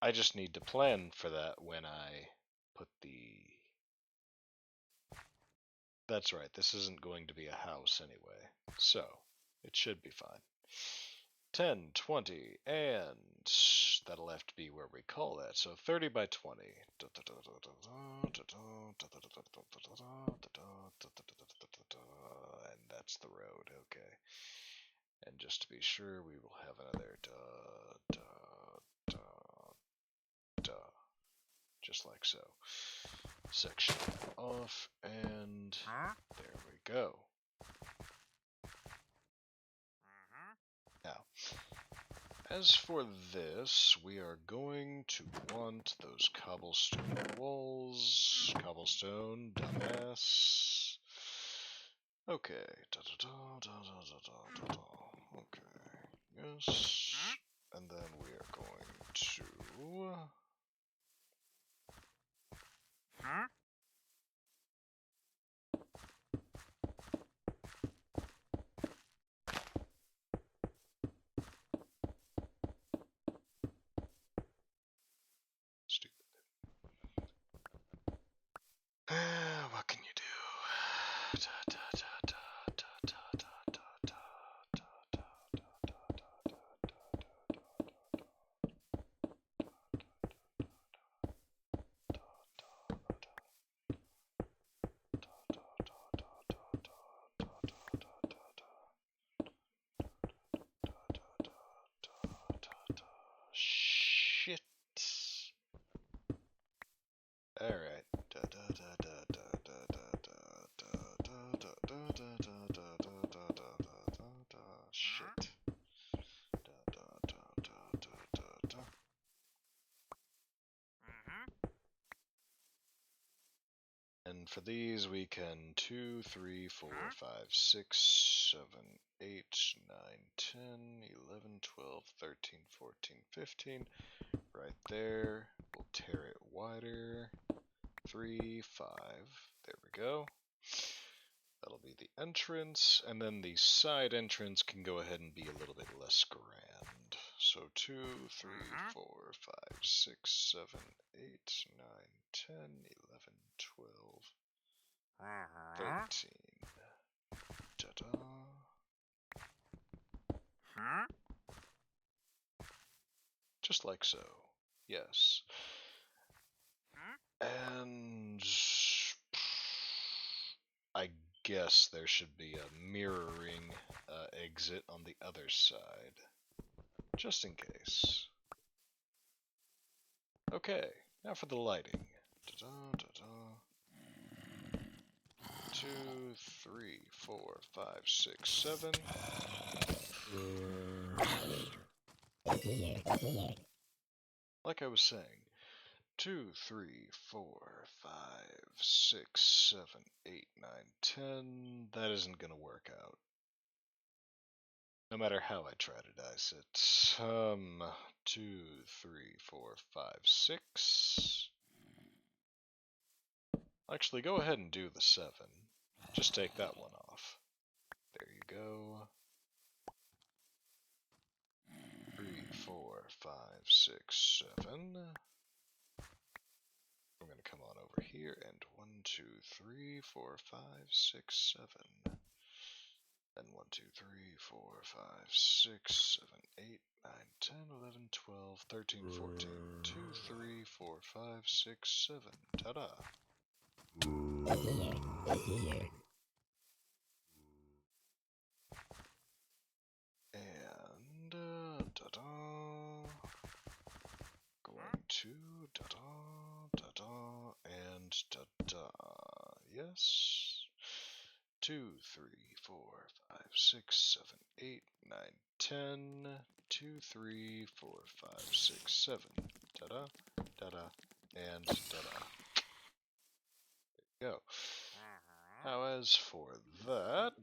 I just need to plan for that when I put the... That's right, this isn't going to be a house anyway, so it should be fine. 10, 20, and that'll have to be where we call that. So 30 by 20. And that's the road, okay. And just to be sure, we will have another just like so. Section off, and there we go. Now, as for this, we are going to want those cobblestone walls. Cobblestone, dumbass. Okay. Okay. Yes. And then we are going to... Stupid. What can you do? Shit. All right. Shit. And for these, we can 2, 3, 4, 5, 6, 7, 8, 9, 10, 11, 12, 13, 14, 15. Right there. We'll tear it wider. 3, 5. There we go. That'll be the entrance, and then the side entrance can go ahead and be a little bit less grand. So 2, 3, 4, 5, 6, 7, 8, 9, 10, 11, 12, 13. Ta-da. Just like so. Yes. And I guess there should be a mirroring exit on the other side, just in case. Okay, now for the lighting. 2, 3, 4, 5, 6, 7. Like I was saying, 2, 3, 4, 5, 6, 7, 8, 9, 10. That isn't gonna work out. No matter how I try to dice it. 2, 3, 4, 5, 6. Actually, go ahead and do the 7. Just take that one off. There you go. 3, 4, 5, 6, 7. I'm gonna come on over here and 1, 2, 3, 4, 5, 6, 7. Then 1, 2, 3, 4, 5, 6, 7, 8, 9, 10, 11, 12, 13, 14. 2, 3, 4, 5, 6, 7. Ta-da! And ta-da! Going to ta-da, ta-da, and ta-da. Yes. 2, 3, 4, 5, 6, 7, 8, 9, 10. 2, 3, 4, 5, 6, 7. Ta-da, ta-da, and ta-da. There you go. Now as for that...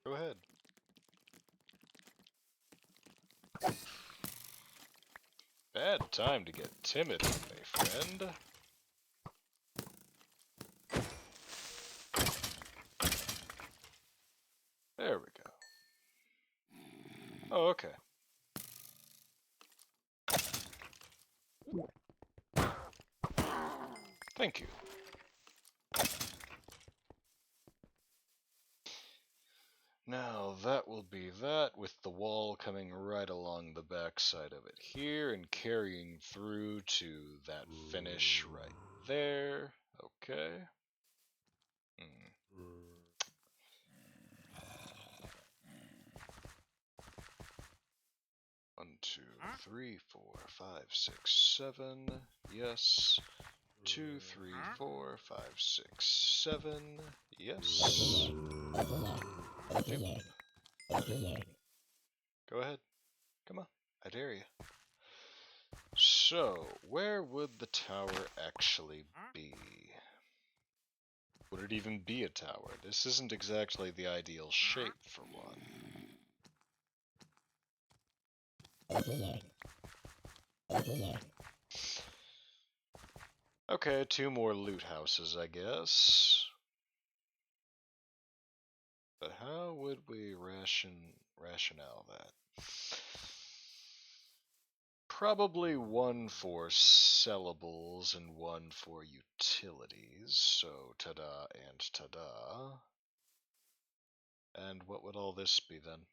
Go ahead. Bad time to get timid with me, friend. There we go. Oh, okay. Thank you. Now that will be that, with the wall coming right along the back side of it here and carrying through to that finish right there. Okay. 1, 2, 3, 4, 5, 6, 7. Yes. 2, 3, 4, 5, 6, 7. Yes. Yep. Go ahead. Come on. I dare you. So, where would the tower actually be? Would it even be a tower? This isn't exactly the ideal shape for one. Okay, 2 more loot houses, I guess. But how would we rationale that? Probably 1 for sellables and 1 for utilities. So ta-da and ta-da. And what would all this be then?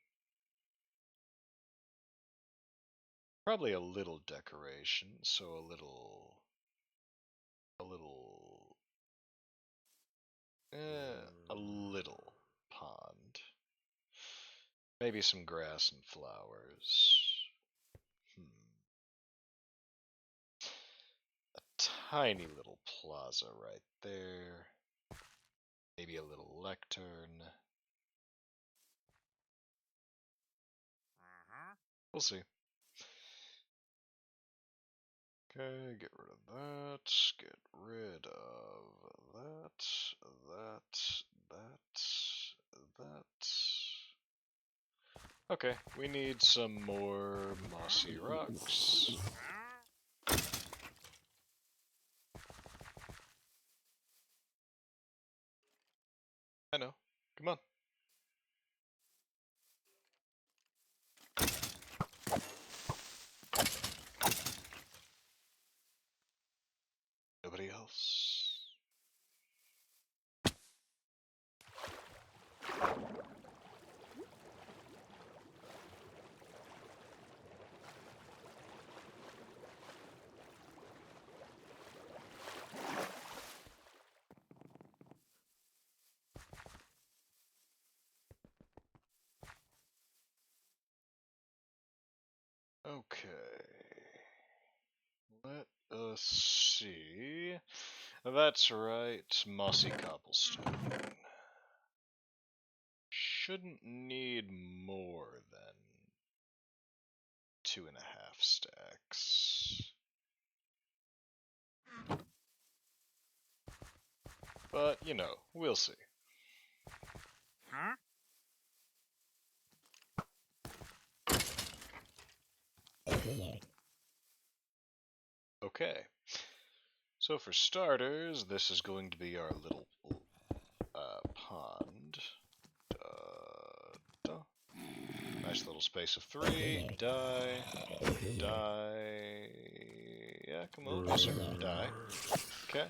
Probably a little decoration, so a little pond. Maybe some grass and flowers. A tiny little plaza right there. Maybe a little lectern. We'll see. Okay, get rid of that. Get rid of that. Okay, we need some more mossy rocks. I know. Come on. Nobody else. Okay. Let us see. That's right, mossy cobblestone. Shouldn't need more than 2.5 stacks. But, you know, we'll see. Okay. So for starters, this is going to be our little pond. Nice little space of 3. Die. Die. Yeah, come over, sir. Die. Okay.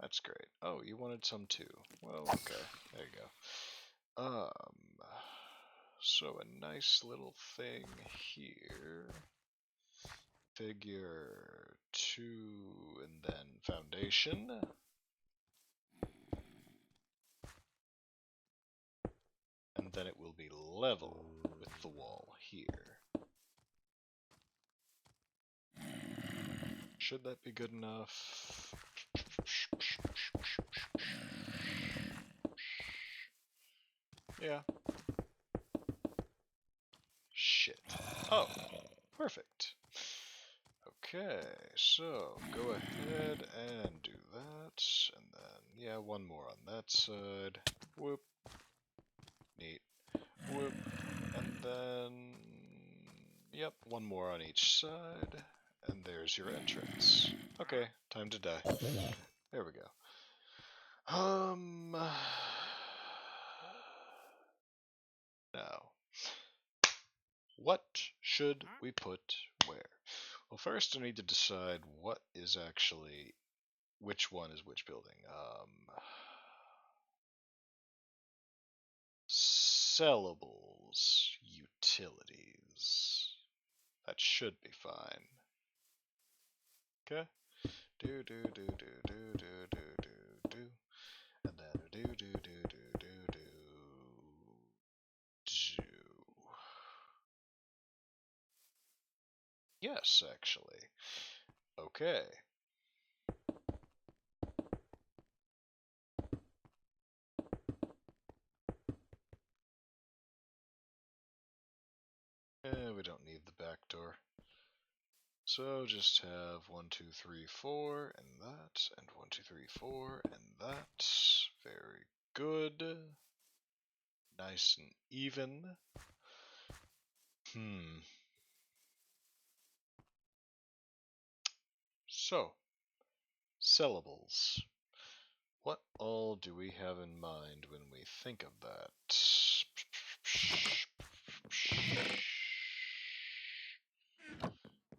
That's great. Oh, you wanted some too. Well, okay. There you go. So a nice little thing here. Figure 2 and then foundation. And then it will be level with the wall here. Should that be good enough? Yeah. Shit. Oh, perfect. Okay, so go ahead and do that, and then, yeah, 1 more on that side. Whoop. then, yep, one more on each side. And there's your entrance. Okay, time to die. There we go. Now, what should we put where? Well, first I need to decide what is actually, which one is which building. Sellables, utilities. That should be fine. Okay. Do do do do do do do do do, and then do do do do do do do. Yes, actually. Okay. We don't need the back door. So just have 1, 2, 3, 4, and that, and 1, 2, 3, 4, and that. Very good. Nice and even. So, sellables. What all do we have in mind when we think of that?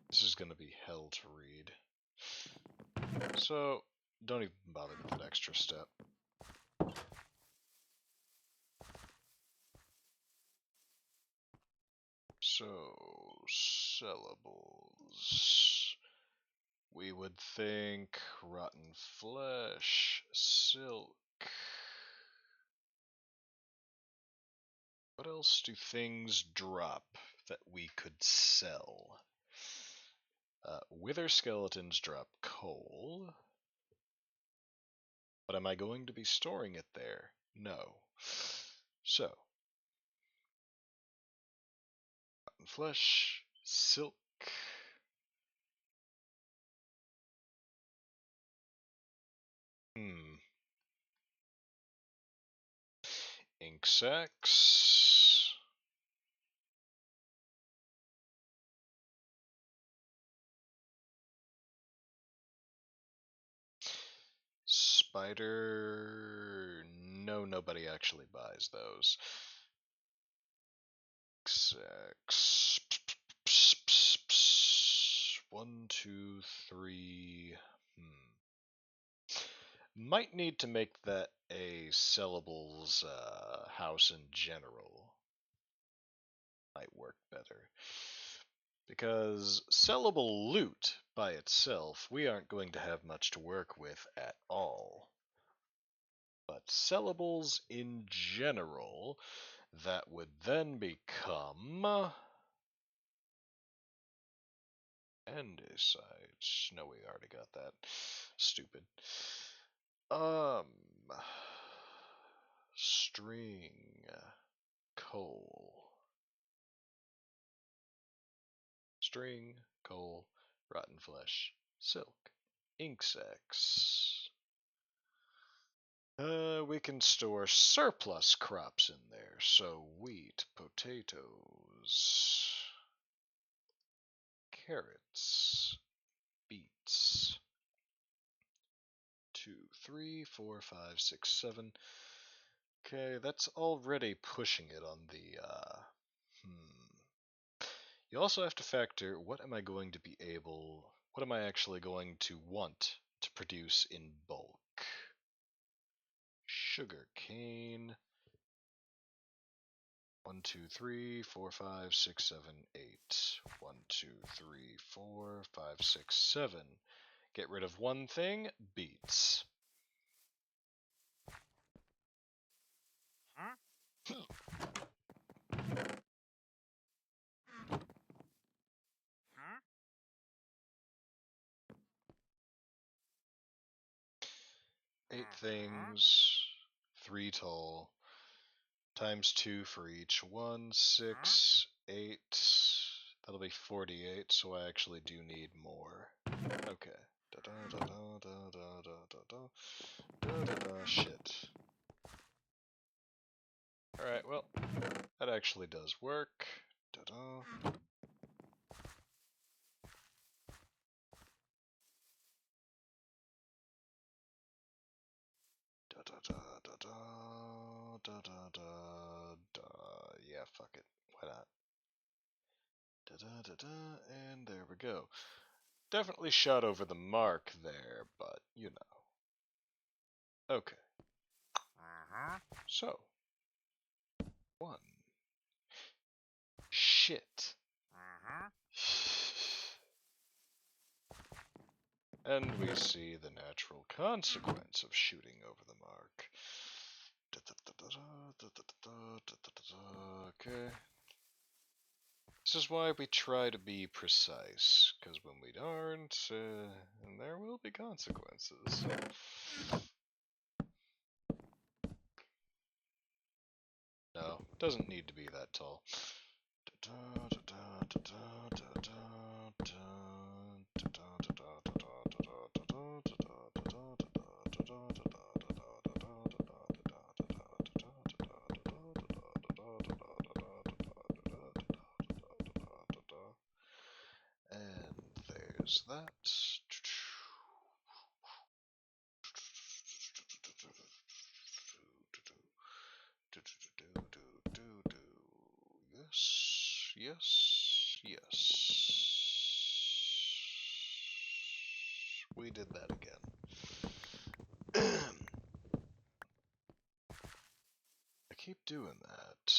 This is going to be hell to read. So, don't even bother with that extra step. So, sellables. We would think rotten flesh, silk. What else do things drop that we could sell? Wither skeletons drop coal. But am I going to be storing it there? No. So, rotten flesh, silk. Ink sacks. Spider. No, nobody actually buys those. Sacks. 1, 2, 3. Might need to make that a sellables house in general. Might work better. Because sellable loot by itself, we aren't going to have much to work with at all. But sellables in general, that would then become andesite. No, we already got that. Stupid. String, coal. String, coal, rotten flesh, silk, ink sacks. We can store surplus crops in there, so wheat, potatoes, carrots, beets. 2, 3, 4, 5, 6, 7. Okay, that's already pushing it on the, You also have to factor, what am I actually going to want to produce in bulk? Sugar cane. 1, 2, 3, 4, 5, 6, 7, 8. 1, 2, 3, 4, 5, 6, 7. Get rid of one thing, beets. Eight things, 3 tall, times 2 for each one, 6, 8. That'll be 48, so I actually do need more. Okay. Shit. Alright, well, That actually does work. Da-da. Da-da-da-da-da-da-da-da. Yeah, fuck it. Why not? Da-da-da-da, and there we go. Definitely shot over the mark there, but you know. Okay. So. 1. Shit. And we see the natural consequence of shooting over the mark. Okay. This is why we try to be precise, because when we aren't, and there will be consequences. No, doesn't need to be that tall. And there's that. Yes, yes, yes. We did that again. I keep doing that.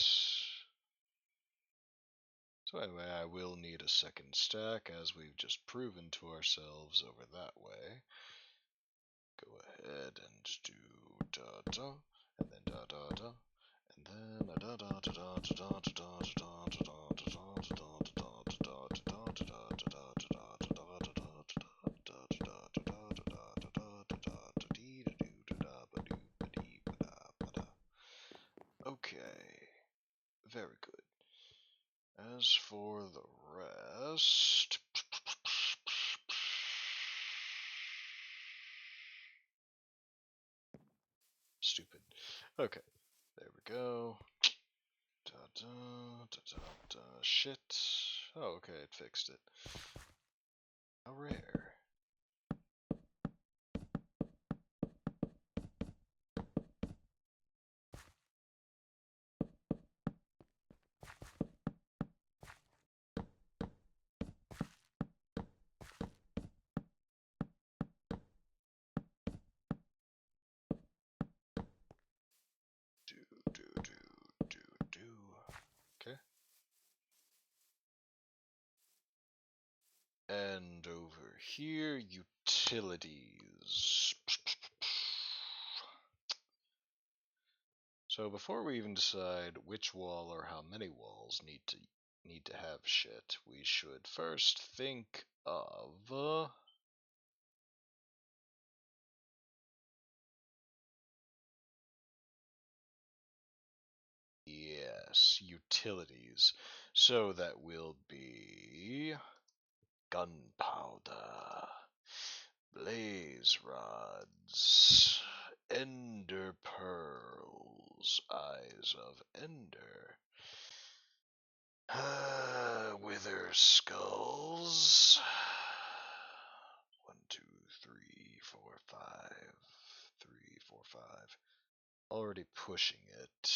So anyway, I will need a second stack, as we've just proven to ourselves over that way. Go ahead and do da-da, and then da-da-da, and then okay, very good. As for the rest, stupid. Okay, there we go. Da da da da da. Shit. Oh, okay, it fixed it. How rare. Do. Okay. And over here, utilities. So before we even decide which wall or how many walls need to have shit, we should first think of yes, utilities. So that will be gunpowder, blaze rods, ender pearls, eyes of ender, wither skulls. 1, 2, 3, 4, 5. 3, 4, 5. Already pushing it.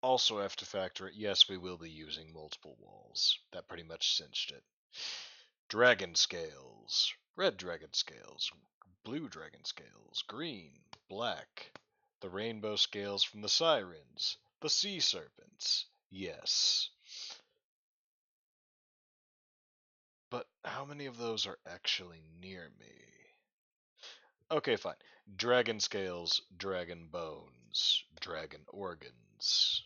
Also have to factor it. Yes, we will be using multiple walls. That pretty much cinched it. Dragon scales. Red dragon scales. Blue dragon scales. Green. Black. The rainbow scales from the sirens. The sea serpents. Yes. But how many of those are actually near me? Okay, fine. Dragon scales, dragon bones, dragon organs.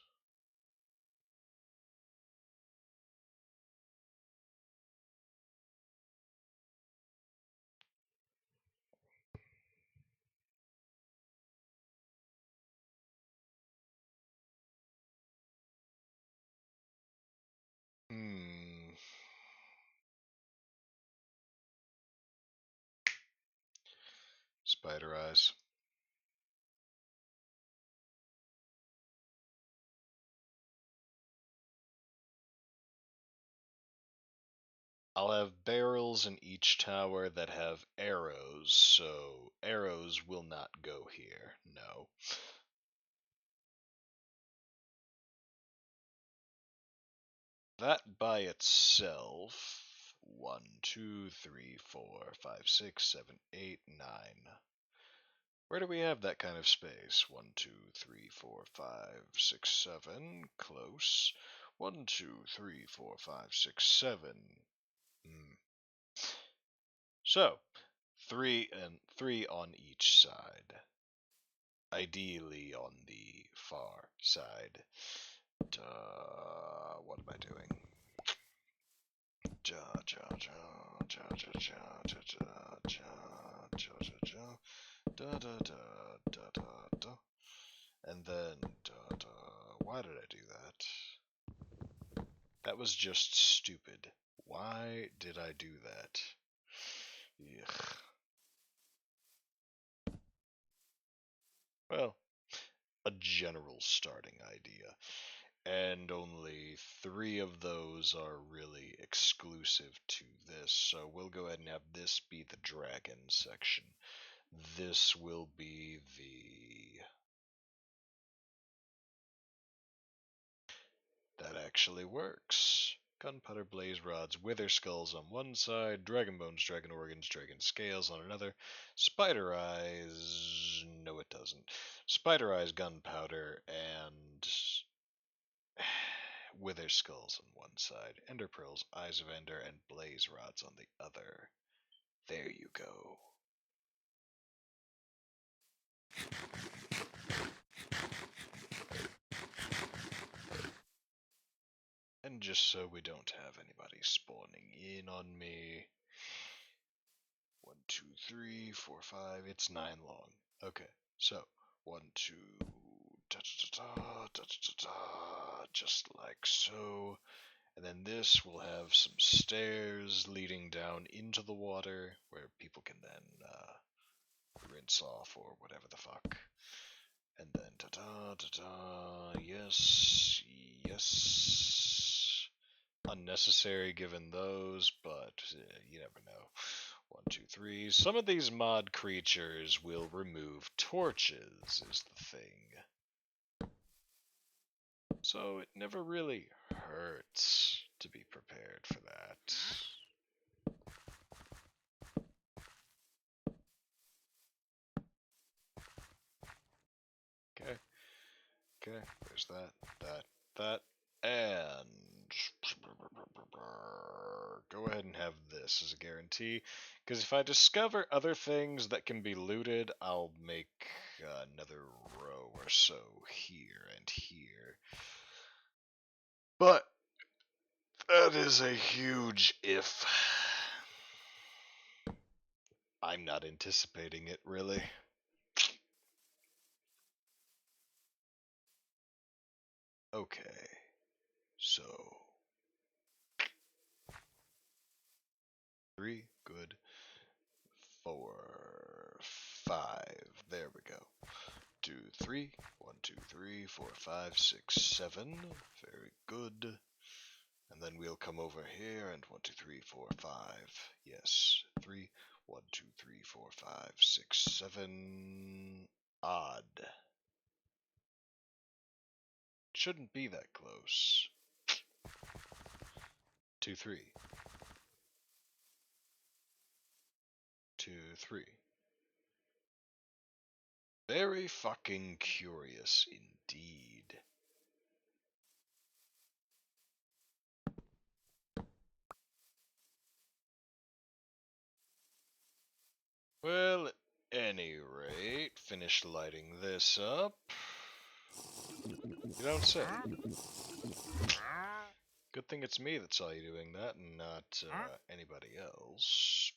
Hmm. Spider eyes. I'll have barrels in each tower that have arrows, so arrows will not go here. No. That by itself, 1, 2, 3, 4, 5, 6, 7, 8, 9. Where do we have that kind of space? 1, 2, 3, 4, 5, 6, 7. Close. 1, 2, 3, 4, 5, 6, 7. So, three on each side. Ideally on the far side. What am I doing? And then why did I do that? That was just stupid. Why did I do that? Ugh. Well, a general starting idea. And only 3 of those are really exclusive to this, so we'll go ahead and have this be the dragon section. This will be the... That actually works. Gunpowder, blaze rods, wither skulls on one side, dragon bones, dragon organs, dragon scales on another, spider eyes... No, it doesn't. Spider eyes, gunpowder, and... wither skulls on one side, ender pearls, eyes of ender, and blaze rods on the other. There you go. And just so we don't have anybody spawning in on me. 1, 2, 3, 4, 5. It's 9 long. Okay, so 1, 2, just like so. And then this will have some stairs leading down into the water where people can then rinse off or whatever the fuck. And then yes, yes. Unnecessary given those, but you never know. 1, 2, 3. Some of these mod creatures will remove torches, is the thing. So it never really hurts to be prepared for that. Okay. Okay, there's that, and go ahead and have this as a guarantee, because if I discover other things that can be looted, I'll make another row or so here and here. But that is a huge if. I'm not anticipating it, really. Okay, so 3, good. 4, 5, there we go. 2, 3, 1, 2, 3, 4, 5, 6, 7, very good. And then we'll come over here and 1, 2, 3, 4, 5, yes, 3, 1, 2, 3, 4, 5, 6, 7, odd. Shouldn't be that close. 2, 3. 2, 3. Very fucking curious indeed. Well, at any rate, finish lighting this up. You don't say. Good thing it's me that saw you doing that and not anybody else.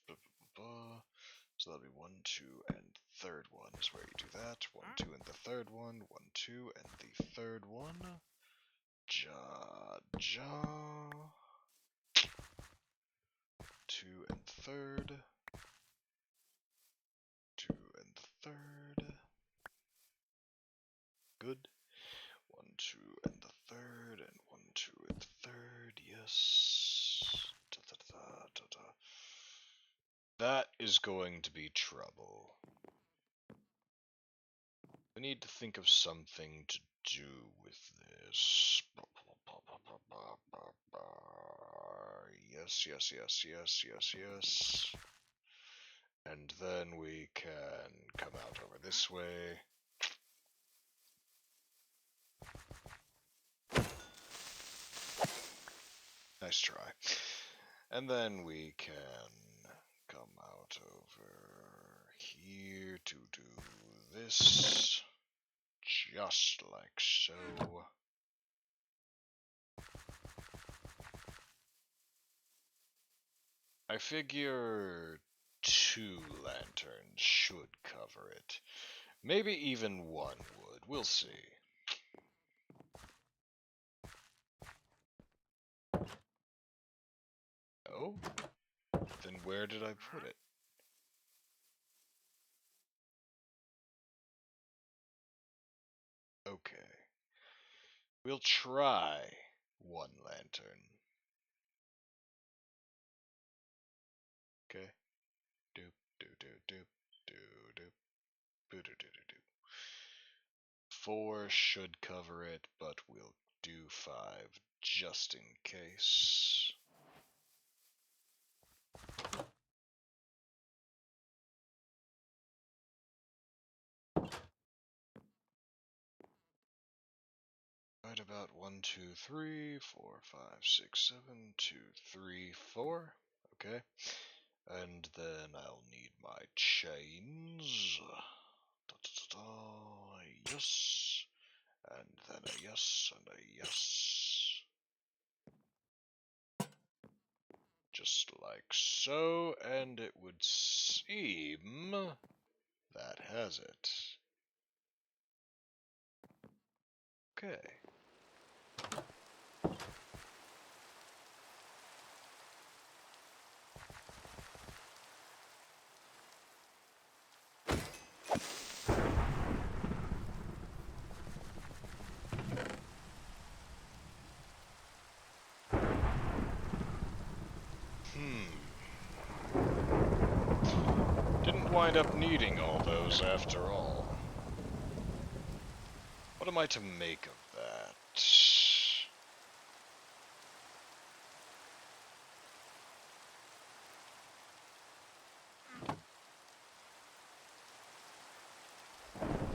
So that'll be 1, 2, and third one is where you do that. 1, 2, and the third one. 1, 2, and the third one. Ja. 2 and third. 2 and third. Good. 1, 2, and the third, and 1, 2, and the third. Yes. That is going to be trouble. We need to think of something to do with this. Yes, yes, yes, yes, yes, yes. And then we can come out over this way. Nice try. And then we can come out over here to do this. Just like so. I figure 2 lanterns should cover it. Maybe even 1 would. We'll see. Oh? Then where did I put it? Okay. We'll try 1 lantern. Okay. Doop, doop, doop, doop, doop, doop, doop, doop, doop, doop. 4 should cover it, but we'll do 5 just in case. Right about 1, 2, 3, 4, 5, 6, 7, 2, 3, 4. Okay. And then I'll need my chains. Da, da, da, da. Yes. And then a yes and a yes. Just like so, and it would seem that has it. Okay. Didn't wind up needing all those after all. What am I to make of that?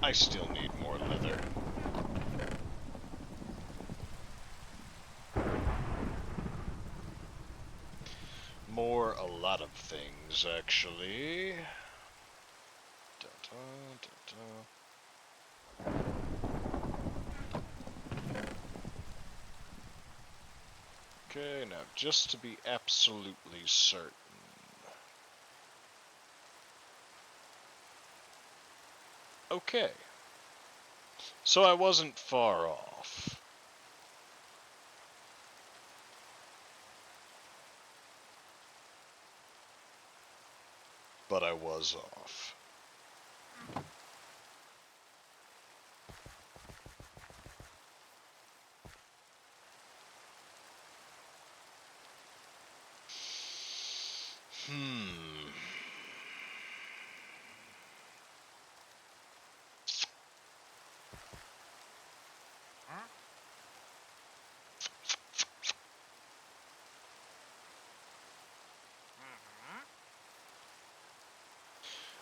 I still need more leather. More a lot of things, actually. Okay, now just to be absolutely certain. Okay. So I wasn't far off. But I was off.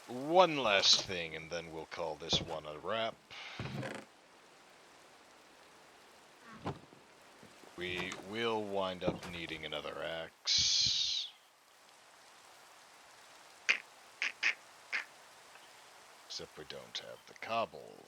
One last thing, and then we'll call this one a wrap. We will wind up needing another axe. Except we don't have the cobble.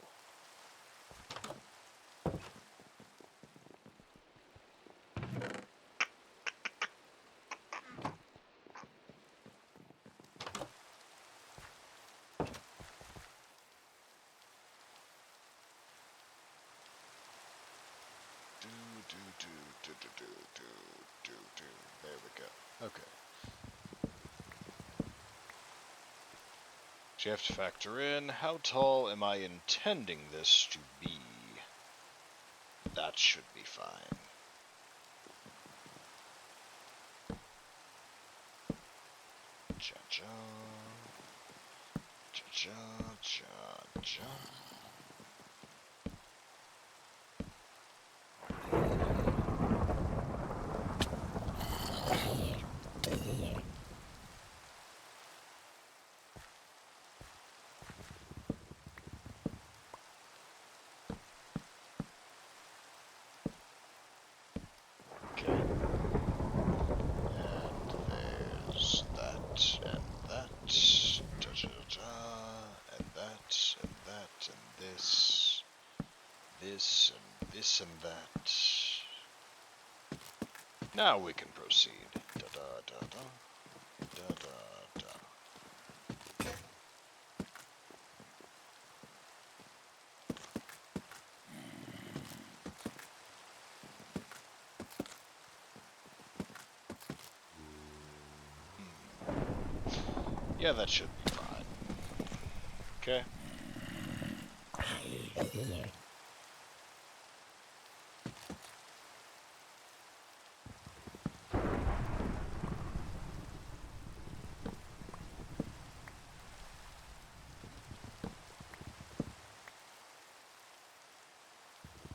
There we go. Okay. So you have to factor in, how tall am I intending this to be? That should be fine. Cha-cha. Cha-cha-cha-cha. Okay. And there's that, and that, da-da-da, and that, and that, and this, and this, and that. Now we can proceed. Da-da-da-da, da-da-da. Yeah, that should be fine. Okay.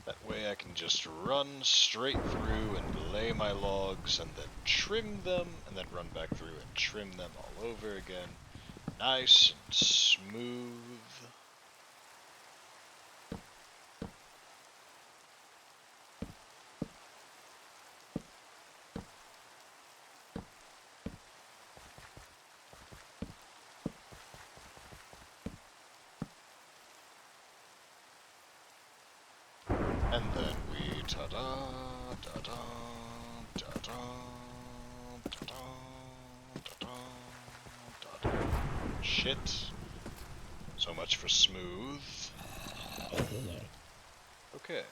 That way I can just run straight through and lay my logs and then trim them and then run back through and trim them all over again. Nice and smooth. And then we ta-da, da-da, da-da, da-da, da-da, da-da. Shit. So much for smooth. Okay.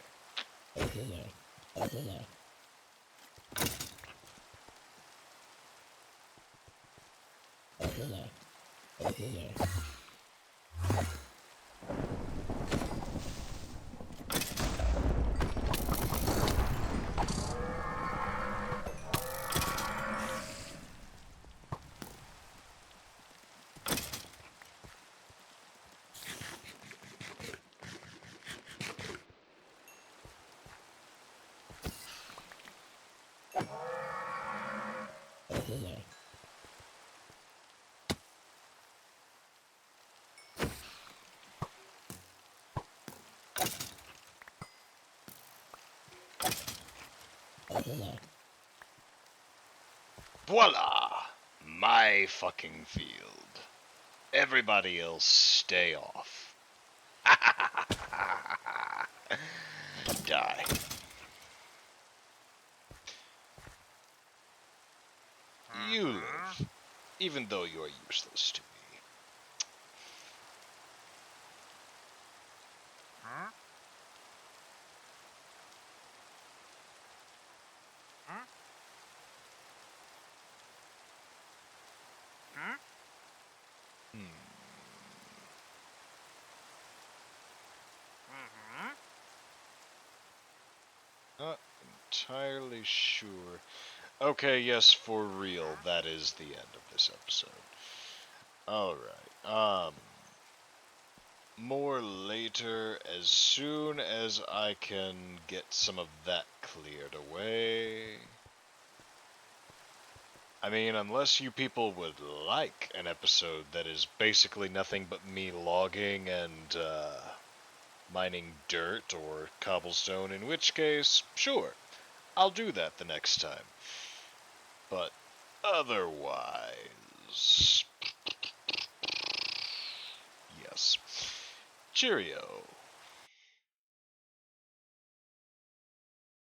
Voila! My fucking field. Everybody else stay off. Die. You live, even though you're useless to me. Not entirely sure. Okay, yes, for real, that is the end of this episode. Alright, more later, as soon as I can get some of that cleared away. I mean, unless you people would like an episode that is basically nothing but me logging and, mining dirt or cobblestone, in which case, sure, I'll do that the next time. But otherwise, yes. Cheerio.